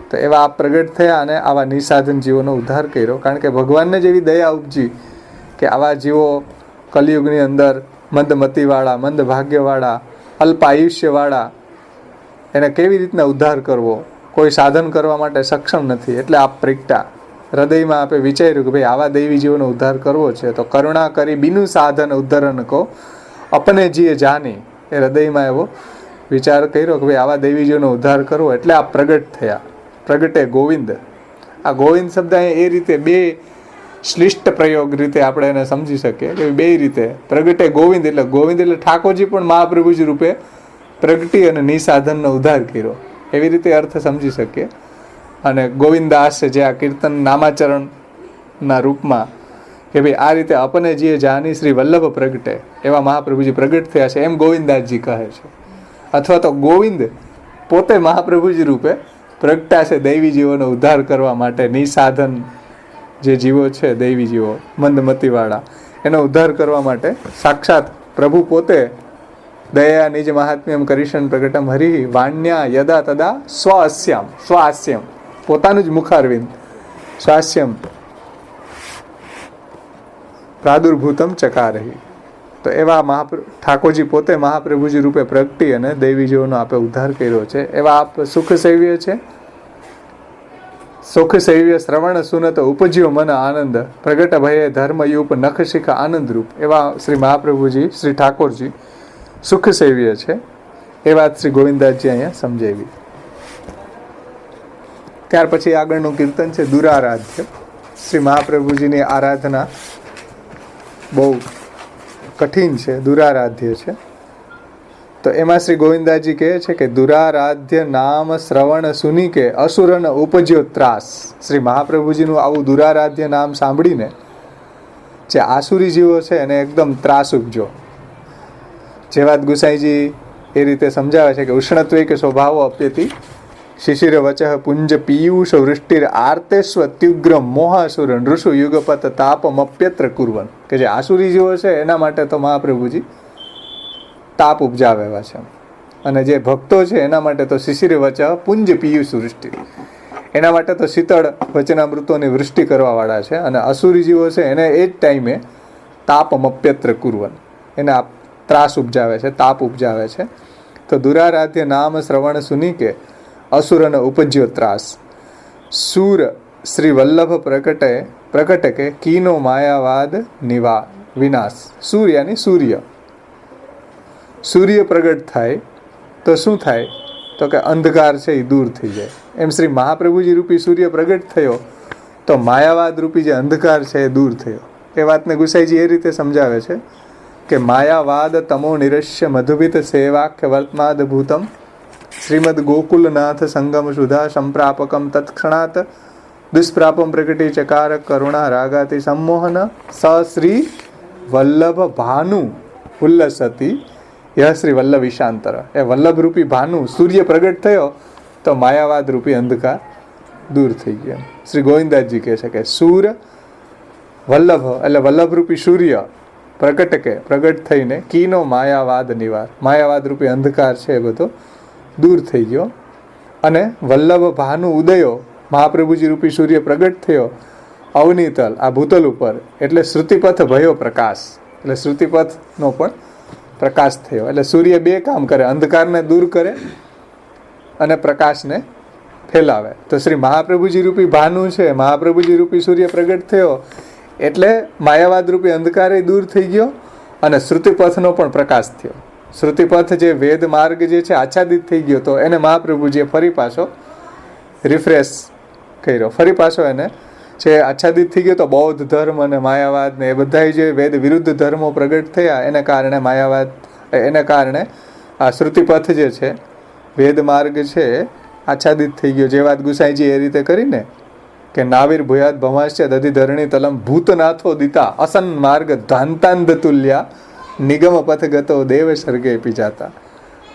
તો એવા આપ પ્રગટ થયા અને આવા નિસાધન જીવોનો ઉદ્ધાર કર્યો. કારણ કે ભગવાનને જેવી દયા ઉપજી કે આવા જીવો કલયુગની અંદર મંદમતીવાળા, મંદ ભાગ્યવાળા, અલ્પ આયુષ્યવાળા, એને કેવી રીતના ઉદ્ધાર કરવો? કોઈ સાધન કરવા માટે સક્ષમ નથી. એટલે આપ પ્રગટા હૃદયમાં આપે વિચાર્યું કે ભાઈ આવા દેવી જીવોનો ઉદ્ધાર કરવો છે, તો કરુણા કરી બીનું સાધન ઉદ્ધરણ કો અપને જીએ જાની. એ હૃદયમાં એવો વિચાર કર્યો કે ભાઈ આવા દેવી જીવોનો ઉદ્ધાર કરવો. એટલે આ પ્રગટ થયા, પ્રગટે ગોવિંદ. આ ગોવિંદ શબ્દ અહીંયા એ રીતે બે શ્લિષ્ટ પ્રયોગ રીતે આપણે એને સમજી શકીએ કે બે રીતે પ્રગટે ગોવિંદ. એટલે ગોવિંદ એટલે ઠાકોરજી પણ મહાપ્રભુજી રૂપે પ્રગટી અને નિસાધનનો ઉદ્ધાર કર્યો, એવી રીતે અર્થ સમજી શકીએ. અને ગોવિંદાસ જે આ કીર્તન નામાચરણના રૂપમાં કે ભાઈ આ રીતે અપને જીએ જાની શ્રી વલ્લભ પ્રગટે, એવા મહાપ્રભુજી પ્રગટ થયા છે, એમ ગોવિંદાસજી કહે છે. અથવા તો ગોવિંદ પોતે મહાપ્રભુજી રૂપે પ્રગટા છે દૈવી જીવોનો ઉદ્ધાર કરવા માટે. નિસાધન જે જીવો છે, દૈવી જીવો મંદમતીવાળા, એનો ઉદ્ધાર કરવા માટે સાક્ષાત પ્રભુ પોતે દયા નિજ મહાત્મ્યમ કરિષ્યન પ્રગટમ હરિ વાણ્યા યદા તદા સ્વાસ્યમ પોતાનું જ મુખારવિંદ સ્વાસ્યમ પ્રાદુર્ભૂતમ ચકારહી. તો એવા ઠાકોરજી પોતે મહાપ્રભુજી રૂપે પ્રગટી અને દૈવીજીઓનો આપે ઉદ્ધાર કર્યો છે. એવા આપ સુખ સેવ્ય છે. સુખ સેવ્ય શ્રવણ સુનત ઉપજ્યો મન આનંદ પ્રગટ ભયે ધર્મયુપ નખ શિખ આનંદ રૂપ. એવા શ્રી મહાપ્રભુજી શ્રી ઠાકોરજી સુખ સેવ્ય છે. એ વાત શ્રી ગોવિંદાસજી અહીંયા સમજાવી. ત્યાર પછી આગળનું કીર્તન છે દુરારાધ્ય. શ્રી મહાપ્રભુજીની આરાધના બહુ કઠિન છે, દુરારાધ્ય છે. તો એમાં શ્રી ગોવિંદાજી કહે છે કે દુરારાધ્ય નામ શ્રવણ સુની કે અસુરન ઉપજ્યો ત્રાસ. શ્રી મહાપ્રભુજીનું આવું દુરારાધ્ય નામ સાંભળીને જે આસુરી જીવો છે એને એકદમ ત્રાસ ઉપજો. જે વાત ગુસાઈજી એ રીતે સમજાવે છે કે ઉષ્ણત્વે કે સ્વભાવો અપ્યતિ શિશિર વચઃ પુંજ પીયુષ વૃષ્ટિર આર્તેશ્વ ત્યુગ્ર મોહાસુર નૃષુ યુગપત તાપમપ્યત્ર કુર્વન. કે જે આસુરી જીવો છે એના માટે તો મહાપ્રભુજી તાપ ઉપજાવે એવા છે, અને જે ભક્તો છે એના માટે તો શિશિર વચઃ પુંજ પિયુષ વૃષ્ટિ, એના માટે તો શીતળ વચનામૃતોની વૃષ્ટિ કરવાવાળા છે. અને અસુરી જીવો છે એને એ જ ટાઈમે તાપમપ્યત્ર કુર્વન, એને ત્રાસ ઉપજાવે છે, તાપ ઉપજાવે છે. તો દુરારાધ્ય નામ શ્રવણ સુની કે અસુરન ઉપજ્યો ત્રાસ. સૂર શ્રી વલ્લભ પ્રકટે કે કીનો માયાવાદ વિનાશ. સૂર યાની સૂર્ય. સૂર્ય પ્રગટ થાય તો શું થાય? તો કે અંધકાર છે એ દૂર થઈ જાય. એમ શ્રી મહાપ્રભુજી રૂપી સૂર્ય પ્રગટ થયો તો માયાવાદ રૂપી જે અંધકાર છે એ દૂર થયો. એ વાતને ગુસાઈજી એ રીતે સમજાવે છે કે માયાવાદ તમો નિરસ્ય મધુભિત સેવાખ્ય વર્તમાદ ભૂતમ શ્રીમદ ગોકુલનાથ સંગમ સુધા સંપ્રાપકમ તત્ક્ષણાત દુષ્પ્રાપમ પ્રકટી ચકાર કરુણા રાગાતિ સંમોહન સ શ્રી વલ્લભ ભાનુ ઉલ્લસતી યહ શ્રી વલ્લભ ઈશાંતર. એ વલ્લભ રૂપી ભાનુ સૂર્ય પ્રગટ થયો તો માયાવાદ રૂપી અંધકાર દૂર થઈ ગયો. શ્રી ગોવિંદાસજી કહે છે કે સૂર વલ્લભ એટલે વલ્લભ રૂપી સૂર્ય પ્રગટ થઈને કીનો માયાવાદ નિવાર, માયાવાદ રૂપી અંધકાર છે એ બધો દૂર થઈ ગયો. અને વલ્લભ ભાનુ ઉદયો મહાપ્રભુજી રૂપી સૂર્ય પ્રગટ થયો અવનીતલ આ ભૂતલ ઉપર, એટલે શ્રુતિપથ ભયો પ્રકાશ, એટલે શ્રુતિપથનો પણ પ્રકાશ થયો. એટલે સૂર્ય બે કામ કરે, અંધકારને દૂર કરે અને પ્રકાશને ફેલાવે. તો શ્રી મહાપ્રભુજી રૂપી ભાનુ છે, મહાપ્રભુજી રૂપી સૂર્ય પ્રગટ થયો એટલે માયાવાદ રૂપી અંધકારે દૂર થઈ ગયો અને શ્રુતિપથનો પણ પ્રકાશ થયો. શ્રુતિપથ જે વેદ માર્ગ જે છે આચ્છાદિત થઈ ગયો, તો એને મહાપ્રભુજીએ ફરી પાછો રિફ્રેશ કર્યો, ફરી પાછો એને જે આચ્છાદિત થઈ ગયો. તો બૌદ્ધ ધર્મ અને માયાવાદ ને એ બધા જે વેદ વિરુદ્ધ ધર્મો પ્રગટ થયા એને કારણે માયાવાદ, એને કારણે આ શ્રુતિપથ જે છે વેદ માર્ગ છે આચ્છાદિત થઈ ગયો. જે વાત ગુસાઈજી એ રીતે કરીને કે નાવીર ભૂયાત ભવાશ્ય દધિ ધરણી તલમ ભૂતનાથો દિતા અસન માર્ગ ધાંતાંધ તુલ્યા નિગમ પથ ગતો દેવ સર્ગે પીજાતા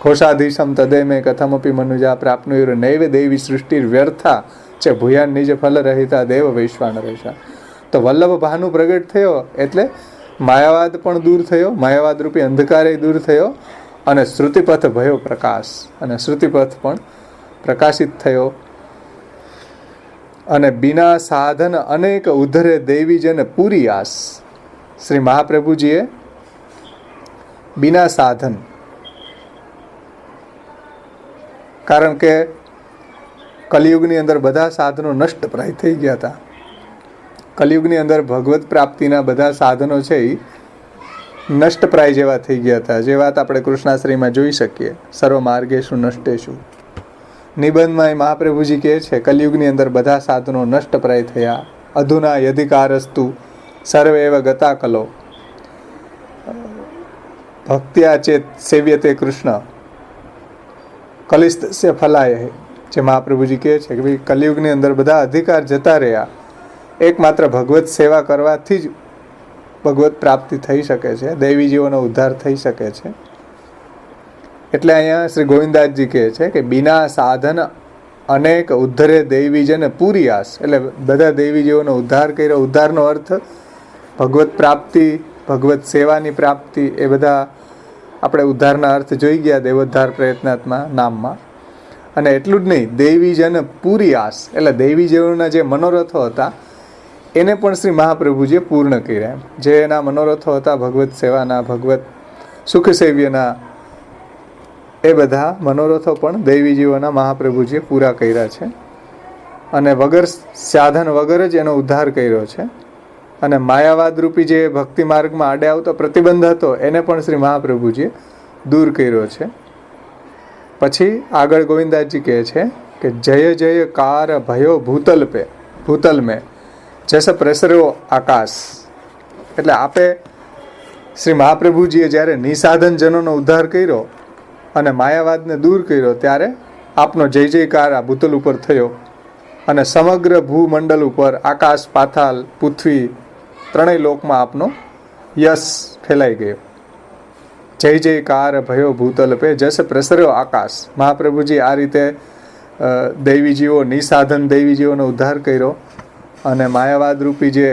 ઘોષાધીશમ તદે મેં કથમપી મનુજા પ્રાપ્નુર નૈવ દેવી સૃષ્ટિ વ્યર્થા છે ભૂયાન નિજ ફલ રહિતા દેવ વૈશ્વાન રહેશા. તો વલ્લભ ભાનુ પ્રગટ થયો એટલે માયાવાદ પણ દૂર થયો, માયાવાદ રૂપી અંધકારે દૂર થયો અને શ્રુતિપથ ભયો પ્રકાશ, અને શ્રુતિપથ પણ પ્રકાશિત થયો. અને બિના સાધન અનેક ઉધરે દેવીજન પૂરી આસ. શ્રી મહાપ્રભુજીએ બિના સાધન, કારણ કે કલિયુગની અંદર બધા સાધનો નષ્ટપ્રાય થઈ ગયા હતા. કલિયુગની અંદર ભગવત પ્રાપ્તિના બધા સાધનો છે એ નષ્ટપ્રાય જેવા થઈ ગયા હતા. જે વાત આપણે કૃષ્ણાશ્રયમાં જોઈ શકીએ, સર્વ માર્ગેશુ નષ્ટેશુ નિબંધમાં મહાપ્રભુજી કહે છે કલિયુગની અંદર બધા સાધનો નષ્ટપ્રાય થયા. અધુના યધિકારસ્તુ સર્વેવ ગતા કલો ભક્ત્યા ચેત સેવ્યતે કૃષ્ણ કલિસ્તસ્ય ફલાય. જે મહાપ્રભુજી કહે છે કે ભાઈ કલિયુગની અંદર બધા અધિકાર જતા રહ્યા, એકમાત્ર ભગવત સેવા કરવાથી જ ભગવત પ્રાપ્તિ થઈ શકે છે, દૈવી જીવોનો ઉદ્ધાર થઈ શકે છે. એટલે અહીંયા શ્રી ગોવિંદાસજી કહે છે કે બિના સાધન અનેક ઉદ્ધરે દૈવીજન પૂરી આસ, એટલે બધા દૈવી જીવોનો ઉદ્ધાર કર્યો. ઉદ્ધારનો અર્થ ભગવત પ્રાપ્તિ, ભગવત સેવાની પ્રાપ્તિ, એ બધા આપણે ઉદ્ધારના અર્થ જોઈ ગયા દેવોદ્ધાર પ્રયત્નાત્મા નામમાં. અને એટલું જ નહીં, દૈવીજન પૂરી આસ, એટલે દૈવી જીવોના જે મનોરથો હતા એને પણ શ્રી મહાપ્રભુજીએ પૂર્ણ કર્યા. જે એના મનોરથો હતા ભગવત સેવાના, ભગવત સુખ સેવ્યના, એ બધા મનોરથો પણ દૈવી જીવોના મહાપ્રભુજીએ પૂરા કર્યા છે. અને વગર સાધન વગર જ એનો ઉદ્ધાર કર્યો છે. અને માયાવાદ રૂપી જે ભક્તિ માર્ગમાં આડે આવતો પ્રતિબંધ હતો એને પણ શ્રી મહાપ્રભુજીએ દૂર કર્યો છે. પછી આગળ ગોવિંદાસજી કહે છે કે જય જય કાર ભયો ભૂતલ પે ભૂતલ મેં જસ પ્રસર્યો આકાશ. એટલે આપે શ્રી મહાપ્રભુજીએ જ્યારે નિસાધન જનોનો ઉદ્ધાર કર્યો અને માયાવાદને દૂર કર્યો ત્યારે આપનો જય જયકાર આ ભૂતલ ઉપર થયો અને સમગ્ર ભૂમંડળ ઉપર આકાશ, પાતાલ, પૃથ્વી ત્રણેય લોકમાં આપનો યશ ફેલાઈ ગયો. જય જયકાર ભયો ભૂતલ પે જસ પ્રસર્યો આકાશ. મહાપ્રભુજી આ રીતે દૈવી જીવો, નિસાધન દૈવી જીવોનો ઉદ્ધાર કર્યો અને માયાવાદ રૂપી જે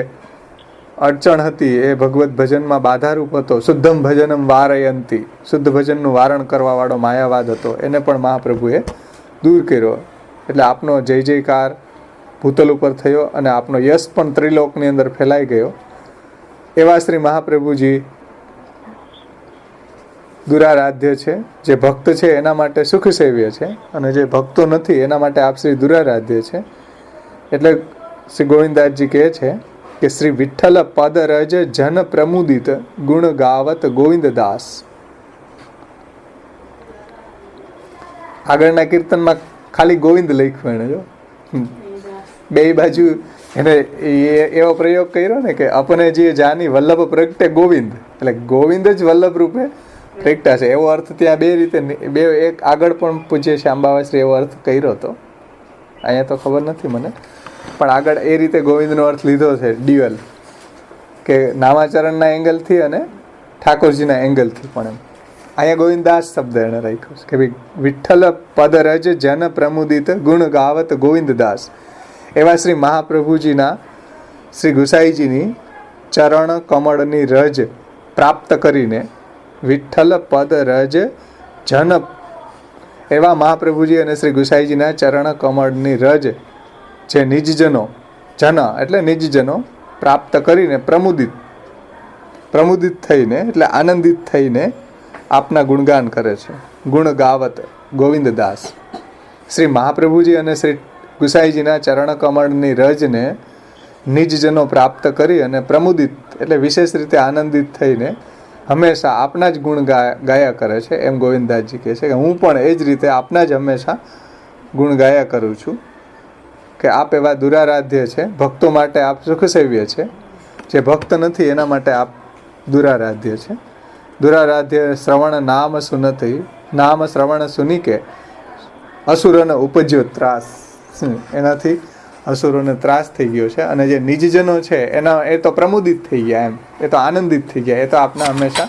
અડચણ હતી એ ભગવત ભજનમાં બાધારૂપ હતો. શુદ્ધમ ભજનમ વારયંતી, શુદ્ધ ભજનનું વારણ કરવાવાળો માયાવાદ હતો, એને પણ મહાપ્રભુએ દૂર કર્યો. એટલે આપનો જય જયકાર ભૂતલ ઉપર થયો અને આપનો યશ પણ ત્રિલોકની અંદર ફેલાઈ ગયો. એવા શ્રી મહાપ્રભુજી દુરારાધ્ય છે. જે ભક્ત છે એના માટે સુખ સેવ્ય છે અને જે ભક્તો નથી એના માટે આપ શ્રી દુરારાધ્ય છે. એટલે શ્રી ગોવિંદાસજી કહે છે કે શ્રી વિઠ્ઠલ પદ રજ જન પ્રમુદિત ગુણ ગાવત ગોવિંદદાસ. આગળના કીર્તનમાં ખાલી ગોવિંદ લખ્યું એને, જો બે બાજુ એને એવો પ્રયોગ કર્યો ને કે અપને જે જાની વલ્લભ પ્રગટે ગોવિંદ, એટલે ગોવિંદ જ વલ્લભ રૂપે પ્રગટા છે એવો અર્થ ત્યાં બે રીતે, બે એક આગળ પણ પૂજ્ય શ્યામબાવાશ્રી એવો અર્થ કર્યો હતો. અહીંયા તો ખબર નથી મને, પણ આગળ એ રીતે ગોવિંદનો અર્થ લીધો છે ડ્યુઅલ, કે નામાચરણના એંગલથી અને ઠાકોરજીના એંગલથી પણ. એમ અહીંયા ગોવિંદાસ શબ્દ એને રાખ્યો છે કે ભાઈ વિઠ્ઠલ પદ રજ જન પ્રમુદિત ગુણ ગાવત ગોવિંદદાસ. એવા શ્રી મહાપ્રભુજીના, શ્રી ગુસાઈજીની ચરણ કમળની રજ પ્રાપ્ત કરીને વિઠ્ઠલ પદ રજ જન, એવા મહાપ્રભુજી અને શ્રી ગુસાઈજીના ચરણ કમળની રજ જે નિજજનો, જન એટલે નિજજનો પ્રાપ્ત કરીને પ્રમુદિત થઈને એટલે આનંદિત થઈને આપના ગુણગાન કરે છે. ગુણ ગાવત ગોવિંદદાસ. શ્રી મહાપ્રભુજી અને શ્રી ગુસાઈજીના ચરણ કમળની રજને નિજજનો પ્રાપ્ત કરી અને પ્રમુદિત એટલે વિશેષ રીતે આનંદિત થઈને હંમેશા આપના જ ગુણ ગાયા કરે છે. એમ ગોવિંદાસજી કહે છે કે હું પણ એ જ રીતે આપના જ હંમેશા ગુણ ગાયા કરું છું. કે આપ એવા દુરારાધ્ય છે, ભક્તો માટે આપ સુખ સેવ્ય છે. જે ભક્ત નથી એના માટે આપ દુરારાધ્ય છે. દુરારાધ્ય શ્રવણ નામ સુનતી, નામ શ્રવણ સુની કે અસુરોને ઉપજ્યો ત્રાસ. એનાથી અસુરોને ત્રાસ થઈ ગયો છે. અને જે નિજજનો છે એના એ તો પ્રમુદિત થઈ ગયા, એમ એ તો આનંદિત થઈ ગયા, એ તો આપના હંમેશા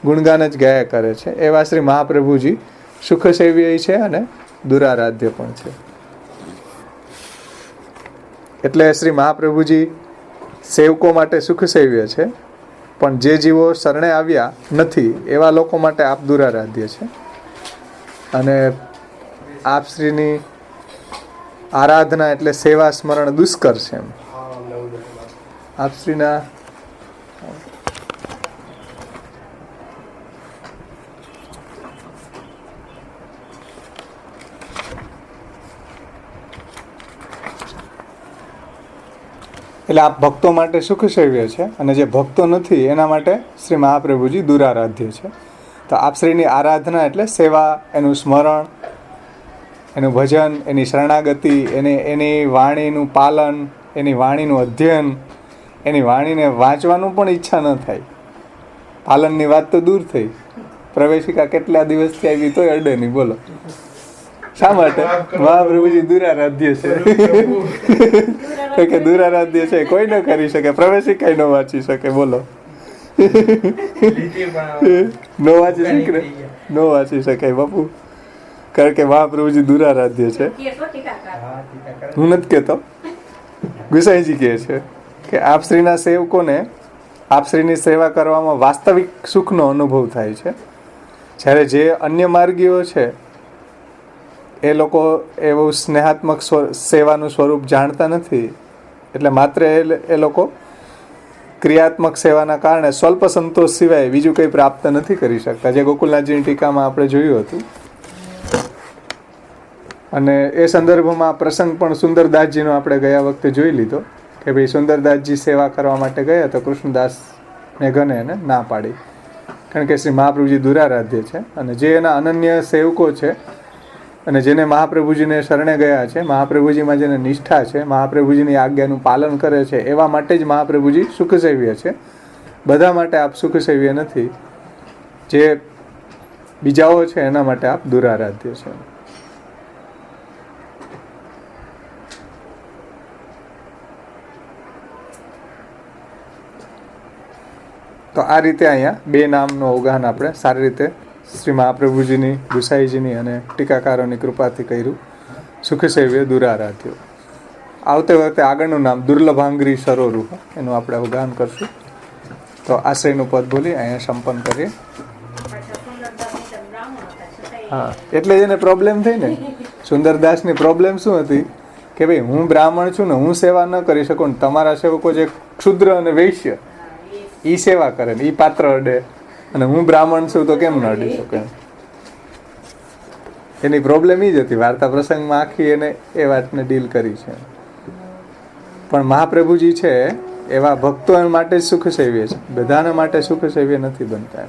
ગુણગાન જ ગાયા કરે છે. એવા શ્રી મહાપ્રભુજી સુખ સેવ્ય છે અને દુરારાધ્ય પણ છે. એટલે શ્રી મહાપ્રભુજી સેવકો માટે સુખ સેવ્ય છે, પણ જે જીવો શરણે આવ્યા નથી એવા લોકો માટે આપ દુરારાધ્ય છે. અને આપ શ્રીની આરાધના એટલે સેવા સ્મરણ દુષ્કર છે. એમ આપ શ્રીના એટલે આપ ભક્તો માટે સુખ સેવ્ય છે અને જે ભક્તો નથી એના માટે શ્રી મહાપ્રભુજી દુરારાધ્ય છે. તો આપ શ્રીની આરાધના એટલે સેવા, એનું સ્મરણ, એનું ભજન, એની શરણાગતિ, એની વાણીનું પાલન, એની વાણીનું અધ્યયન, એની વાણીને વાંચવાનું પણ ઈચ્છા ન થાય. પાલનની વાત તો દૂર થઈ, પ્રવેશિકા કેટલા દિવસથી આવી તોય અડે નહીં. બોલો શા માટે? મહાપ્રભુજી દુરારાધ્ય છે. કે દુરારાધ્ય છે, કોઈ ન કરી શકે, પ્રવેશિકા ન વાંચી શકે. બોલો નો વાંચી શકાય બાપુ, કારણ કે મહાપ્રભુજી દુરારાધ્ય છે. હું નથી કહેતો, ગુસાઈજી કહે છે કે આપ શ્રીના સેવકોને આપ શ્રીની સેવા કરવામાં વાસ્તવિક સુખનો અનુભવ થાય છે. જ્યારે જે અન્ય માર્ગીઓ છે એ લોકો એવું સ્નેહાત્મક સેવાનું સ્વરૂપ જાણતા નથી, એટલે માત્ર એ લોકો ક્રિયાત્મક સેવાના કારણે સ્વલ્પ સંતોષ સિવાય બીજું કંઈ પ્રાપ્ત નથી કરી શકતા, જે ગોકુલનાથજીની ટીકામાં આપણે જોયું હતું. અને એ સંદર્ભમાં પ્રસંગ પણ સુંદરદાસજીનો આપણે ગયા વખતે જોઈ લીધો કે ભાઈ સુંદરદાસજી સેવા કરવા માટે ગયા તો કૃષ્ણદાસને ગણે એને ના પાડી, કારણ કે શ્રી મહાપ્રભુજી દુરારાધ્ય છે અને જે એના અનન્ય સેવકો છે અને જેને મહાપ્રભુજીને શરણે ગયા છે, મહાપ્રભુજીમાં જેને નિષ્ઠા છે, મહાપ્રભુજીની આજ્ઞાનું પાલન કરે છે, એવા માટે જ મહાપ્રભુજી સુખસેવ્ય છે. બધા માટે આપ સુખસેવ્ય નથી, જે બીજાઓ છે એના માટે આપ દુરારાધ્ય છે. તો આ રીતે અહીંયા બે નામનું અવગાહન આપણે સારી રીતે શ્રી મહાપ્રભુજીની, ગુસાઈજીની અને ટીકાકારોની કૃપાથી કર્યું. સુખસેવ્ય દુરારાધ્યો. આવતે વખતે આગળનું નામ દુર્લભાંગરી સરોરુ, એનું આપણે અવગાહન કરશું. તો આશ્રયનું પદ બોલી અહીંયા સંપન્ન કરીએ. હા, એટલે જ એને પ્રોબ્લેમ થઈ ને. સુંદરદાસની પ્રોબ્લેમ શું હતી કે ભાઈ હું બ્રાહ્મણ છું ને હું સેવા ન કરી શકું, ને તમારા સેવકો જે ક્ષુદ્ર અને વૈશ્ય ઈ સેવા કરે ને ઈ પાત્ર અડે, અને હું બ્રાહ્મણ છું તો કેમ ન અડી શકે. એની પ્રોબ્લેમ ઈ જ હતી. વાર્તા પ્રસંગમાં આખી એને એ વાતને ડીલ કરી છે. પણ મહાપ્રભુજી છે એવા ભક્તો માટે જ સુખસેવ્ય છે, બધાના માટે સુખસેવ્ય નથી બનતા.